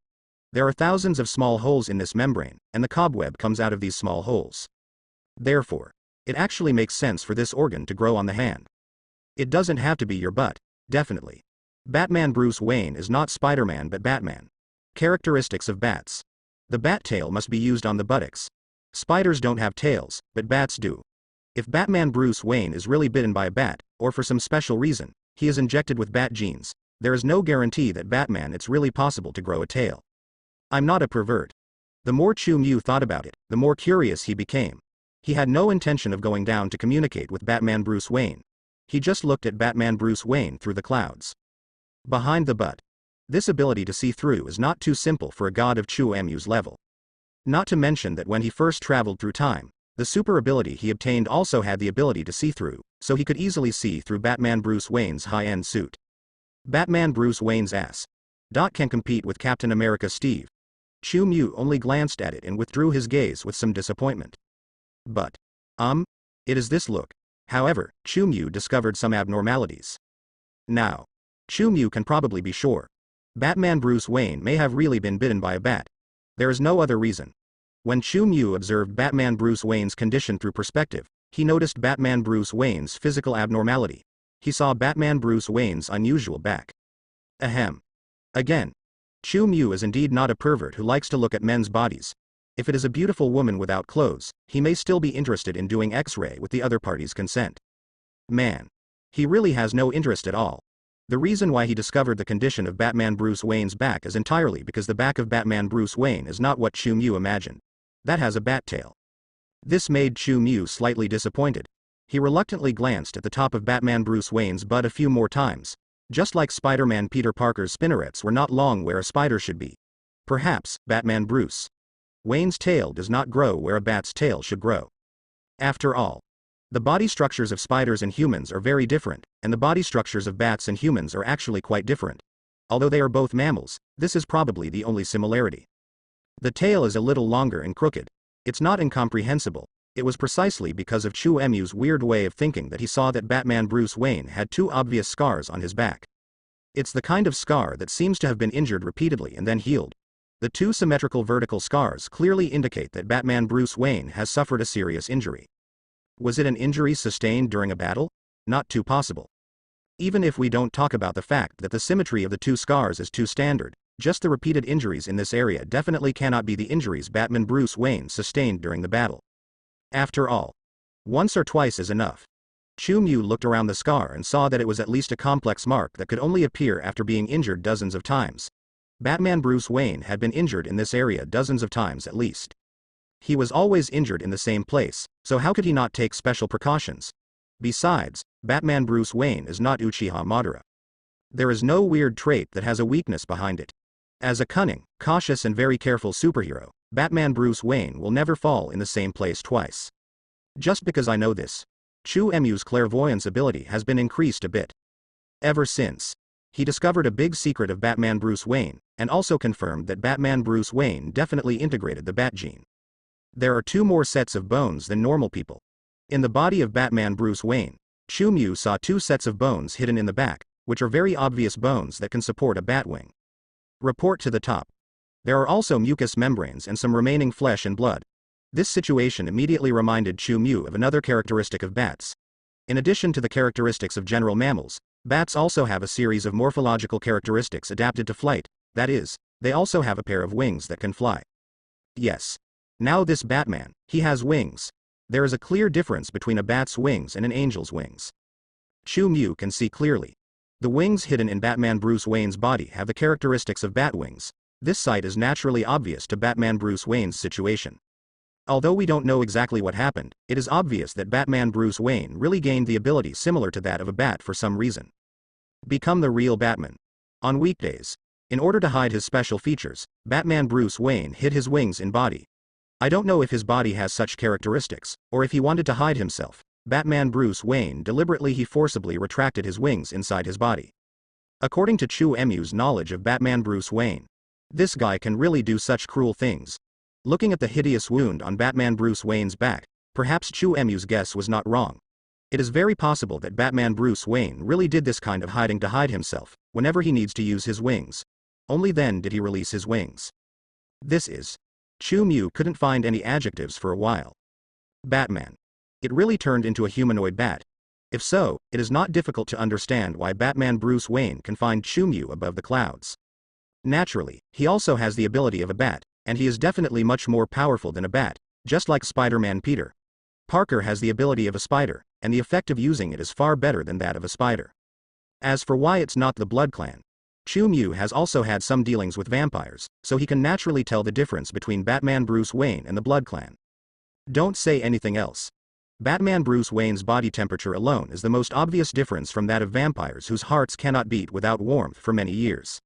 There are thousands of small holes in this membrane, and the cobweb comes out of these small holes. Therefore, it actually makes sense for this organ to grow on the hand. It doesn't have to be your butt, definitely. Batman Bruce Wayne is not Spider-Man but Batman. Characteristics of bats. The bat tail must be used on the buttocks. Spiders don't have tails, but bats do. If Batman Bruce Wayne is really bitten by a bat, or for some special reason, he is injected with bat genes, there is no guarantee that Batman it's really possible to grow a tail. I'm not a pervert. The more Chu Mu thought about it, the more curious he became. He had no intention of going down to communicate with Batman Bruce Wayne. He just looked at Batman Bruce Wayne through the clouds. Behind the butt. This ability to see through is not too simple for a god of Chu Mu's level. Not to mention that when he first traveled through time, the super ability he obtained also had the ability to see through, so he could easily see through Batman Bruce Wayne's high-end suit. Batman Bruce Wayne's ass. Can compete with Captain America Steve. Chu Mu only glanced at it and withdrew his gaze with some disappointment. But, it is this look. However, Chu Mu discovered some abnormalities. Now, Chu Mu can probably be sure. Batman Bruce Wayne may have really been bitten by a bat. There is no other reason. When Chu Mu observed Batman Bruce Wayne's condition through perspective, he noticed Batman Bruce Wayne's physical abnormality. He saw Batman Bruce Wayne's unusual back. Ahem. Again, Chu Mu is indeed not a pervert who likes to look at men's bodies. If it is a beautiful woman without clothes, he may still be interested in doing X-ray with the other party's consent. Man. He really has no interest at all. The reason why he discovered the condition of Batman Bruce Wayne's back is entirely because the back of Batman Bruce Wayne is not what Chu Mu imagined. That has a bat tail. This made Chu Mu slightly disappointed. He reluctantly glanced at the top of Batman Bruce Wayne's butt a few more times. Just like Spider-Man Peter Parker's spinnerets were not long where a spider should be. Perhaps, Batman Bruce Wayne's tail does not grow where a bat's tail should grow. After all, the body structures of spiders and humans are very different, and the body structures of bats and humans are actually quite different. Although they are both mammals, this is probably the only similarity. The tail is a little longer and crooked. It's not incomprehensible. It was precisely because of Chu Mu's weird way of thinking that he saw that Batman Bruce Wayne had 2 obvious scars on his back. It's the kind of scar that seems to have been injured repeatedly and then healed. The 2 symmetrical vertical scars clearly indicate that Batman Bruce Wayne has suffered a serious injury. Was it an injury sustained during a battle? Not too possible. Even if we don't talk about the fact that the symmetry of the 2 scars is too standard, just the repeated injuries in this area definitely cannot be the injuries Batman Bruce Wayne sustained during the battle. After all, once or twice is enough. Chu Mu looked around the scar and saw that it was at least a complex mark that could only appear after being injured dozens of times. Batman Bruce Wayne had been injured in this area dozens of times at least. He was always injured in the same place, so how could he not take special precautions? Besides, Batman Bruce Wayne is not Uchiha Madara. There is no weird trait that has a weakness behind it. As a cunning, cautious and very careful superhero, Batman Bruce Wayne will never fall in the same place twice. Just because I know this. Chu Emu's clairvoyance ability has been increased a bit. Ever since he discovered a big secret of Batman Bruce Wayne, and also confirmed that Batman Bruce Wayne definitely integrated the Bat gene. There are 2 more sets of bones than normal people. In the body of Batman Bruce Wayne, Chu Mu saw 2 sets of bones hidden in the back, which are very obvious bones that can support a bat wing. Report to the top. There are also mucous membranes and some remaining flesh and blood. This situation immediately reminded Chu Mu of another characteristic of bats. In addition to the characteristics of general mammals, bats also have a series of morphological characteristics adapted to flight, that is, they also have a pair of wings that can fly. Yes. Now this Batman, he has wings. There is a clear difference between a bat's wings and an angel's wings. Chu Mu can see clearly. The wings hidden in Batman Bruce Wayne's body have the characteristics of bat wings. This sight is naturally obvious to Batman Bruce Wayne's situation. Although we don't know exactly what happened, it is obvious that Batman Bruce Wayne really gained the ability similar to that of a bat for some reason. Become the real Batman. On weekdays, in order to hide his special features, Batman Bruce Wayne hid his wings in body. I don't know if his body has such characteristics, or if he wanted to hide himself. Batman Bruce Wayne deliberately forcibly retracted his wings inside his body. According to Chu Emu's knowledge of Batman Bruce Wayne, this guy can really do such cruel things. Looking at the hideous wound on Batman Bruce Wayne's back, perhaps Chu Emu's guess was not wrong. It is very possible that Batman Bruce Wayne really did this kind of hiding to hide himself, whenever he needs to use his wings. Only then did he release his wings. This is. Chu Mu couldn't find any adjectives for a while. Batman. It really turned into a humanoid bat. If so, it is not difficult to understand why Batman Bruce Wayne can find Chu Mu above the clouds. Naturally, he also has the ability of a bat, and he is definitely much more powerful than a bat, just like Spider-Man Peter Parker has the ability of a spider, and the effect of using it is far better than that of a spider. As for why it's not the Blood Clan, Chu Mu has also had some dealings with vampires, so he can naturally tell the difference between Batman Bruce Wayne and the Blood Clan. Don't say anything else. Batman Bruce Wayne's body temperature alone is the most obvious difference from that of vampires whose hearts cannot beat without warmth for many years.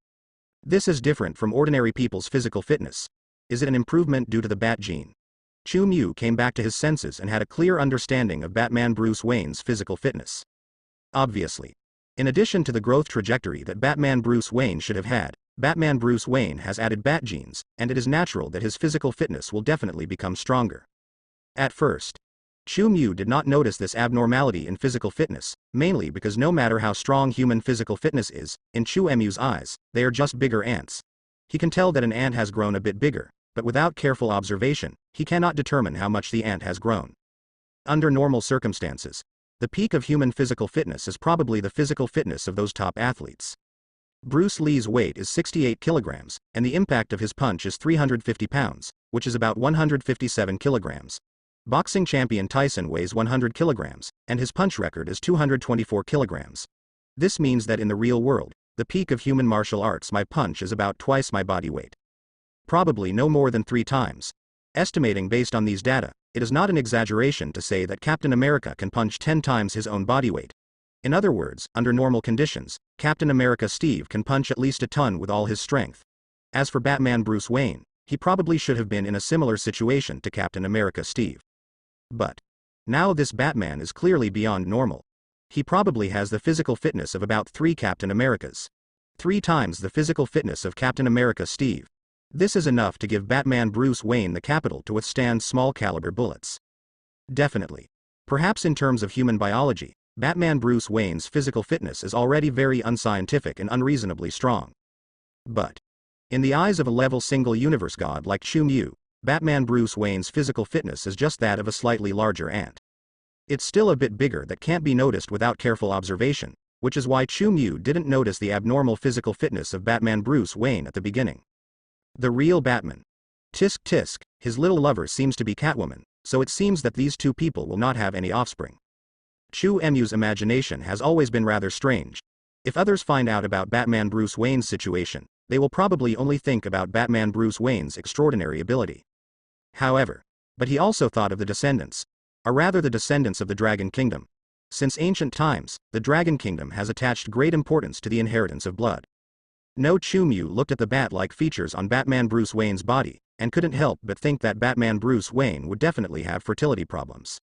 This is different from ordinary people's physical fitness. Is it an improvement due to the Bat gene? Chu Mu came back to his senses and had a clear understanding of Batman Bruce Wayne's physical fitness. Obviously. In addition to the growth trajectory that Batman Bruce Wayne should have had, Batman Bruce Wayne has added bat genes, and it is natural that his physical fitness will definitely become stronger. At first, Chu Mu did not notice this abnormality in physical fitness, mainly because no matter how strong human physical fitness is, in Chu Emu's eyes, they are just bigger ants. He can tell that an ant has grown a bit bigger, but without careful observation, he cannot determine how much the ant has grown. Under normal circumstances, the peak of human physical fitness is probably the physical fitness of those top athletes. Bruce Lee's weight is 68 kilograms, and the impact of his punch is 350 pounds, which is about 157 kilograms. Boxing champion Tyson weighs 100 kilograms, and his punch record is 224 kilograms. This means that in the real world, the peak of human martial arts, my punch is about twice my body weight. Probably no more than 3 times. Estimating based on these data, it is not an exaggeration to say that Captain America can punch 10 times his own body weight. In other words, under normal conditions, Captain America Steve can punch at least a ton with all his strength. As for Batman Bruce Wayne, he probably should have been in a similar situation to Captain America Steve. But now this Batman is clearly beyond normal. He probably has the physical fitness of about 3 Captain Americas. 3 times the physical fitness of Captain America Steve. This is enough to give Batman Bruce Wayne the capital to withstand small caliber bullets. Definitely. Perhaps in terms of human biology, Batman Bruce Wayne's physical fitness is already very unscientific and unreasonably strong. But in the eyes of a level single universe god like Chu Mu, Batman Bruce Wayne's physical fitness is just that of a slightly larger ant. It's still a bit bigger that can't be noticed without careful observation, which is why Chu Mu didn't notice the abnormal physical fitness of Batman Bruce Wayne at the beginning. The real Batman. Tisk tisk, his little lover seems to be Catwoman, so it seems that these 2 people will not have any offspring. Chu Emu's imagination has always been rather strange. If others find out about Batman Bruce Wayne's situation, they will probably only think about Batman Bruce Wayne's extraordinary ability. However, but he also thought of the descendants, or rather the descendants of the Dragon Kingdom. Since ancient times, the Dragon Kingdom has attached great importance to the inheritance of blood. No, Chu Mu looked at the bat-like features on Batman Bruce Wayne's body, and couldn't help but think that Batman Bruce Wayne would definitely have fertility problems.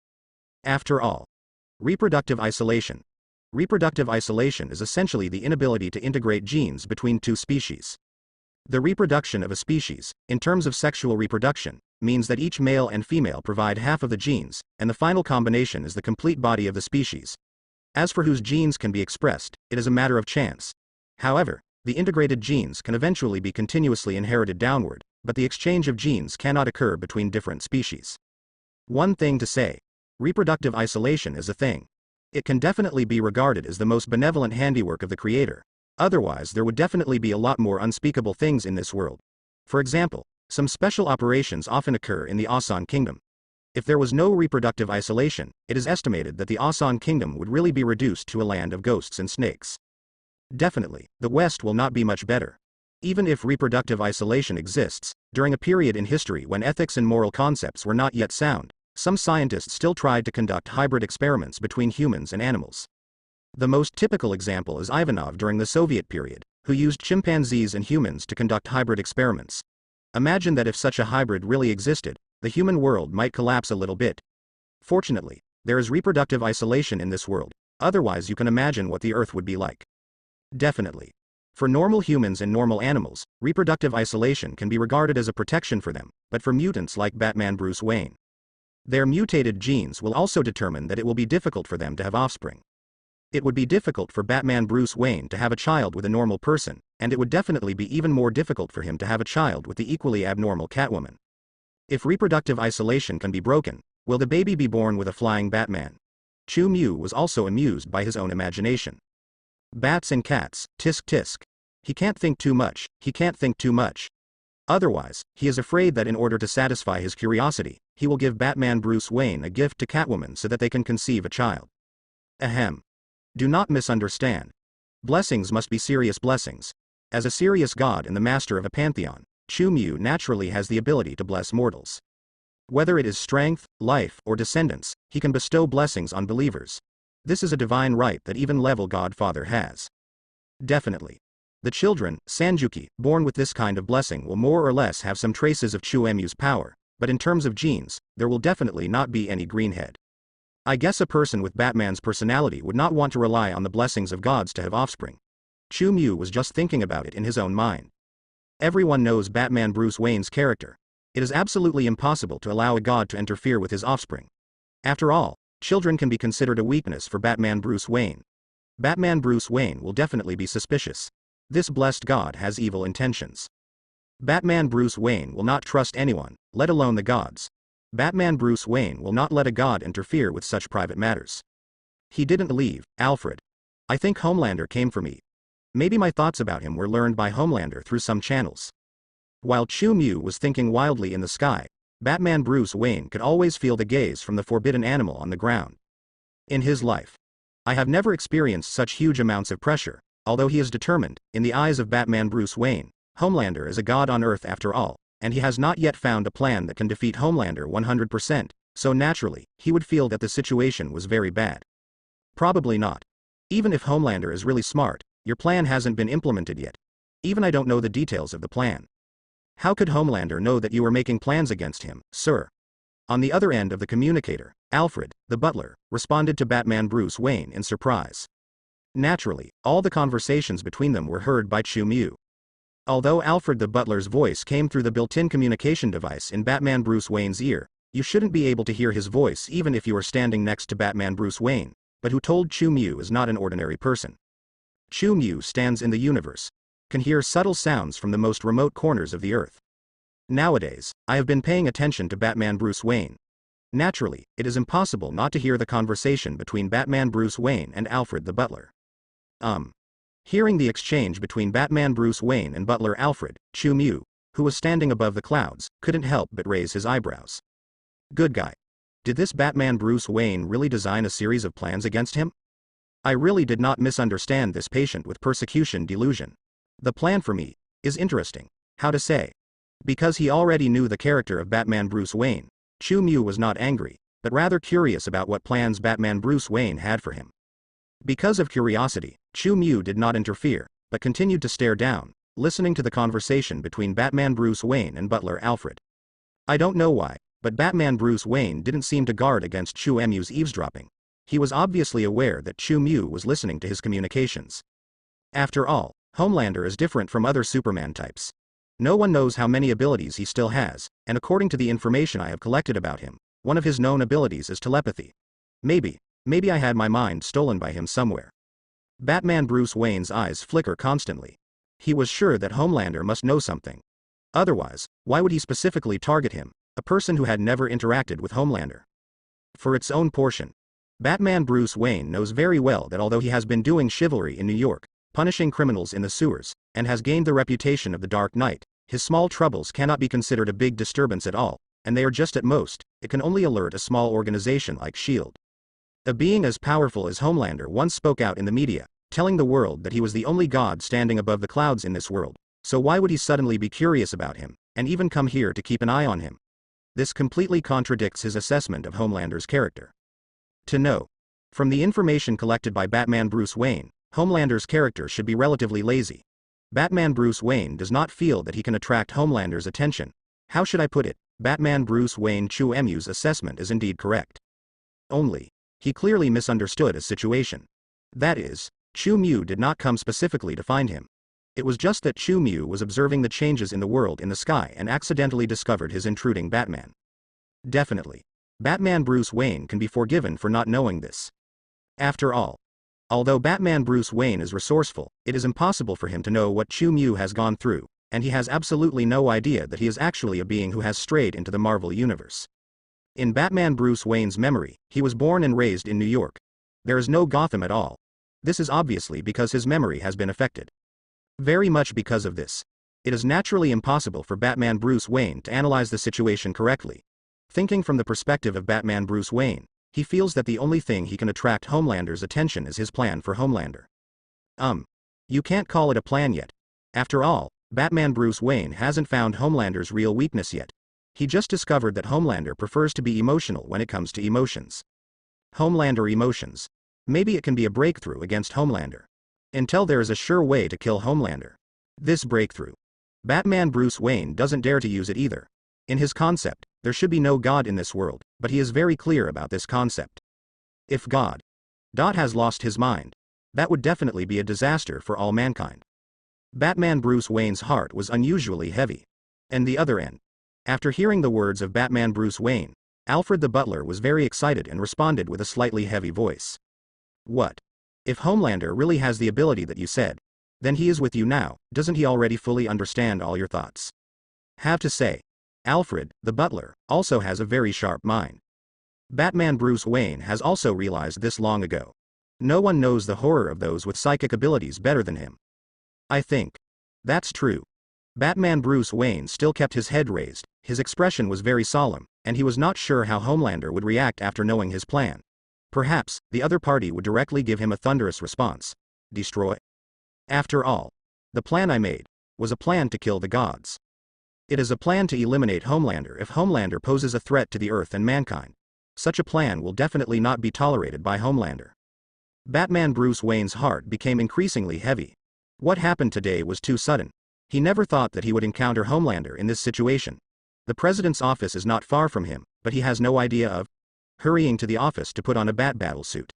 After all, Reproductive isolation. Reproductive isolation is essentially the inability to integrate genes between two species. The reproduction of a species, in terms of sexual reproduction, means that each male and female provide half of the genes, and the final combination is the complete body of the species. As for whose genes can be expressed, it is a matter of chance. However, the integrated genes can eventually be continuously inherited downward, but the exchange of genes cannot occur between different species. One thing to say. Reproductive isolation is a thing. It can definitely be regarded as the most benevolent handiwork of the Creator. Otherwise, there would definitely be a lot more unspeakable things in this world. For example, some special operations often occur in the Asan Kingdom. If there was no reproductive isolation, it is estimated that the Asan Kingdom would really be reduced to a land of ghosts and snakes. Definitely, the West will not be much better. Even if reproductive isolation exists, during a period in history when ethics and moral concepts were not yet sound, some scientists still tried to conduct hybrid experiments between humans and animals. The most typical example is Ivanov during the Soviet period, who used chimpanzees and humans to conduct hybrid experiments. Imagine that if such a hybrid really existed, the human world might collapse a little bit. Fortunately, there is reproductive isolation in this world, otherwise you can imagine what the Earth would be like. Definitely. For normal humans and normal animals, reproductive isolation can be regarded as a protection for them, but for mutants like Batman Bruce Wayne, their mutated genes will also determine that it will be difficult for them to have offspring. It would be difficult for Batman Bruce Wayne to have a child with a normal person, and it would definitely be even more difficult for him to have a child with the equally abnormal Catwoman. If reproductive isolation can be broken, will the baby be born with a flying Batman? Chu Mew was also amused by his own imagination. Bats and cats, tisk tisk. He can't think too much, he can't think too much. Otherwise, he is afraid that in order to satisfy his curiosity, he will give Batman Bruce Wayne a gift to Catwoman so that they can conceive a child. Ahem. Do not misunderstand. Blessings must be serious blessings. As a serious god and the master of a pantheon, Chu Mew naturally has the ability to bless mortals. Whether it is strength, life, or descendants, he can bestow blessings on believers. This is a divine right that even level Godfather has. Definitely. The children, Sanjuki, born with this kind of blessing will more or less have some traces of Chu Mew's power, but in terms of genes, there will definitely not be any greenhead. I guess a person with Batman's personality would not want to rely on the blessings of gods to have offspring. Chu Mew was just thinking about it in his own mind. Everyone knows Batman Bruce Wayne's character. It is absolutely impossible to allow a god to interfere with his offspring. After all, children can be considered a weakness for Batman Bruce Wayne. Batman Bruce Wayne will definitely be suspicious. This blessed god has evil intentions. Batman Bruce Wayne will not trust anyone, let alone the gods. Batman Bruce Wayne will not let a god interfere with such private matters. He didn't leave, Alfred. I think Homelander came for me. Maybe my thoughts about him were learned by Homelander through some channels. While Chu Mew was thinking wildly in the sky, Batman Bruce Wayne could always feel the gaze from the forbidden animal on the ground. In his life, I have never experienced such huge amounts of pressure, although he is determined. In the eyes of Batman Bruce Wayne, Homelander is a god on Earth after all, and he has not yet found a plan that can defeat Homelander 100%, so naturally, he would feel that the situation was very bad. Probably not. Even if Homelander is really smart, your plan hasn't been implemented yet. Even I don't know the details of the plan. How could Homelander know that you were making plans against him, sir? On the other end of the communicator, Alfred, the butler, responded to Batman Bruce Wayne in surprise. Naturally, all the conversations between them were heard by Chu Mew. Although Alfred the butler's voice came through the built-in communication device in Batman Bruce Wayne's ear, you shouldn't be able to hear his voice even if you are standing next to Batman Bruce Wayne, but who told Chu Mew is not an ordinary person. Chu Mew stands in the universe, can hear subtle sounds from the most remote corners of the earth. Nowadays, I have been paying attention to Batman Bruce Wayne. Naturally, it is impossible not to hear the conversation between Batman Bruce Wayne and Alfred the butler. Hearing the exchange between Batman Bruce Wayne and butler Alfred, Chu Mew, who was standing above the clouds, couldn't help but raise his eyebrows. Good guy. Did this Batman Bruce Wayne really design a series of plans against him? I really did not misunderstand this patient with persecution delusion. The plan for me is interesting. How to say? Because he already knew the character of Batman Bruce Wayne, Chu Mew was not angry, but rather curious about what plans Batman Bruce Wayne had for him. Because of curiosity, Chu Mew did not interfere, but continued to stare down, listening to the conversation between Batman Bruce Wayne and butler Alfred. I don't know why, but Batman Bruce Wayne didn't seem to guard against Chu Mew's eavesdropping. He was obviously aware that Chu Mu was listening to his communications. After all, Homelander is different from other Superman types. No one knows how many abilities he still has, and according to the information I have collected about him, one of his known abilities is telepathy. Maybe I had my mind stolen by him somewhere. Batman Bruce Wayne's eyes flicker constantly. He was sure that Homelander must know something. Otherwise, why would he specifically target him, a person who had never interacted with Homelander? For its own portion, Batman Bruce Wayne knows very well that although he has been doing chivalry in New York, punishing criminals in the sewers, and has gained the reputation of the Dark Knight, his small troubles cannot be considered a big disturbance at all, and they are just at most, it can only alert a small organization like S.H.I.E.L.D. A being as powerful as Homelander once spoke out in the media, telling the world that he was the only god standing above the clouds in this world, so why would he suddenly be curious about him, and even come here to keep an eye on him? This completely contradicts his assessment of Homelander's character. To know. From the information collected by Batman Bruce Wayne, Homelander's character should be relatively lazy. Batman Bruce Wayne does not feel that he can attract Homelander's attention. How should I put it? Batman Bruce Wayne Chu Mu's assessment is indeed correct. Only, he clearly misunderstood a situation. That is, Chu Mu did not come specifically to find him. It was just that Chu Mu was observing the changes in the world in the sky and accidentally discovered his intruding Batman. Definitely, Batman Bruce Wayne can be forgiven for not knowing this. After all, although Batman Bruce Wayne is resourceful, it is impossible for him to know what Chu Mu has gone through, and he has absolutely no idea that he is actually a being who has strayed into the Marvel Universe. In Batman Bruce Wayne's memory, he was born and raised in New York. There is no Gotham at all. This is obviously because his memory has been affected. Very much because of this, it is naturally impossible for Batman Bruce Wayne to analyze the situation correctly. Thinking from the perspective of Batman Bruce Wayne, he feels that the only thing he can attract Homelander's attention is his plan for Homelander. You can't call it a plan yet. After all, Batman Bruce Wayne hasn't found Homelander's real weakness yet. He just discovered that Homelander prefers to be emotional when it comes to emotions. Homelander emotions. Maybe it can be a breakthrough against Homelander. Until there is a sure way to kill Homelander. This breakthrough. Batman Bruce Wayne doesn't dare to use it either. In his concept, there should be no God in this world, but he is very clear about this concept. If God has lost his mind, that would definitely be a disaster for all mankind. Batman Bruce Wayne's heart was unusually heavy. And the other end. After hearing the words of Batman Bruce Wayne, Alfred the butler was very excited and responded with a slightly heavy voice. What? If Homelander really has the ability that you said, then he is with you now, doesn't he already fully understand all your thoughts? Have to say, Alfred, the butler, also has a very sharp mind. Batman Bruce Wayne has also realized this long ago. No one knows the horror of those with psychic abilities better than him. I think. That's true. Batman Bruce Wayne still kept his head raised, his expression was very solemn, and he was not sure how Homelander would react after knowing his plan. Perhaps, the other party would directly give him a thunderous response. Destroy. After all, the plan I made was a plan to kill the gods. It is a plan to eliminate Homelander if Homelander poses a threat to the Earth and mankind. Such a plan will definitely not be tolerated by Homelander. Batman Bruce Wayne's heart became increasingly heavy. What happened today was too sudden. He never thought that he would encounter Homelander in this situation. The president's office is not far from him, but he has no idea of hurrying to the office to put on a bat suit.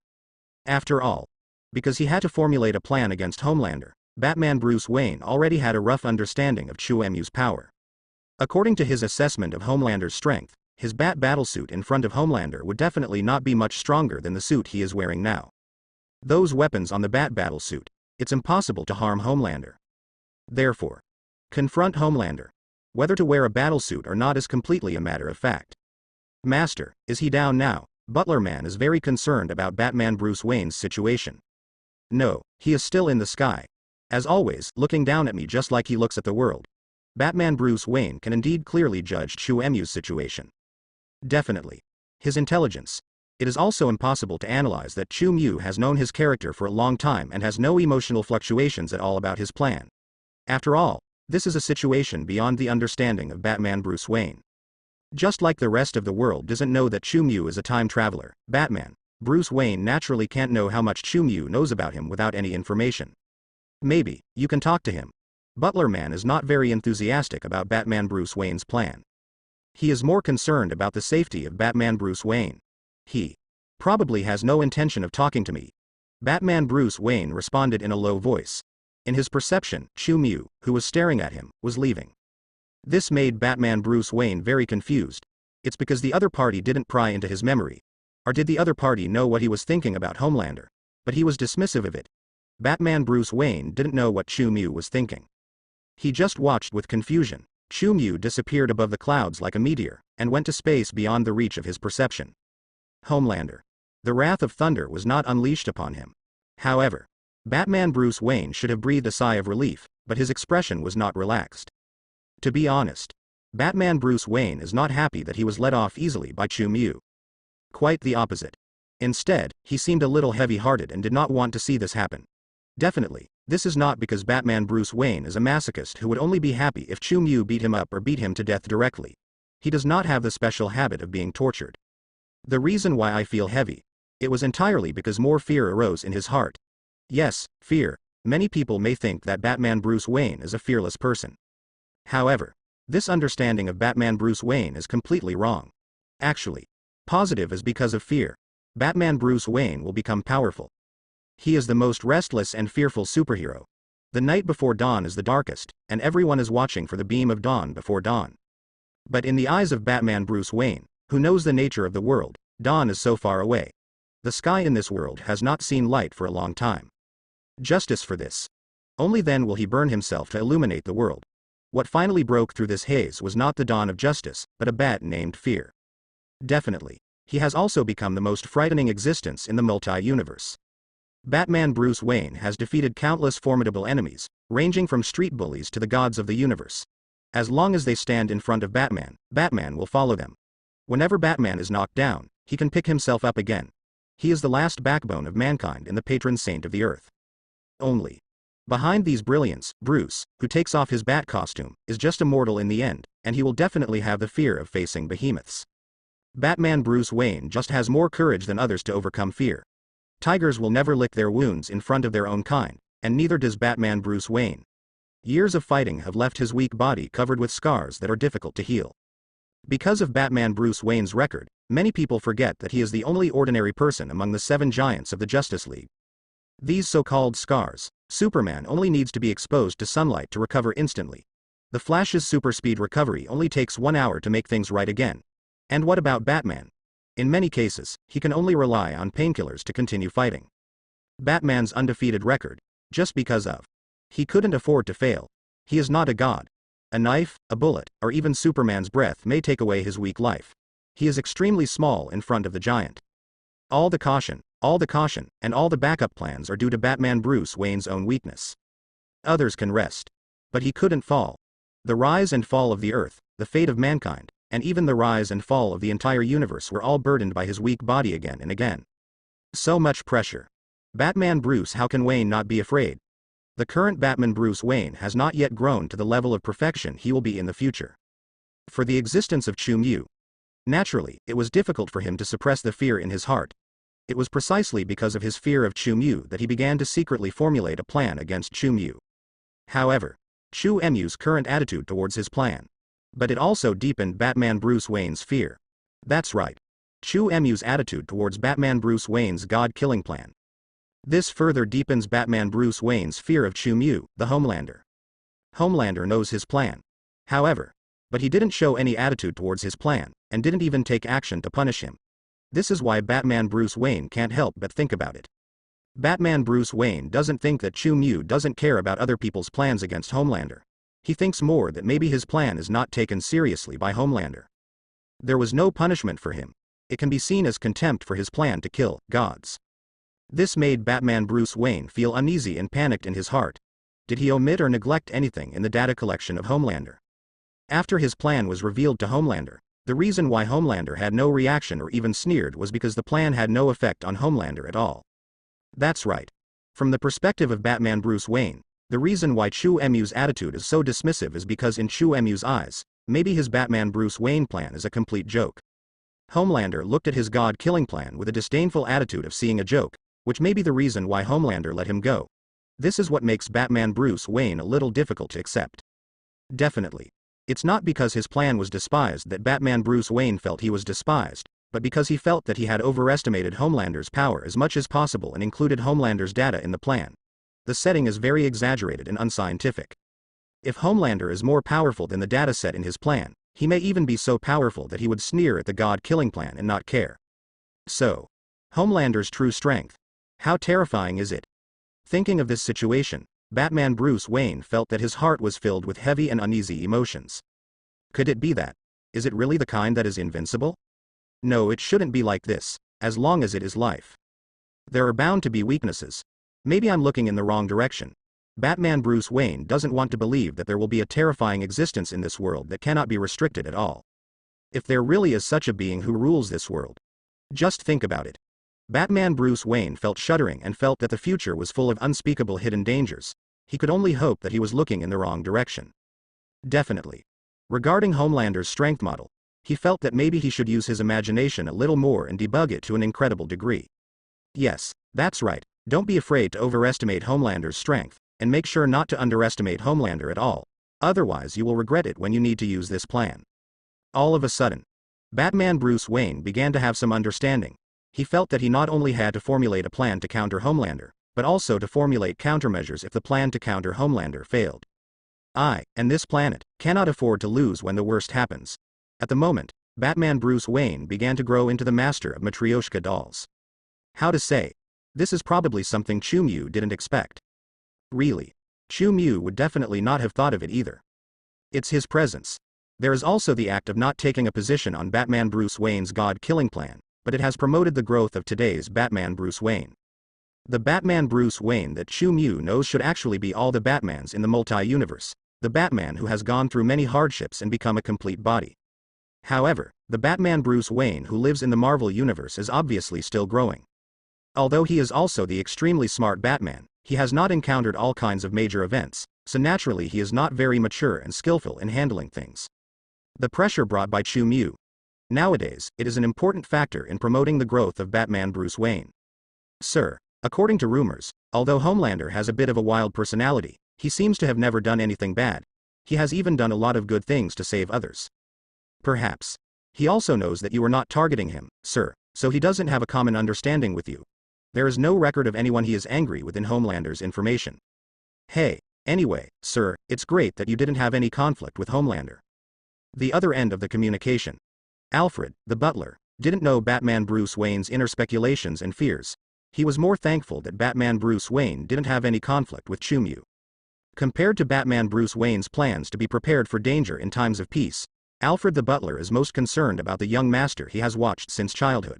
After all, because he had to formulate a plan against Homelander, Batman Bruce Wayne already had a rough understanding of Chu Mu's power. According to his assessment of Homelander's strength, his battlesuit in front of Homelander would definitely not be much stronger than the suit he is wearing now. Those weapons on the battlesuit, it's impossible to harm Homelander. Therefore, confront Homelander. Whether to wear a battlesuit or not is completely a matter of fact. Master, is he down now? Butler Man is very concerned about Batman Bruce Wayne's situation. No, he is still in the sky. As always, looking down at me just like he looks at the world. Batman Bruce Wayne can indeed clearly judge Chu Mu's situation. Definitely. His intelligence. It is also impossible to analyze that Chu Mu has known his character for a long time and has no emotional fluctuations at all about his plan. After all, this is a situation beyond the understanding of Batman Bruce Wayne. Just like the rest of the world doesn't know that Chu Mu is a time traveler, Batman Bruce Wayne naturally can't know how much Chu Mu knows about him without any information. Maybe, you can talk to him. Butler Man is not very enthusiastic about Batman Bruce Wayne's plan. He is more concerned about the safety of Batman Bruce Wayne. He probably has no intention of talking to me. Batman Bruce Wayne responded in a low voice. In his perception, Chu Mu, who was staring at him, was leaving. This made Batman Bruce Wayne very confused. It's because the other party didn't pry into his memory. Or did the other party know what he was thinking about Homelander? But he was dismissive of it. Batman Bruce Wayne didn't know what Chu Mu was thinking. He just watched with confusion. Chu Mu disappeared above the clouds like a meteor, and went to space beyond the reach of his perception. Homelander. The wrath of thunder was not unleashed upon him. However, Batman Bruce Wayne should have breathed a sigh of relief, but his expression was not relaxed. To be honest, Batman Bruce Wayne is not happy that he was let off easily by Chu Mu. Quite the opposite. Instead, he seemed a little heavy-hearted and did not want to see this happen. Definitely, this is not because Batman Bruce Wayne is a masochist who would only be happy if Chu Mu beat him up or beat him to death directly. He does not have the special habit of being tortured. The reason why I feel heavy, it was entirely because more fear arose in his heart. Yes, fear. Many people may think that Batman Bruce Wayne is a fearless person. However, this understanding of Batman Bruce Wayne is completely wrong. Actually, positive is because of fear. Batman Bruce Wayne will become powerful. He is the most restless and fearful superhero. The night before dawn is the darkest, and everyone is watching for the beam of dawn before dawn. But in the eyes of Batman Bruce Wayne, who knows the nature of the world, dawn is so far away. The sky in this world has not seen light for a long time. Justice for this. Only then will he burn himself to illuminate the world. What finally broke through this haze was not the dawn of justice, but a bat named Fear. Definitely, he has also become the most frightening existence in the multi-universe. Batman Bruce Wayne has defeated countless formidable enemies, ranging from street bullies to the gods of the universe. As long as they stand in front of Batman, Batman will follow them. Whenever Batman is knocked down, he can pick himself up again. He is the last backbone of mankind and the patron saint of the earth. Only. Behind these brilliance, Bruce, who takes off his bat costume, is just a mortal in the end, and he will definitely have the fear of facing behemoths. Batman Bruce Wayne just has more courage than others to overcome fear. Tigers will never lick their wounds in front of their own kind, and neither does Batman Bruce Wayne. Years of fighting have left his weak body covered with scars that are difficult to heal. Because of Batman Bruce Wayne's record, many people forget that he is the only ordinary person among the 7 giants of the Justice League. These so-called scars, Superman only needs to be exposed to sunlight to recover instantly. The Flash's super speed recovery only takes 1 hour to make things right again. And what about Batman? In many cases, he can only rely on painkillers to continue fighting. Batman's undefeated record, just because of. He couldn't afford to fail. He is not a god. A knife, a bullet, or even Superman's breath may take away his weak life. He is extremely small in front of the giant. All the caution, and all the backup plans are due to Batman Bruce Wayne's own weakness. Others can rest. But he couldn't fall. The rise and fall of the Earth, the fate of mankind, and even the rise and fall of the entire universe were all burdened by his weak body again and again. So much pressure. Batman Bruce, how can Wayne not be afraid? The current Batman Bruce Wayne has not yet grown to the level of perfection he will be in the future. For the existence of Chu Mu. Naturally, it was difficult for him to suppress the fear in his heart. It was precisely because of his fear of Chu Mu that he began to secretly formulate a plan against Chu Mu. However, Chu Mu's current attitude towards his plan. But it also deepened Batman Bruce Wayne's fear. That's right. Chu Mu's attitude towards Batman Bruce Wayne's god-killing plan. This further deepens Batman Bruce Wayne's fear of Chu Mu, the Homelander. Homelander knows his plan. However, but he didn't show any attitude towards his plan, and didn't even take action to punish him. This is why Batman Bruce Wayne can't help but think about it. Batman Bruce Wayne doesn't think that Chu Mu doesn't care about other people's plans against Homelander. He thinks more that maybe his plan is not taken seriously by Homelander. There was no punishment for him. It can be seen as contempt for his plan to kill gods. This made Batman Bruce Wayne feel uneasy and panicked in his heart. Did he omit or neglect anything in the data collection of Homelander? After his plan was revealed to Homelander, the reason why Homelander had no reaction or even sneered was because the plan had no effect on Homelander at all. That's right. From the perspective of Batman Bruce Wayne, the reason why Chu Mu's attitude is so dismissive is because in Chu Mu's eyes, maybe his Batman Bruce Wayne plan is a complete joke. Homelander looked at his god-killing plan with a disdainful attitude of seeing a joke, which may be the reason why Homelander let him go. This is what makes Batman Bruce Wayne a little difficult to accept. Definitely. It's not because his plan was despised that Batman Bruce Wayne felt he was despised, but because he felt that he had overestimated Homelander's power as much as possible and included Homelander's data in the plan. The setting is very exaggerated and unscientific. If Homelander is more powerful than the dataset in his plan, he may even be so powerful that he would sneer at the God-killing plan and not care. So, Homelander's true strength. How terrifying is it? Thinking of this situation, Batman Bruce Wayne felt that his heart was filled with heavy and uneasy emotions. Could it be that? Is it really the kind that is invincible? No, it shouldn't be like this, as long as it is life. There are bound to be weaknesses. Maybe I'm looking in the wrong direction. Batman Bruce Wayne doesn't want to believe that there will be a terrifying existence in this world that cannot be restricted at all. If there really is such a being who rules this world. Just think about it. Batman Bruce Wayne felt shuddering and felt that the future was full of unspeakable hidden dangers. He could only hope that he was looking in the wrong direction. Definitely. Regarding Homelander's strength model, he felt that maybe he should use his imagination a little more and debug it to an incredible degree. Yes, that's right, don't be afraid to overestimate Homelander's strength, and make sure not to underestimate Homelander at all, otherwise you will regret it when you need to use this plan. All of a sudden, Batman Bruce Wayne began to have some understanding. He felt that he not only had to formulate a plan to counter Homelander, but also to formulate countermeasures if the plan to counter Homelander failed. I, and this planet, cannot afford to lose when the worst happens. At the moment, Batman Bruce Wayne began to grow into the master of Matryoshka dolls. How to say? This is probably something Chu-Mu didn't expect. Really. Chu-Mu would definitely not have thought of it either. It's his presence. There is also the act of not taking a position on Batman Bruce Wayne's God-killing plan, but it has promoted the growth of today's Batman Bruce Wayne. The Batman Bruce Wayne that Chu-Mu knows should actually be all the Batmans in the multi-universe, the Batman who has gone through many hardships and become a complete body. However, the Batman Bruce Wayne who lives in the Marvel Universe is obviously still growing. Although he is also the extremely smart Batman, he has not encountered all kinds of major events, so naturally he is not very mature and skillful in handling things. The pressure brought by Chu-Mu. Nowadays, it is an important factor in promoting the growth of Batman Bruce Wayne. Sir, according to rumors, although Homelander has a bit of a wild personality, he seems to have never done anything bad. He has even done a lot of good things to save others. Perhaps. He also knows that you are not targeting him, sir, so he doesn't have a common understanding with you. There is no record of anyone he is angry with in Homelander's information. Hey, anyway, sir, it's great that you didn't have any conflict with Homelander. The other end of the communication. Alfred, the butler, didn't know Batman Bruce Wayne's inner speculations and fears. He was more thankful that Batman Bruce Wayne didn't have any conflict with Chu-Mu. Compared to Batman Bruce Wayne's plans to be prepared for danger in times of peace, Alfred the butler is most concerned about the young master he has watched since childhood.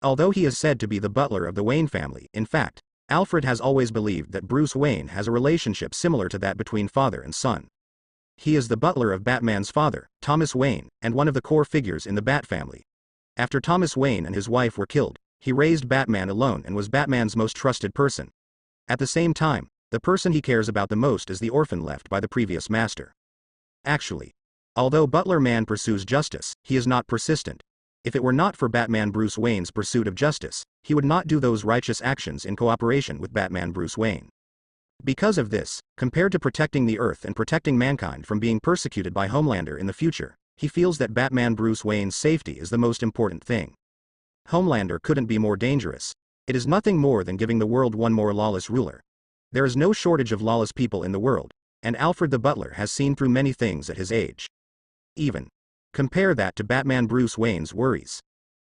Although he is said to be the butler of the Wayne family, in fact, Alfred has always believed that Bruce Wayne has a relationship similar to that between father and son. He is the butler of Batman's father, Thomas Wayne, and one of the core figures in the Bat family. After Thomas Wayne and his wife were killed, he raised Batman alone and was Batman's most trusted person. At the same time, the person he cares about the most is the orphan left by the previous master. Actually, although Butler Man pursues justice, he is not persistent. If it were not for Batman Bruce Wayne's pursuit of justice, he would not do those righteous actions in cooperation with Batman Bruce Wayne. Because of this, compared to protecting the Earth and protecting mankind from being persecuted by Homelander in the future, he feels that Batman Bruce Wayne's safety is the most important thing. Homelander couldn't be more dangerous. It is nothing more than giving the world one more lawless ruler. There is no shortage of lawless people in the world, and Alfred the butler has seen through many things at his age. Even. Compare that to Batman Bruce Wayne's worries.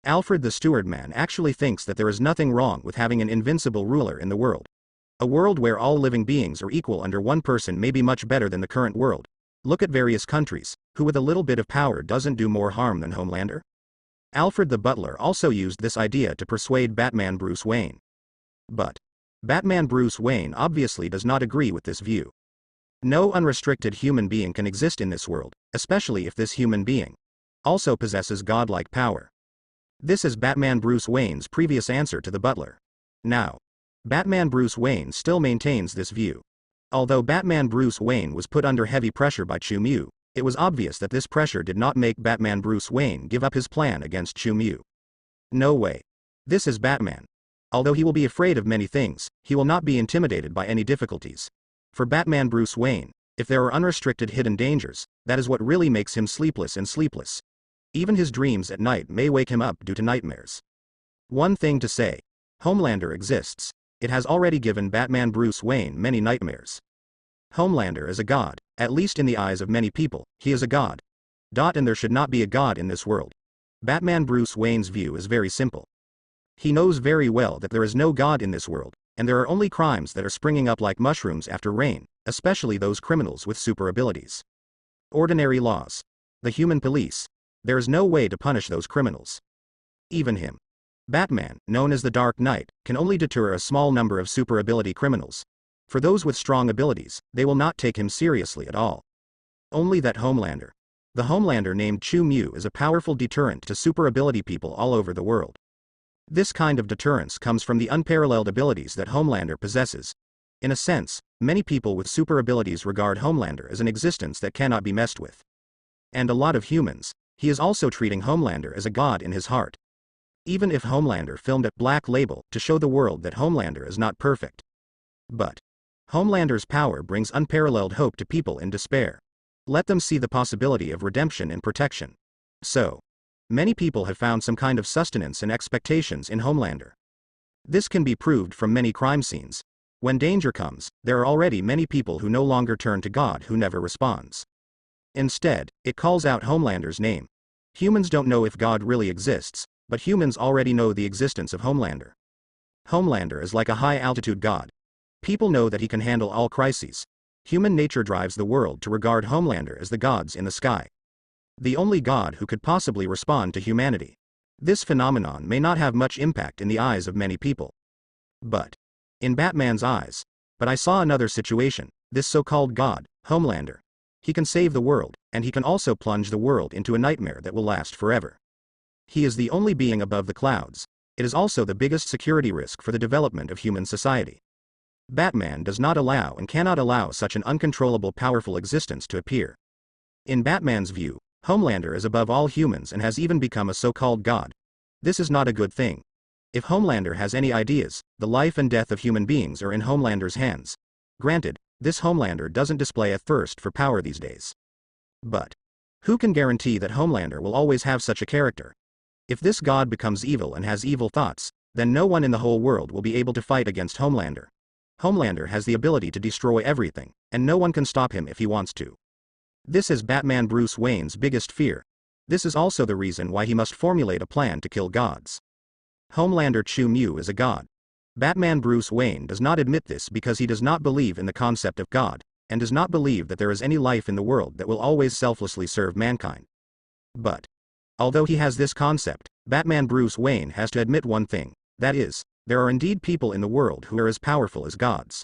Alfred the steward man actually thinks that there is nothing wrong with having an invincible ruler in the world. A world where all living beings are equal under one person may be much better than the current world. Look at various countries, who with a little bit of power doesn't do more harm than Homelander. Alfred the butler also used this idea to persuade Batman Bruce Wayne. But Batman Bruce Wayne obviously does not agree with this view. No unrestricted human being can exist in this world, especially if this human being also possesses godlike power. This is Batman Bruce Wayne's previous answer to the butler. Now, Batman Bruce Wayne still maintains this view. Although Batman Bruce Wayne was put under heavy pressure by Chu-Mu, it was obvious that this pressure did not make Batman Bruce Wayne give up his plan against Chu-Mu. No way. This is Batman. Although he will be afraid of many things, he will not be intimidated by any difficulties. For Batman Bruce Wayne, if there are unrestricted hidden dangers, that is what really makes him sleepless and sleepless. Even his dreams at night may wake him up due to nightmares. One thing to say. Homelander exists. It has already given Batman Bruce Wayne many nightmares. Homelander is a god, at least in the eyes of many people, he is a god. And there should not be a god in this world. Batman Bruce Wayne's view is very simple. He knows very well that there is no god in this world, and there are only crimes that are springing up like mushrooms after rain, especially those criminals with super abilities. Ordinary laws. The human police. There is no way to punish those criminals. Even him. Batman, known as the Dark Knight, can only deter a small number of super ability criminals. For those with strong abilities, they will not take him seriously at all. Only that Homelander. The Homelander named Chu Mu is a powerful deterrent to super ability people all over the world. This kind of deterrence comes from the unparalleled abilities that Homelander possesses. In a sense, many people with super abilities regard Homelander as an existence that cannot be messed with. And a lot of humans, he is also treating Homelander as a god in his heart. Even if Homelander filmed at Black Label to show the world that Homelander is not perfect. But Homelander's power brings unparalleled hope to people in despair. Let them see the possibility of redemption and protection. So, many people have found some kind of sustenance and expectations in Homelander. This can be proved from many crime scenes. When danger comes, there are already many people who no longer turn to God who never responds. Instead, it calls out Homelander's name. Humans don't know if God really exists, but humans already know the existence of Homelander. Homelander is like a high-altitude god. People know that he can handle all crises. Human nature drives the world to regard Homelander as the gods in the sky. The only god who could possibly respond to humanity. This phenomenon may not have much impact in the eyes of many people. But in Batman's eyes. But I saw another situation, this so-called god, Homelander. He can save the world, and he can also plunge the world into a nightmare that will last forever. He is the only being above the clouds. It is also the biggest security risk for the development of human society. Batman does not allow and cannot allow such an uncontrollable powerful existence to appear. In Batman's view, Homelander is above all humans and has even become a so-called god. This is not a good thing. If Homelander has any ideas, the life and death of human beings are in Homelander's hands. Granted, this Homelander doesn't display a thirst for power these days. But who can guarantee that Homelander will always have such a character? If this god becomes evil and has evil thoughts, then no one in the whole world will be able to fight against Homelander. Homelander has the ability to destroy everything, and no one can stop him if he wants to. This is Batman Bruce Wayne's biggest fear. This is also the reason why he must formulate a plan to kill gods. Homelander Chu Mu is a god. Batman Bruce Wayne does not admit this because he does not believe in the concept of God, and does not believe that there is any life in the world that will always selflessly serve mankind. But although he has this concept, Batman Bruce Wayne has to admit one thing, that is, there are indeed people in the world who are as powerful as gods.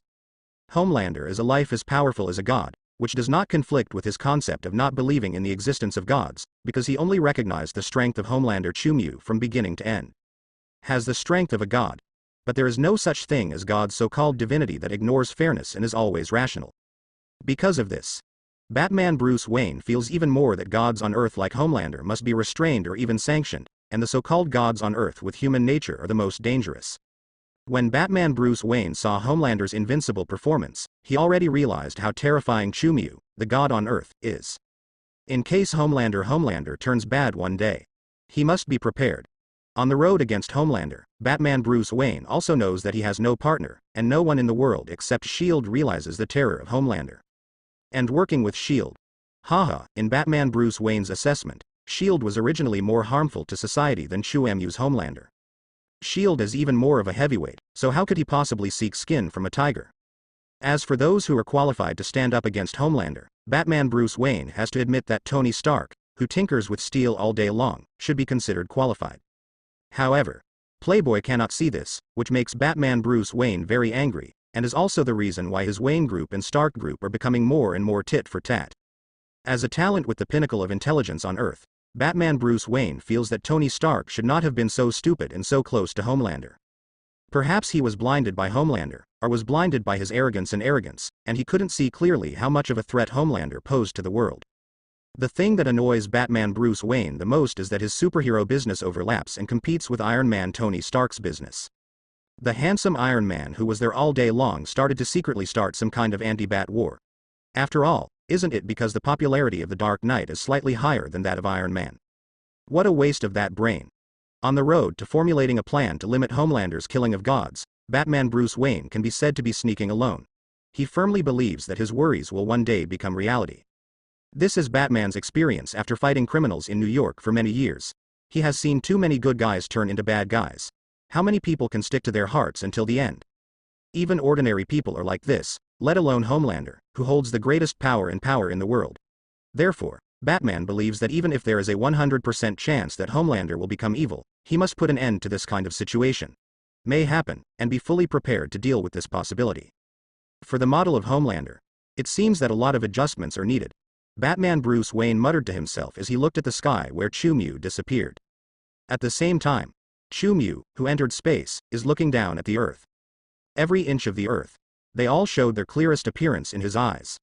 Homelander is a life as powerful as a god, which does not conflict with his concept of not believing in the existence of gods, because he only recognized the strength of Homelander Chu Mu from beginning to end. Has the strength of a god. But there is no such thing as God's so-called divinity that ignores fairness and is always rational. Because of this, Batman Bruce Wayne feels even more that gods on Earth like Homelander must be restrained or even sanctioned, and the so-called gods on Earth with human nature are the most dangerous. When Batman Bruce Wayne saw Homelander's invincible performance, he already realized how terrifying Chu Mu, the god on Earth, is. In case Homelander turns bad one day, he must be prepared. On the road against Homelander, Batman Bruce Wayne also knows that he has no partner, and no one in the world except S.H.I.E.L.D. realizes the terror of Homelander. And working with S.H.I.E.L.D. Haha, in Batman Bruce Wayne's assessment, S.H.I.E.L.D. was originally more harmful to society than Chu Mu's Homelander. S.H.I.E.L.D. is even more of a heavyweight, so how could he possibly seek skin from a tiger? As for those who are qualified to stand up against Homelander, Batman Bruce Wayne has to admit that Tony Stark, who tinkers with steel all day long, should be considered qualified. However, Playboy cannot see this, which makes Batman Bruce Wayne very angry, and is also the reason why his Wayne Group and Stark Group are becoming more and more tit for tat. As a talent with the pinnacle of intelligence on Earth, Batman Bruce Wayne feels that Tony Stark should not have been so stupid and so close to Homelander. Perhaps he was blinded by Homelander, or was blinded by his arrogance, and he couldn't see clearly how much of a threat Homelander posed to the world. The thing that annoys Batman Bruce Wayne the most is that his superhero business overlaps and competes with Iron Man Tony Stark's business. The handsome Iron Man who was there all day long started to secretly start some kind of anti-Bat war. After all, isn't it because the popularity of the Dark Knight is slightly higher than that of Iron Man? What a waste of that brain. On the road to formulating a plan to limit Homelander's killing of gods, Batman Bruce Wayne can be said to be sneaking alone. He firmly believes that his worries will one day become reality. This is Batman's experience after fighting criminals in New York for many years. He has seen too many good guys turn into bad guys. How many people can stick to their hearts until the end? Even ordinary people are like this, let alone Homelander, who holds the greatest power in the world. Therefore, Batman believes that even if there is a 100% chance that Homelander will become evil, he must put an end to this kind of situation. May happen, and be fully prepared to deal with this possibility. For the model of Homelander, it seems that a lot of adjustments are needed. Batman Bruce Wayne muttered to himself as he looked at the sky where Chu-Mu disappeared. At the same time, Chu-Mu, who entered space, is looking down at the Earth. Every inch of the Earth. They all showed their clearest appearance in his eyes.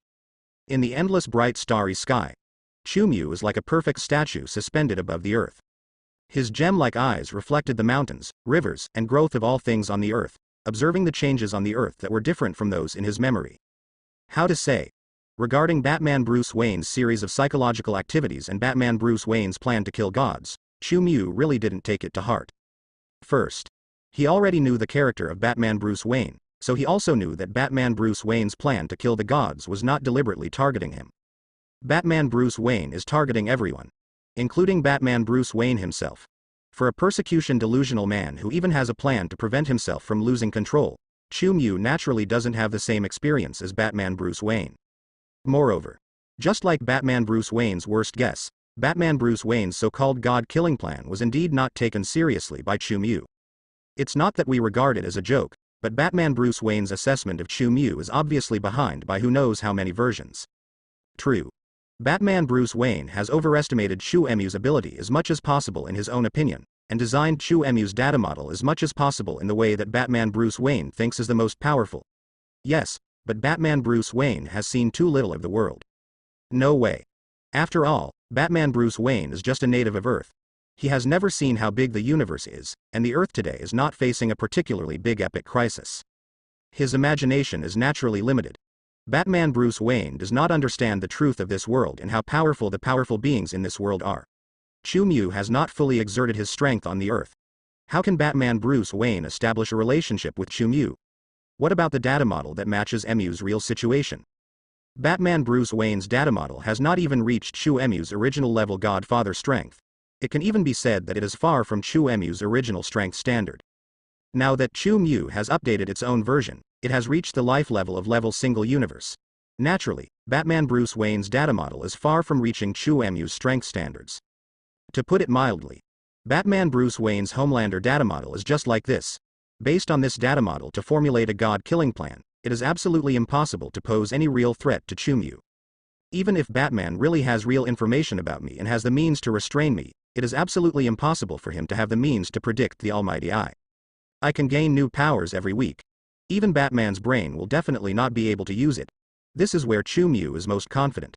In the endless bright starry sky, Chu-Mu is like a perfect statue suspended above the Earth. His gem-like eyes reflected the mountains, rivers, and growth of all things on the Earth, observing the changes on the Earth that were different from those in his memory. How to say? Regarding Batman Bruce Wayne's series of psychological activities and Batman Bruce Wayne's plan to kill gods, Chu-Mu really didn't take it to heart. First, he already knew the character of Batman Bruce Wayne, so he also knew that Batman Bruce Wayne's plan to kill the gods was not deliberately targeting him. Batman Bruce Wayne is targeting everyone, including Batman Bruce Wayne himself. For a persecution delusional man who even has a plan to prevent himself from losing control, Chu-Mu naturally doesn't have the same experience as Batman Bruce Wayne. Moreover, just like Batman Bruce Wayne's worst guess, Batman Bruce Wayne's so-called god-killing plan was indeed not taken seriously by Chu-Mu. It's not that we regard it as a joke, but Batman Bruce Wayne's assessment of Chu-Mu is obviously behind by who knows how many versions. True. Batman Bruce Wayne has overestimated Chu-Mu's ability as much as possible in his own opinion, and designed Chu-Mu's data model as much as possible in the way that Batman Bruce Wayne thinks is the most powerful. Yes, but Batman Bruce Wayne has seen too little of the world. No way. After all, Batman Bruce Wayne is just a native of Earth. He has never seen how big the universe is, and the Earth today is not facing a particularly big epic crisis. His imagination is naturally limited. Batman Bruce Wayne does not understand the truth of this world and how powerful the powerful beings in this world are. Chu-Mu has not fully exerted his strength on the Earth. How can Batman Bruce Wayne establish a relationship with Chu-Mu? What about the data model that matches Mu's real situation? Batman Bruce Wayne's data model has not even reached Chu-Mu's original level Godfather strength. It can even be said that it is far from Chu-Mu's original strength standard. Now that Chu-Mu has updated its own version, it has reached the life level of level single universe. Naturally, Batman Bruce Wayne's data model is far from reaching Chu-Mu's strength standards. To put it mildly, Batman Bruce Wayne's Homelander data model is just like this. Based on this data model to formulate a god-killing plan, it is absolutely impossible to pose any real threat to Chu-Mu. Even if Batman really has real information about me and has the means to restrain me, it is absolutely impossible for him to have the means to predict the Almighty I. I can gain new powers every week. Even Batman's brain will definitely not be able to use it. This is where Chu-Mu is most confident.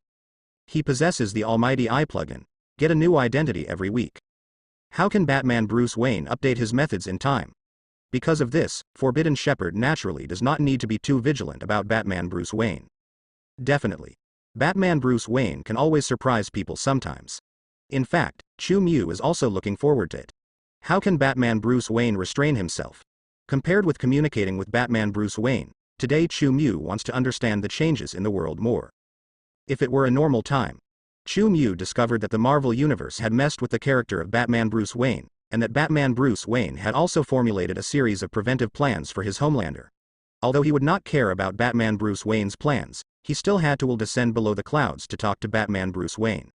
He possesses the Almighty I plugin, get a new identity every week. How can Batman Bruce Wayne update his methods in time? Because of this, Forbidden Shepherd naturally does not need to be too vigilant about Batman Bruce Wayne. Definitely. Batman Bruce Wayne can always surprise people sometimes. In fact, Chu-Mu is also looking forward to it. How can Batman Bruce Wayne restrain himself? Compared with communicating with Batman Bruce Wayne, today Chu-Mu wants to understand the changes in the world more. If it were a normal time, Chu-Mu discovered that the Marvel Universe had messed with the character of Batman Bruce Wayne, and that Batman Bruce Wayne had also formulated a series of preventive plans for his Homelander. Although he would not care about Batman Bruce Wayne's plans, he still had to descend below the clouds to talk to Batman Bruce Wayne.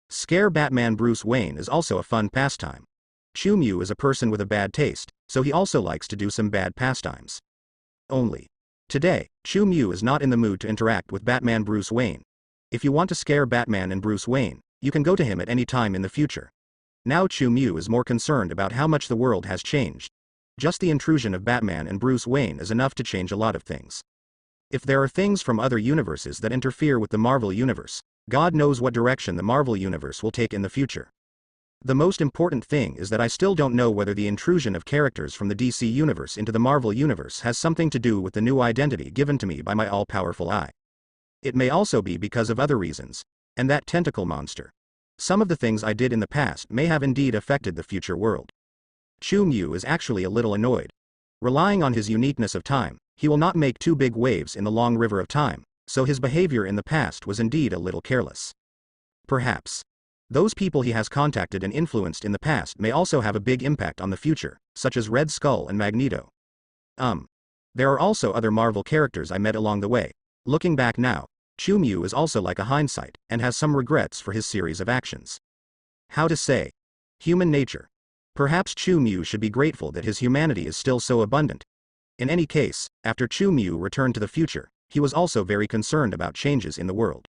Scare Batman Bruce Wayne is also a fun pastime. Chu-Mu is a person with a bad taste, so he also likes to do some bad pastimes. Only, today, Chu-Mu is not in the mood to interact with Batman Bruce Wayne. If you want to scare Batman and Bruce Wayne, you can go to him at any time in the future. Now Chu-Mu is more concerned about how much the world has changed. Just the intrusion of Batman and Bruce Wayne is enough to change a lot of things. If there are things from other universes that interfere with the Marvel Universe, God knows what direction the Marvel Universe will take in the future. The most important thing is that I still don't know whether the intrusion of characters from the DC Universe into the Marvel Universe has something to do with the new identity given to me by my all-powerful I. It may also be because of other reasons, and that tentacle monster. Some of the things I did in the past may have indeed affected the future world. Chu Mu is actually a little annoyed. Relying on his uniqueness of time, he will not make too big waves in the long river of time, so his behavior in the past was indeed a little careless. Perhaps those people he has contacted and influenced in the past may also have a big impact on the future, such as Red Skull and Magneto. There are also other Marvel characters I met along the way. Looking back now, Chu Mu is also like a hindsight, and has some regrets for his series of actions. How to say? Human nature. Perhaps Chu Mu should be grateful that his humanity is still so abundant. In any case, after Chu Mu returned to the future, he was also very concerned about changes in the world.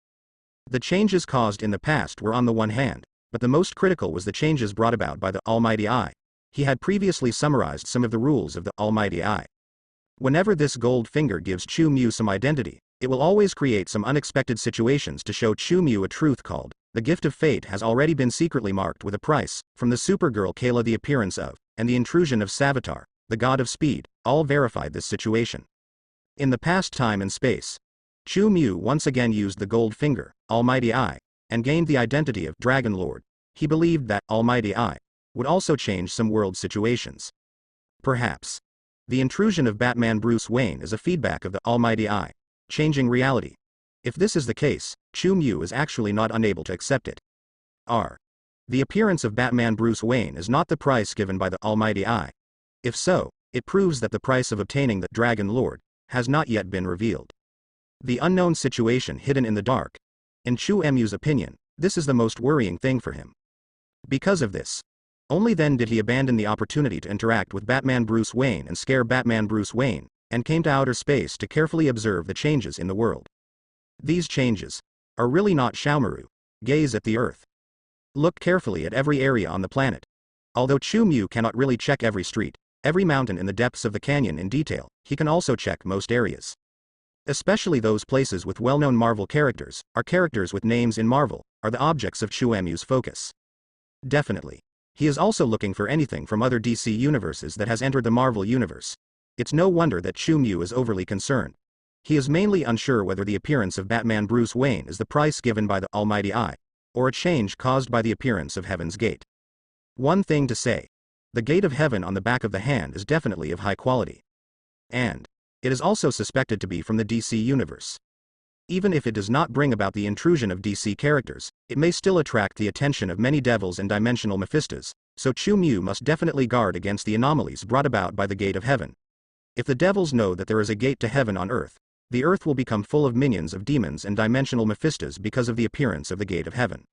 The changes caused in the past were on the one hand, but the most critical was the changes brought about by the Almighty Eye. He had previously summarized some of the rules of the Almighty Eye. Whenever this gold finger gives Chu Mu some identity, it will always create some unexpected situations to show Chu Mu a truth called, the gift of fate has already been secretly marked with a price, from the Supergirl Kayla the appearance of, and the intrusion of Savitar, the god of speed, all verified this situation. In the past time and space, Chu Mu once again used the gold finger, Almighty Eye, and gained the identity of Dragon Lord. He believed that Almighty Eye would also change some world situations. Perhaps the intrusion of Batman Bruce Wayne is a feedback of the Almighty Eye, changing reality. If this is the case, Chu Mu is actually not unable to accept it. The appearance of Batman Bruce Wayne is not the price given by the Almighty Eye. If so, it proves that the price of obtaining the Dragon Lord has not yet been revealed. The unknown situation hidden in the dark. In Chu Mu's opinion, this is the most worrying thing for him. Because of this, only then did he abandon the opportunity to interact with Batman Bruce Wayne and scare Batman Bruce Wayne, and came to outer space to carefully observe the changes in the world. These changes are really not Xiaomaru. Gaze at the Earth. Look carefully at every area on the planet. Although Chu Mu cannot really check every street, every mountain in the depths of the canyon in detail, he can also check most areas. Especially those places with well-known Marvel characters, or characters with names in Marvel, are the objects of Chu Mu's focus. Definitely. He is also looking for anything from other DC universes that has entered the Marvel universe. It's no wonder that Chu Mu is overly concerned. He is mainly unsure whether the appearance of Batman Bruce Wayne is the price given by the Almighty Eye, or a change caused by the appearance of Heaven's Gate. One thing to say. The Gate of Heaven on the back of the hand is definitely of high quality. And it is also suspected to be from the DC universe. Even if it does not bring about the intrusion of DC characters, it may still attract the attention of many devils and dimensional Mephistos, so Chu Mu must definitely guard against the anomalies brought about by the Gate of Heaven. If the devils know that there is a gate to heaven on Earth, the Earth will become full of minions of demons and dimensional Mephistos because of the appearance of the Gate of Heaven.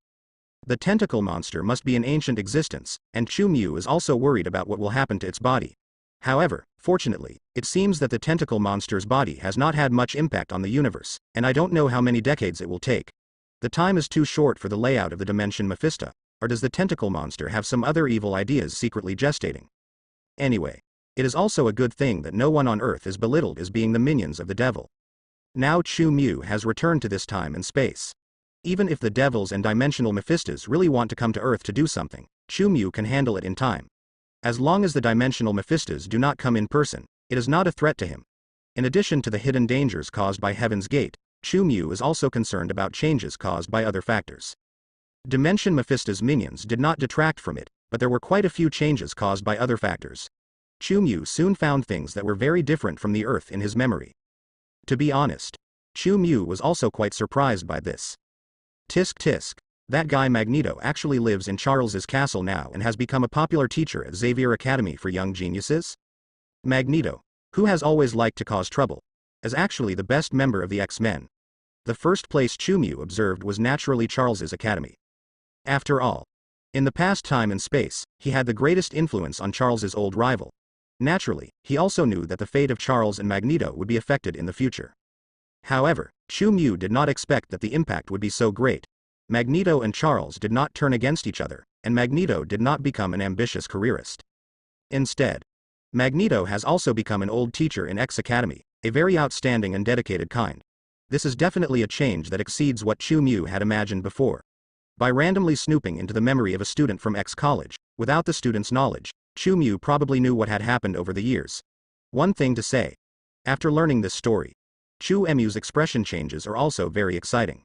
The tentacle monster must be an ancient existence, and Chu Mu is also worried about what will happen to its body. However, fortunately, it seems that the tentacle monster's body has not had much impact on the universe, and I don't know how many decades it will take. The time is too short for the layout of the dimension Mephisto, or does the tentacle monster have some other evil ideas secretly gestating? Anyway, it is also a good thing that no one on Earth is belittled as being the minions of the devil. Now Chu Mu has returned to this time and space. Even if the devils and dimensional Mephistos really want to come to Earth to do something, Chu Mu can handle it in time. As long as the dimensional Mephistos do not come in person, it is not a threat to him. In addition to the hidden dangers caused by Heaven's Gate, Chu Mu is also concerned about changes caused by other factors. Dimension Mephistos' minions did not detract from it, but there were quite a few changes caused by other factors. Chu Mu soon found things that were very different from the Earth in his memory. To be honest, Chu Mu was also quite surprised by this. Tisk tisk. That guy Magneto actually lives in Charles's castle now and has become a popular teacher at Xavier Academy for Young Geniuses? Magneto, who has always liked to cause trouble, is actually the best member of the X-Men. The first place Chu Mu observed was naturally Charles's Academy. After all, in the past time and space, he had the greatest influence on Charles's old rival. Naturally, he also knew that the fate of Charles and Magneto would be affected in the future. However, Chu Mu did not expect that the impact would be so great. Magneto and Charles did not turn against each other, and Magneto did not become an ambitious careerist. Instead, Magneto has also become an old teacher in X Academy, a very outstanding and dedicated kind. This is definitely a change that exceeds what Chu Mu had imagined before. By randomly snooping into the memory of a student from X college, without the student's knowledge, Chu Mu probably knew what had happened over the years. One thing to say. After learning this story, Chu Mu's expression changes are also very exciting.